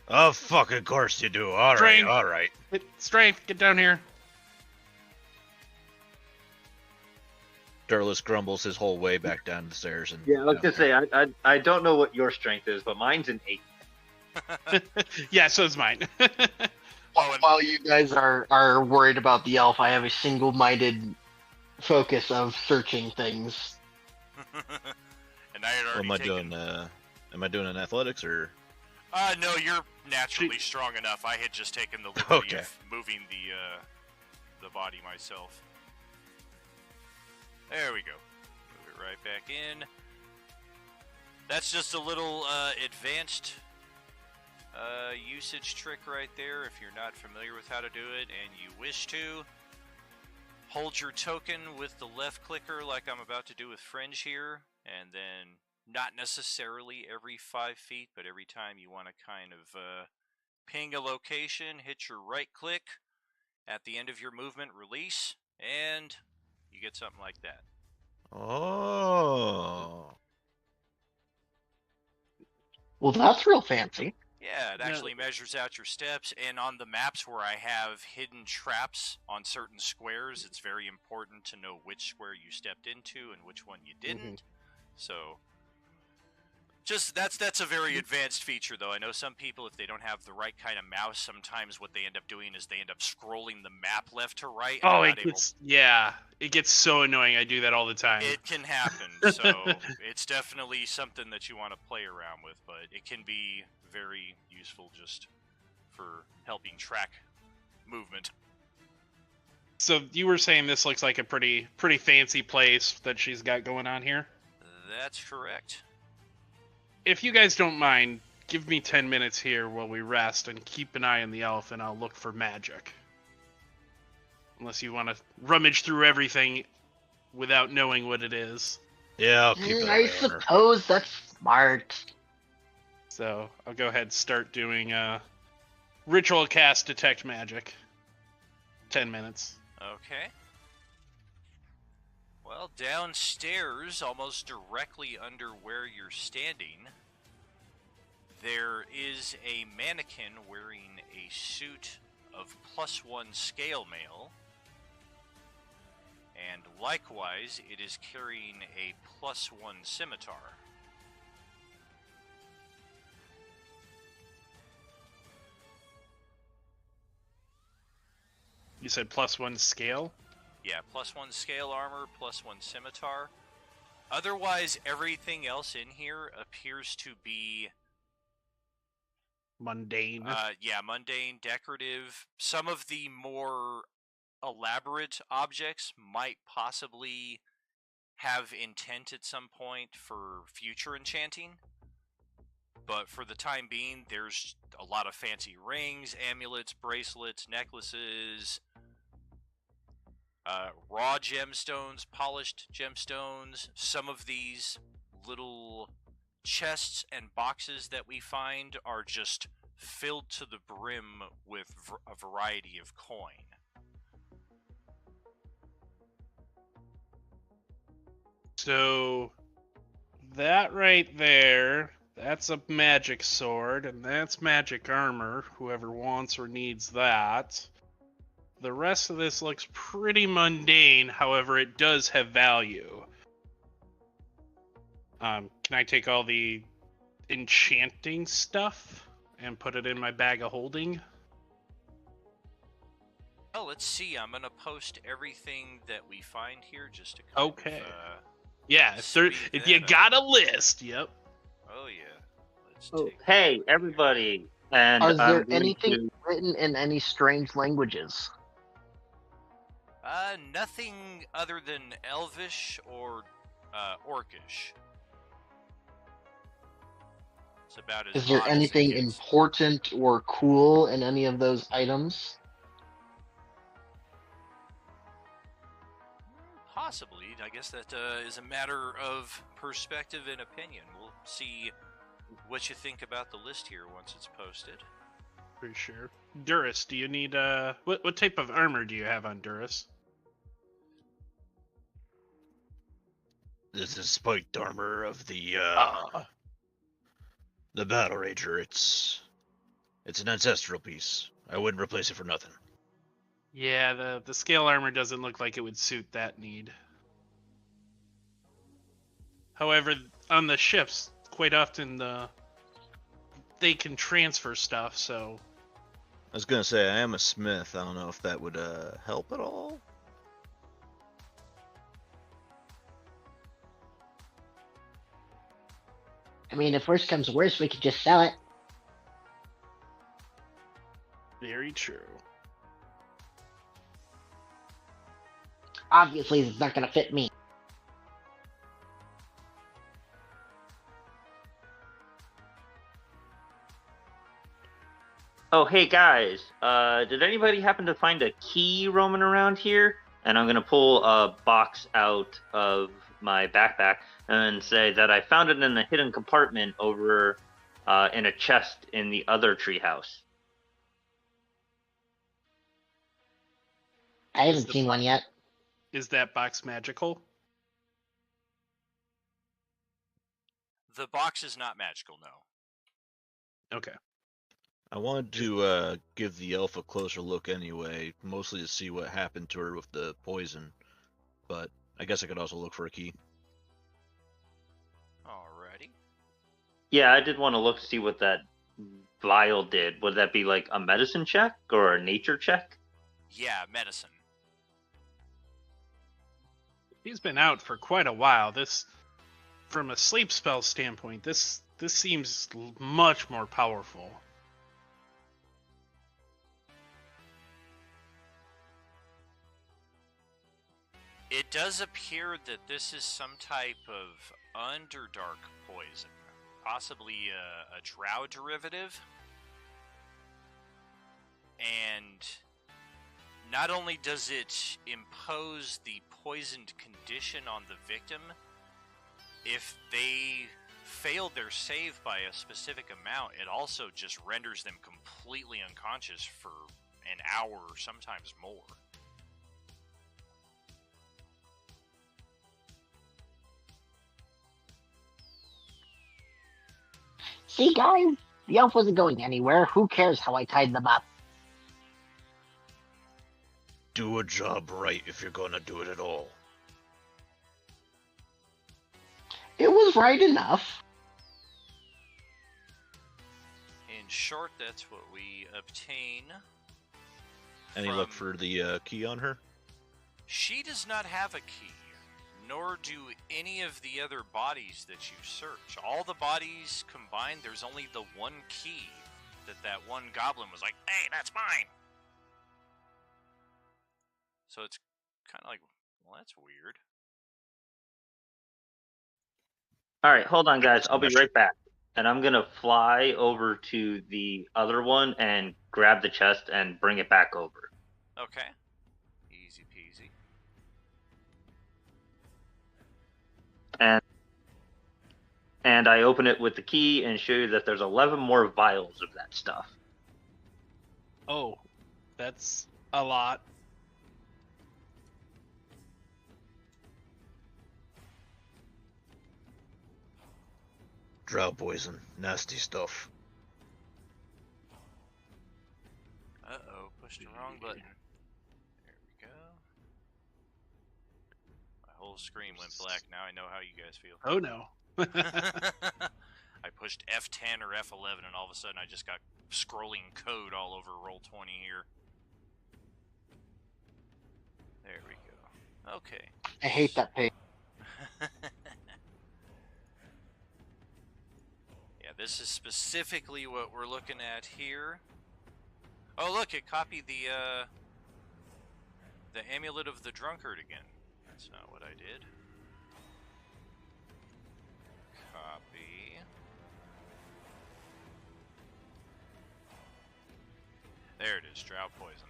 S3: Oh, fucking course you do. All right,
S2: Strength.
S3: all right.
S2: Strength, get down here.
S3: Durlis grumbles his whole way back down the stairs. And
S5: Yeah, I was gonna say I don't know what your strength is, but mine's an 8.
S2: Yeah, so is mine.
S4: While you guys are worried about the elf, I have a single-minded focus of searching things.
S1: And I had already
S3: am I
S1: taken...
S3: doing? Am I doing an athletics or?
S1: No, you're naturally strong enough. I had just taken the liberty of moving the body myself. There we go. Move it right back in. That's just a little advanced usage trick right there. If you're not familiar with how to do it and you wish to, hold your token with the left clicker like I'm about to do with Fringe here, and then not necessarily every 5 feet, but every time you want to kind of ping a location, hit your right click at the end of your movement, release, and you get something like that.
S3: Oh.
S4: Well, that's real fancy.
S1: Yeah, it actually measures out your steps, and on the maps where I have hidden traps on certain squares, it's very important to know which square you stepped into and which one you didn't. So, just that's a very advanced feature, though. I know some people, if they don't have the right kind of mouse, sometimes what they end up doing is they end up scrolling the map left to right. And
S2: Oh, it gets so annoying. I do that all the time.
S1: It can happen, so it's definitely something that you want to play around with, but it can be very useful just for helping track movement.
S2: So you were saying this looks like a pretty fancy place that she's got going on here?
S1: That's correct.
S2: If you guys don't mind, give me 10 minutes here while we rest and keep an eye on the elf, and I'll look for magic. Unless you want to rummage through everything without knowing what it is.
S3: Yeah, I'll keep it.
S4: I suppose that's smart.
S2: So I'll go ahead and start doing ritual cast detect magic. 10 minutes.
S1: Okay. Well, downstairs, almost directly under where you're standing, there is a mannequin wearing a suit of +1 scale mail. And likewise, it is carrying a +1 scimitar.
S2: You said +1 scale?
S1: Yeah, +1 scale armor, +1 scimitar. Otherwise, everything else in here appears to be
S2: Mundane.
S1: yeah, mundane, decorative. Some of the more elaborate objects might possibly have intent at some point for future enchanting. But for the time being, there's a lot of fancy rings, amulets, bracelets, necklaces, raw gemstones, polished gemstones. Some of these little chests and boxes that we find are just filled to the brim with a variety of coin.
S2: So that right there, that's a magic sword, and that's magic armor, whoever wants or needs that. The rest of this looks pretty mundane, however, it does have value. Can I take all the enchanting stuff and put it in my bag of holding?
S1: Oh, let's see. I'm gonna post everything that we find here just to kind
S2: Okay.
S1: of,
S2: Yeah, if you got a list, yep.
S1: Oh yeah. Let's
S5: Oh,
S1: take.
S5: hey, everybody. And
S4: Is there
S5: I'm going
S4: anything
S5: to-
S4: written in any strange languages?
S1: Nothing other than Elvish or Orcish. It's about as
S4: Is there
S1: odd as it
S4: anything
S1: gets.
S4: important or cool in any of those items?
S1: Possibly. I guess that is a matter of perspective and opinion. We'll see what you think about the list here once it's posted.
S2: Pretty sure. Duras, do you need what type of armor do you have on Duras?
S3: This is spiked armor of the Battle Rager. It's an ancestral piece. I wouldn't replace it for nothing.
S2: Yeah, the scale armor doesn't look like it would suit that need. However, on the ships, quite often they can transfer stuff, so...
S3: I was gonna say, I am a smith. I don't know if that would help at all.
S7: I mean, if worse comes to worse, we could just sell it.
S2: Very true.
S7: Obviously, it's not going to fit me.
S5: Oh, hey guys. Did anybody happen to find a key roaming around here? And I'm gonna pull a box out of my backpack and say that I found it in a hidden compartment over in a chest in the other treehouse.
S7: I haven't seen one yet.
S2: Is that box magical?
S1: The box is not magical, no.
S2: Okay.
S3: I wanted to give the elf a closer look anyway, mostly to see what happened to her with the poison. But I guess I could also look for a key.
S1: Alrighty.
S5: Yeah, I did want to look to see what that vial did. Would that be like a medicine check or a nature check?
S1: Yeah, medicine.
S2: He's been out for quite a while. This, from a sleep spell standpoint, this seems much more powerful.
S1: It does appear that this is some type of Underdark poison, possibly a drow derivative. And not only does it impose the poisoned condition on the victim, if they failed their save by a specific amount, it also just renders them completely unconscious for an hour or sometimes more.
S7: See, guys? The elf wasn't going anywhere. Who cares how I tied them up?
S3: Do a job right if you're gonna do it at all.
S7: It was right enough.
S1: In short, that's what we obtain.
S3: Any luck for the key on her?
S1: She does not have a key, nor do any of the other bodies that you search. All the bodies combined, there's only the one key that one goblin was like, hey, that's mine! So it's kind of like, well, that's weird.
S5: All right, hold on, guys. I'll be right back. And I'm going to fly over to the other one and grab the chest and bring it back over.
S1: Okay. Easy peasy.
S5: And and I open it with the key and show you that there's 11 more vials of that stuff.
S2: Oh, that's a lot.
S3: Drow poison. Nasty stuff.
S1: Uh-oh, pushed the wrong button. There we go. My whole screen went black. Now I know how you guys feel.
S2: Oh no.
S1: I pushed F10 or F11 and all of a sudden I just got scrolling code all over Roll20 here. There we go. Okay.
S4: I hate that page.
S1: Yeah, this is specifically what we're looking at here. Oh, look, it copied the Amulet of the Drunkard again. That's not what I did. Copy. There it is, Drow poison.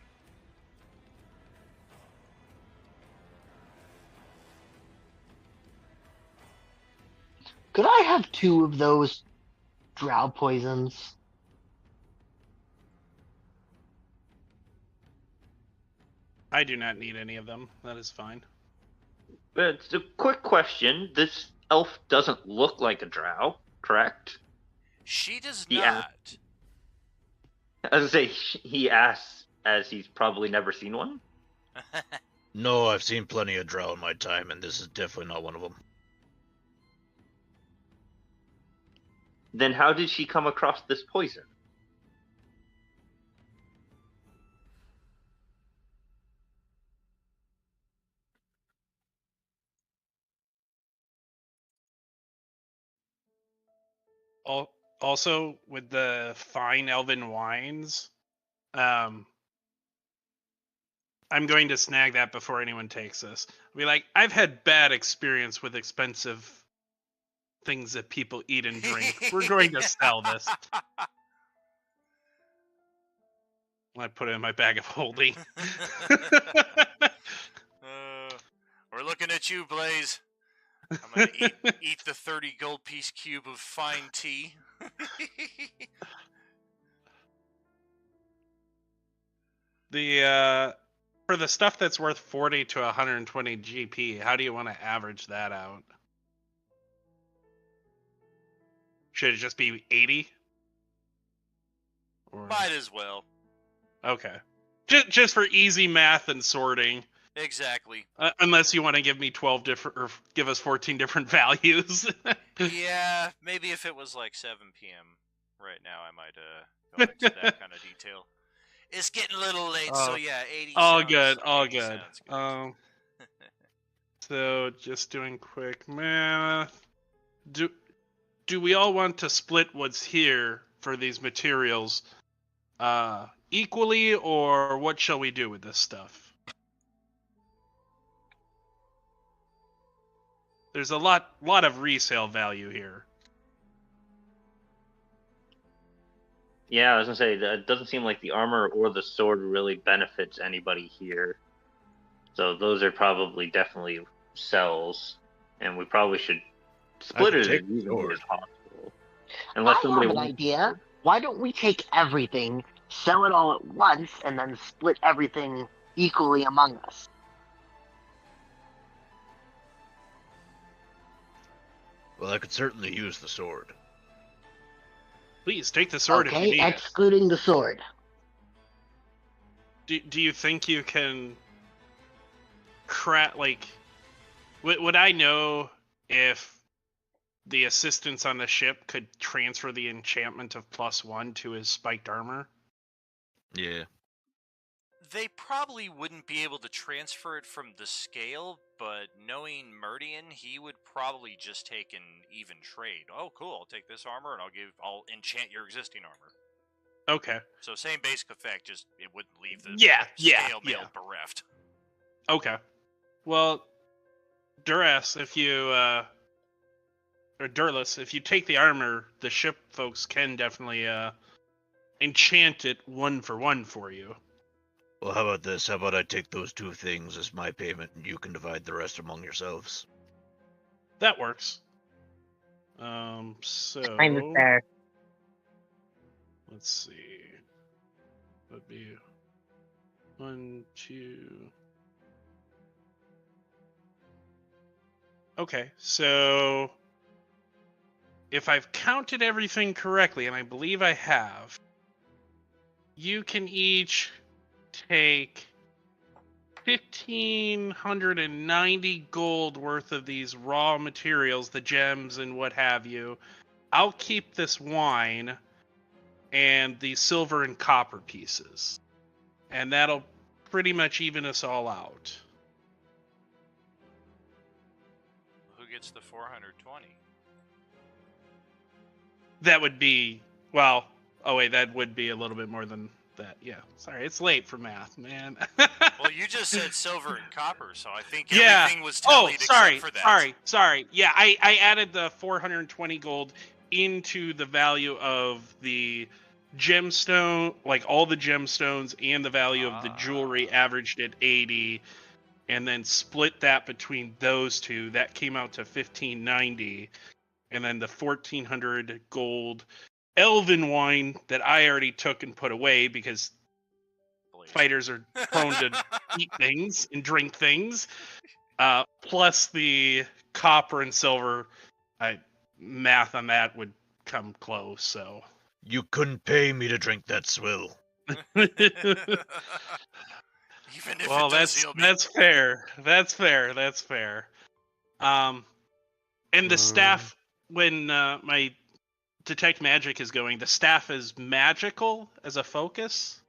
S4: Could I have 2 of those drow poisons?
S2: I do not need any of them. That is fine.
S5: But it's a quick question. This elf doesn't look like a drow, correct?
S1: She does
S5: Yeah.
S1: not.
S5: As I say, he asks as he's probably never seen one.
S3: No, I've seen plenty of drow in my time, and this is definitely not one of them.
S5: Then how did she come across this poison?
S2: Also, with the fine elven wines, I'm going to snag that before anyone takes this. Be like, I've had bad experience with expensive things that people eat and drink. We're going to sell this. I put it in my bag of holding.
S1: We're looking at you, Blaze. I'm gonna eat the 30 gold piece cube of fine tea.
S2: For the stuff that's worth 40 to 120 GP, how do you want to average that out? Should it just be 80? Or...
S1: Might as well.
S2: Okay. Just for easy math and sorting.
S1: Exactly.
S2: Unless you want to give me 12 different, or give us 14 different values.
S1: Yeah, maybe if it was like 7 p.m. right now, I might go into that kind of detail. It's getting a little late, so yeah, 80.
S2: All
S1: sounds,
S2: good, all
S1: 80
S2: good.
S1: sounds good.
S2: So just doing quick math. Do we all want to split what's here for these materials equally, or what shall we do with this stuff? There's a lot of resale value here.
S5: Yeah, I was gonna say, it doesn't seem like the armor or the sword really benefits anybody here. So those are probably definitely sells, and we probably should split it as evenly as possible. Unless
S7: I
S5: somebody
S7: have an
S5: wants
S7: idea. Why don't we take everything, sell it all at once, and then split everything equally among us?
S3: Well, I could certainly use the sword.
S2: Please take the sword if you
S7: Okay,
S2: need it.
S7: excluding the sword.
S2: Do you think you can would I know if the assistants on the ship could transfer the enchantment of +1 to his spiked armor?
S3: Yeah.
S1: They probably wouldn't be able to transfer it from the scale, but knowing Meridian, he would probably just take an even trade. Oh, cool, I'll take this armor and I'll enchant your existing armor.
S2: Okay.
S1: So same basic effect, just it wouldn't leave the
S2: Yeah.
S1: mail bereft.
S2: Okay. Well, Duras, if you or Durlus, if you take the armor, the ship folks can definitely enchant it 1-for-1 for you.
S3: Well, how about this? How about I take those 2 things as my payment, and you can divide the rest among yourselves?
S2: That works. So
S7: Kind of fair.
S2: let's see. That'd be 1, 2. Okay, so if I've counted everything correctly, and I believe I have, you can each take 1,590 gold worth of these raw materials, the gems and what have you. I'll keep this wine and the silver and copper pieces. And that'll pretty much even us all out.
S1: Who gets the 420?
S2: That would be, well, oh wait, that would be a little bit more than that. Yeah, sorry, it's late for math, man.
S1: Well, you just said silver and copper, so I think
S2: Yeah.
S1: everything was tallied except for that.
S2: Sorry. Yeah, I added the 420 gold into the value of the gemstone, like all the gemstones and the value of the jewelry averaged at 80, and then split that between those two. That came out to 1,590, and then the 1,400 gold elven wine that I already took and put away because fighters are prone to eat things and drink things. Plus the copper and silver, math on that would come close. So
S3: You couldn't pay me to drink that swill.
S1: Even if
S2: well,
S1: it does heal me.
S2: that's fair. That's fair. And the staff, when my detect magic is going, the staff is magical as a focus.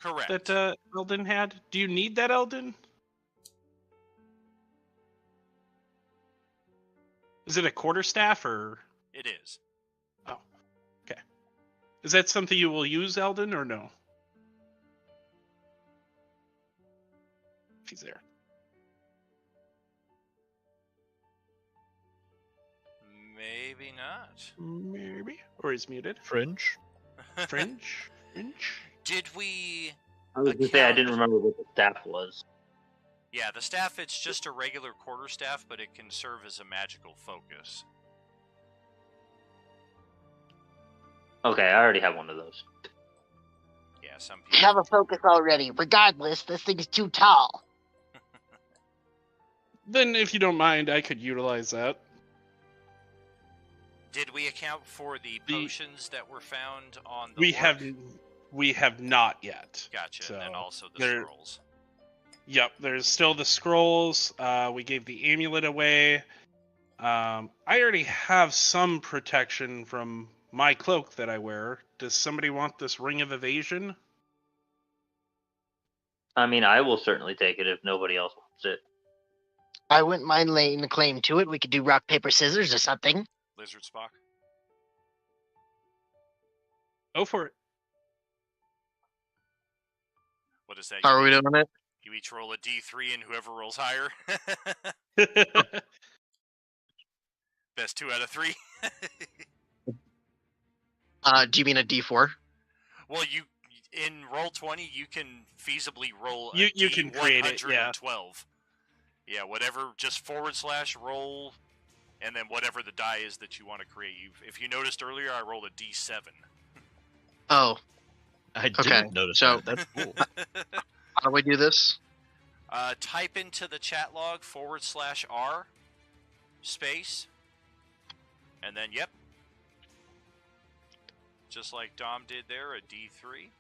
S1: Correct.
S2: That Eldon had. Do you need that, Eldon? Is it a quarterstaff or?
S1: It is.
S2: Oh, okay. Is that something you will use, Eldon, or no? If he's there.
S1: Maybe not.
S2: Maybe. Or he's muted.
S3: Fringe?
S2: Fringe?
S1: Did we...
S5: I was gonna say I didn't remember what the staff was.
S1: Yeah, the staff, it's just a regular quarterstaff, but it can serve as a magical focus.
S5: Okay, I already have one of those.
S1: Yeah, some
S7: I
S1: people...
S7: have a focus already. Regardless, this thing's too tall.
S2: Then, if you don't mind, I could utilize that.
S1: Did we account for the potions that were found on the
S2: We have not yet.
S1: Gotcha,
S2: So
S1: and then also the
S2: there-
S1: scrolls.
S2: Yep, there's still the scrolls. We gave the amulet away. I already have some protection from my cloak that I wear. Does somebody want this ring of evasion?
S5: I mean, I will certainly take it if nobody else wants it.
S7: I wouldn't mind laying a claim to it. We could do rock, paper, scissors or something.
S1: Lizard Spock?
S2: Go for it.
S1: What is that?
S7: How are we doing it?
S1: You each roll a d3 and whoever rolls higher. Best 2 out of 3.
S7: Do you mean a D4?
S1: Well, you in Roll20, you can feasibly roll a
S2: You can create it, yeah.
S1: D112. Yeah, whatever, just / roll, and then whatever the die is that you want to create. If you noticed earlier, I rolled a D7.
S7: Oh,
S3: I
S7: Okay,
S3: didn't notice
S7: so-
S3: that. That's cool.
S7: how do we do this?
S1: Type into the chat log / R space, and then, yep. Just like Dom did there, a D3.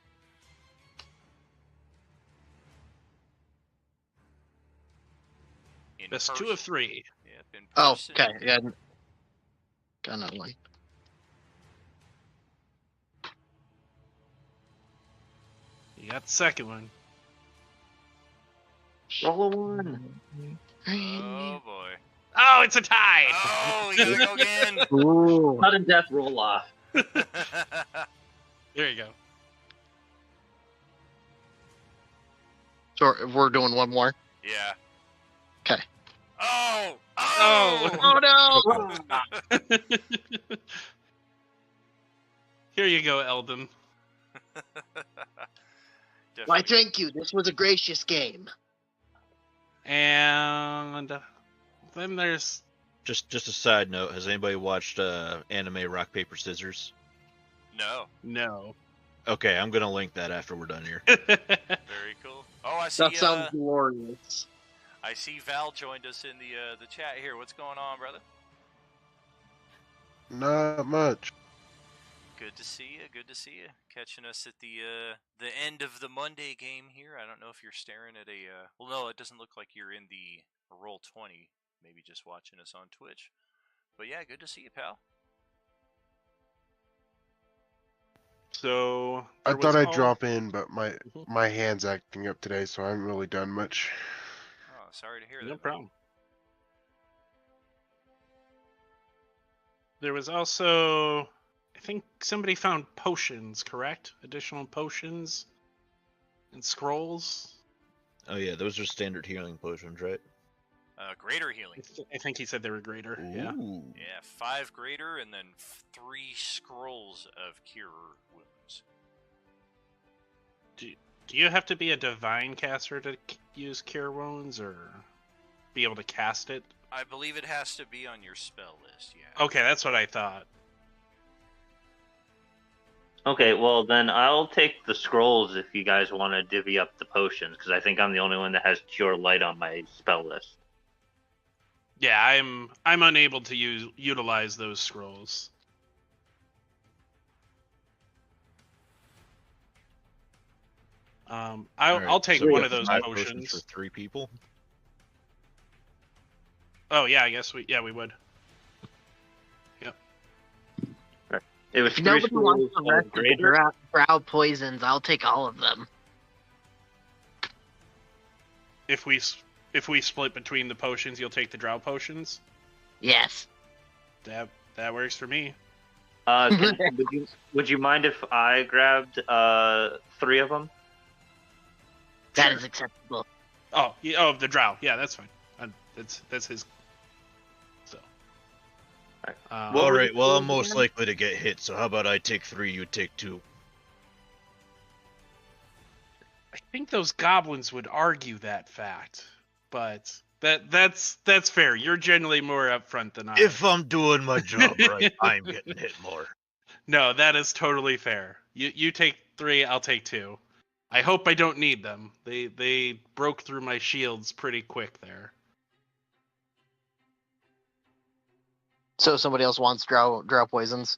S1: In
S2: That's
S1: person.
S2: 2 of 3.
S1: Yep, in
S7: Oh,
S1: person.
S7: okay. Yeah. Got another one.
S2: You got the second one.
S5: Roll a 1.
S1: Oh boy.
S2: Oh, it's a tie!
S1: Oh, we gotta go again.
S7: Ooh.
S5: Sudden death roll off.
S2: There you go.
S7: So we're doing one more.
S1: Yeah.
S7: 'Kay.
S1: Oh!
S2: Oh.
S1: Oh!
S7: Oh no!
S2: Here you go, Eldon.
S7: Why, thank you. This was a gracious game.
S2: And then there's
S3: Just a side note, has anybody watched anime Rock Paper Scissors?
S1: No.
S2: No.
S3: Okay, I'm gonna link that after we're done here.
S1: Very cool. Oh, I see.
S4: That sounds glorious.
S1: I see Val joined us in the chat here. What's going on, brother?
S8: Not much.
S1: Good to see you. Good to see you. Catching us at the end of the Monday game here. I don't know if you're staring at a. Well, no, it doesn't look like you're in the Roll20. Maybe just watching us on Twitch. But yeah, good to see you, pal.
S2: So
S8: I
S2: there
S8: thought
S2: was
S8: I'd
S2: all-
S8: drop in, but my hand's acting up today, so I haven't really done much.
S1: Oh, sorry to hear
S2: No
S1: that.
S2: problem. There was also, I think somebody found potions, correct? Additional potions and scrolls.
S3: Oh yeah, those are standard healing potions, right?
S1: Greater healing.
S2: I think he said they were greater. Yeah.
S3: Ooh.
S1: Yeah, 5 greater and then 3 scrolls of cure wounds.
S2: Do you have to be a divine caster to use cure wounds, or be able to cast it?
S1: I believe it has to be on your spell list, yeah.
S2: Okay, that's what I thought.
S5: Okay, well then I'll take the scrolls if you guys want to divvy up the potions, because I think I'm the only one that has Cure Light on my spell list.
S2: Yeah, I'm unable to utilize those scrolls. I'll
S3: Alright,
S2: take
S3: so we
S2: one
S3: got
S2: of those
S3: 5
S2: potions.
S3: for 3 people.
S2: Oh yeah, I guess we would.
S5: It was
S7: If
S5: 3
S7: nobody wants
S5: scrolls
S7: the rest
S5: of
S7: of the
S5: greater.
S7: brow poisons, I'll take all of them.
S2: If we split between the potions, you'll take the drow potions.
S7: Yes.
S2: That works for me.
S5: Would you mind if I grabbed 3 of them?
S7: That
S2: Sure.
S7: is acceptable.
S2: Oh, the drow. Yeah, that's fine. That's his. So.
S5: Alright.
S3: All right. Well, I'm
S5: scrolls
S3: most
S5: again?
S3: likely to get hit, so how about I take 3, you take 2.
S2: I think those goblins would argue that fact, but that's fair. You're generally more upfront than I am.
S3: If I'm doing my job right, I'm getting hit more.
S2: No, that is totally fair. You take 3, I'll take 2. I hope I don't need them. They broke through my shields pretty quick there.
S7: So somebody else wants drow poisons.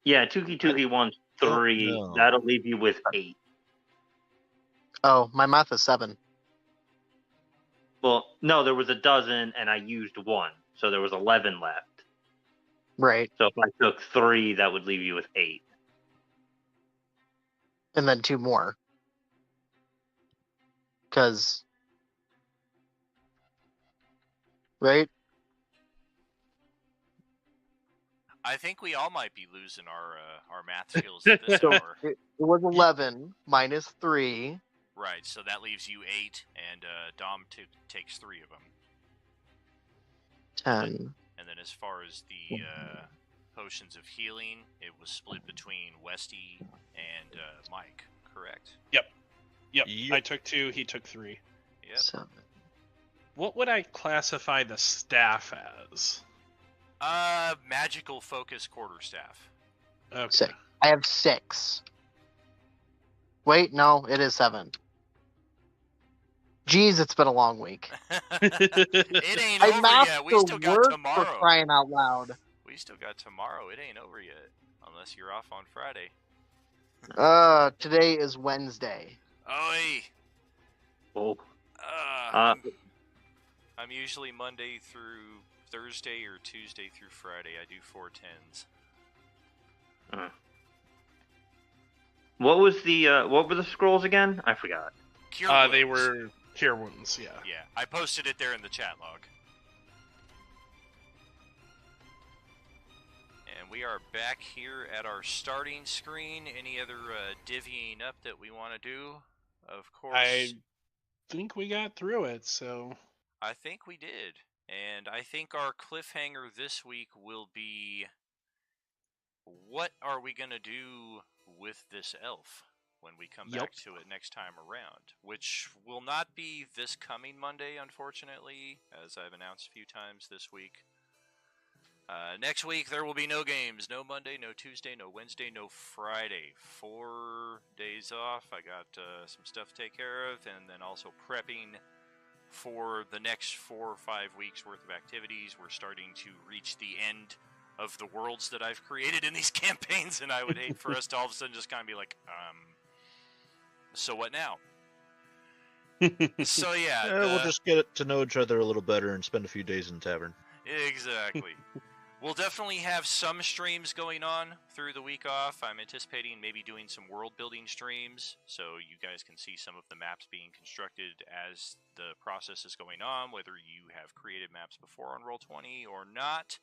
S5: Yeah, Tuki wants 3.
S3: no.
S5: That'll leave you with 8.
S7: Oh, my math is 7.
S5: Well, no, there was a dozen, and I used 1, so there was 11 left.
S7: Right.
S5: So if I took 3, that would leave you with 8.
S7: And then 2 more. Because. Right?
S1: I think we all might be losing our math skills at this
S7: So
S1: hour.
S7: it was 11 minus 3.
S1: Right, so that leaves you 8, and Dom takes 3 of them.
S7: 10.
S1: And then as far as the potions of healing, it was split between Westy and Mike, correct?
S2: Yep.
S3: Yep.
S2: I took 2, he took 3.
S1: Yep.
S7: 7.
S2: What would I classify the staff as?
S1: Magical focus quarterstaff.
S2: Okay.
S7: 6. I have 6. Wait, no, it is 7. Jeez, it's been a long week.
S1: It ain't
S7: I
S1: over
S7: mapped
S1: yet. We
S7: the
S1: still got
S7: work for
S1: tomorrow.
S7: crying out loud.
S1: We still got tomorrow. It ain't over yet. Unless you're off on Friday.
S7: Today is Wednesday.
S1: Oi!
S5: Oh.
S1: I'm usually Monday through Thursday or Tuesday through Friday. I do 4 10s.
S5: What were the scrolls again? I forgot.
S1: Cure
S2: They
S1: wounds.
S2: were cure wounds, yeah.
S1: Yeah, I posted it there in the chat log. And we are back here at our starting screen. Any other divvying up that we want to do? Of course.
S2: I think we got through it, so
S1: I think we did. And I think our cliffhanger this week will be, what are we going to do with this elf? when we come
S2: Yep.
S1: back to it next time around, which will not be this coming Monday, unfortunately, as I've announced a few times this week. Next week, there will be no games. No Monday, no Tuesday, no Wednesday, no Friday. 4 days off. I got some stuff to take care of, and then also prepping for the next 4 or 5 weeks worth of activities. We're starting to reach the end of the worlds that I've created in these campaigns, and I would hate for us to all of a sudden just kind of be like, so what now? So yeah,
S3: We'll just get to know each other a little better and spend a few days in the tavern.
S1: Exactly. We'll definitely have some streams going on through the week off. I'm anticipating maybe doing some world building streams so you guys can see some of the maps being constructed as the process is going on, whether you have created maps before on Roll20 or not.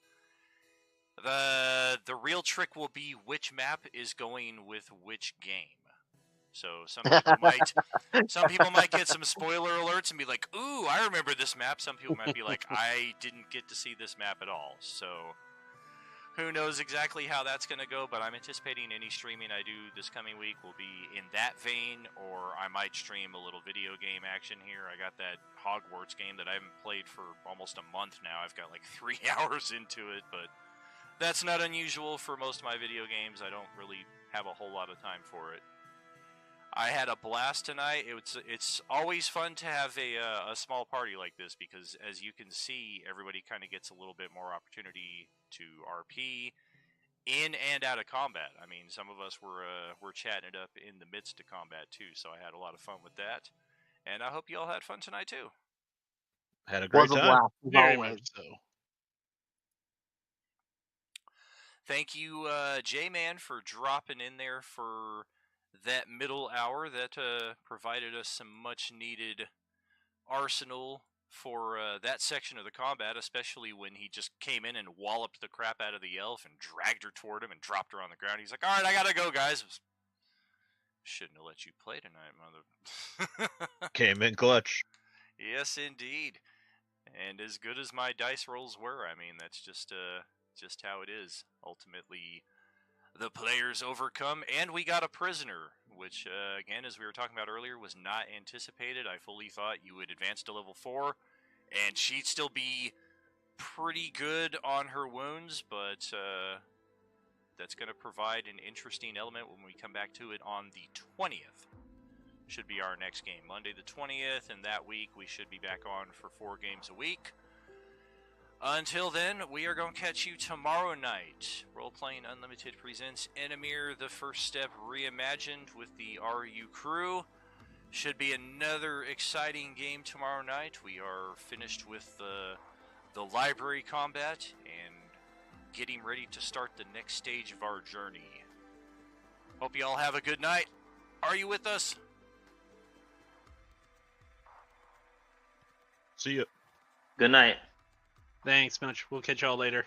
S1: The real trick will be which map is going with which game. So some people might get some spoiler alerts and be like, "Ooh, I remember this map." Some people might be like, "I didn't get to see this map at all." So who knows exactly how that's going to go, but I'm anticipating any streaming I do this coming week will be in that vein, or I might stream a little video game action here. I got that Hogwarts game that I haven't played for almost a month now. I've got like 3 hours into it, but that's not unusual for most of my video games. I don't really have a whole lot of time for it. I had a blast tonight. It's always fun to have a small party like this because, as you can see, everybody kind of gets a little bit more opportunity to RP in and out of combat. I mean, some of us were chatting it up in the midst of combat too, so I had a lot of fun with that. And I hope you all had fun tonight too.
S3: Had a great
S7: Was a
S3: time.
S7: blast, as
S2: Very
S7: always.
S2: much so.
S1: Thank you, J-Man, for dropping in there for that middle hour. That provided us some much-needed arsenal for that section of the combat, especially when he just came in and walloped the crap out of the elf and dragged her toward him and dropped her on the ground. He's like, "All right, I gotta go, guys." Shouldn't have let you play tonight, mother.
S3: Came in clutch.
S1: Yes, indeed. And as good as my dice rolls were, I mean, that's just how it is. Ultimately, the players overcome, and we got a prisoner, which, again, as we were talking about earlier, was not anticipated. I fully thought you would advance to level 4, and she'd still be pretty good on her wounds, but that's going to provide an interesting element when we come back to it on the 20th. Should be our next game, Monday the 20th, and that week we should be back on for 4 games a week. Until then, we are going to catch you tomorrow night. Roleplaying Unlimited presents Enemir, the First Step Reimagined with the RU crew. Should be another exciting game tomorrow night. We are finished with the library combat and getting ready to start the next stage of our journey. Hope you all have a good night. Are you with us?
S3: See ya.
S5: Good night.
S2: Thanks much. We'll catch y'all later.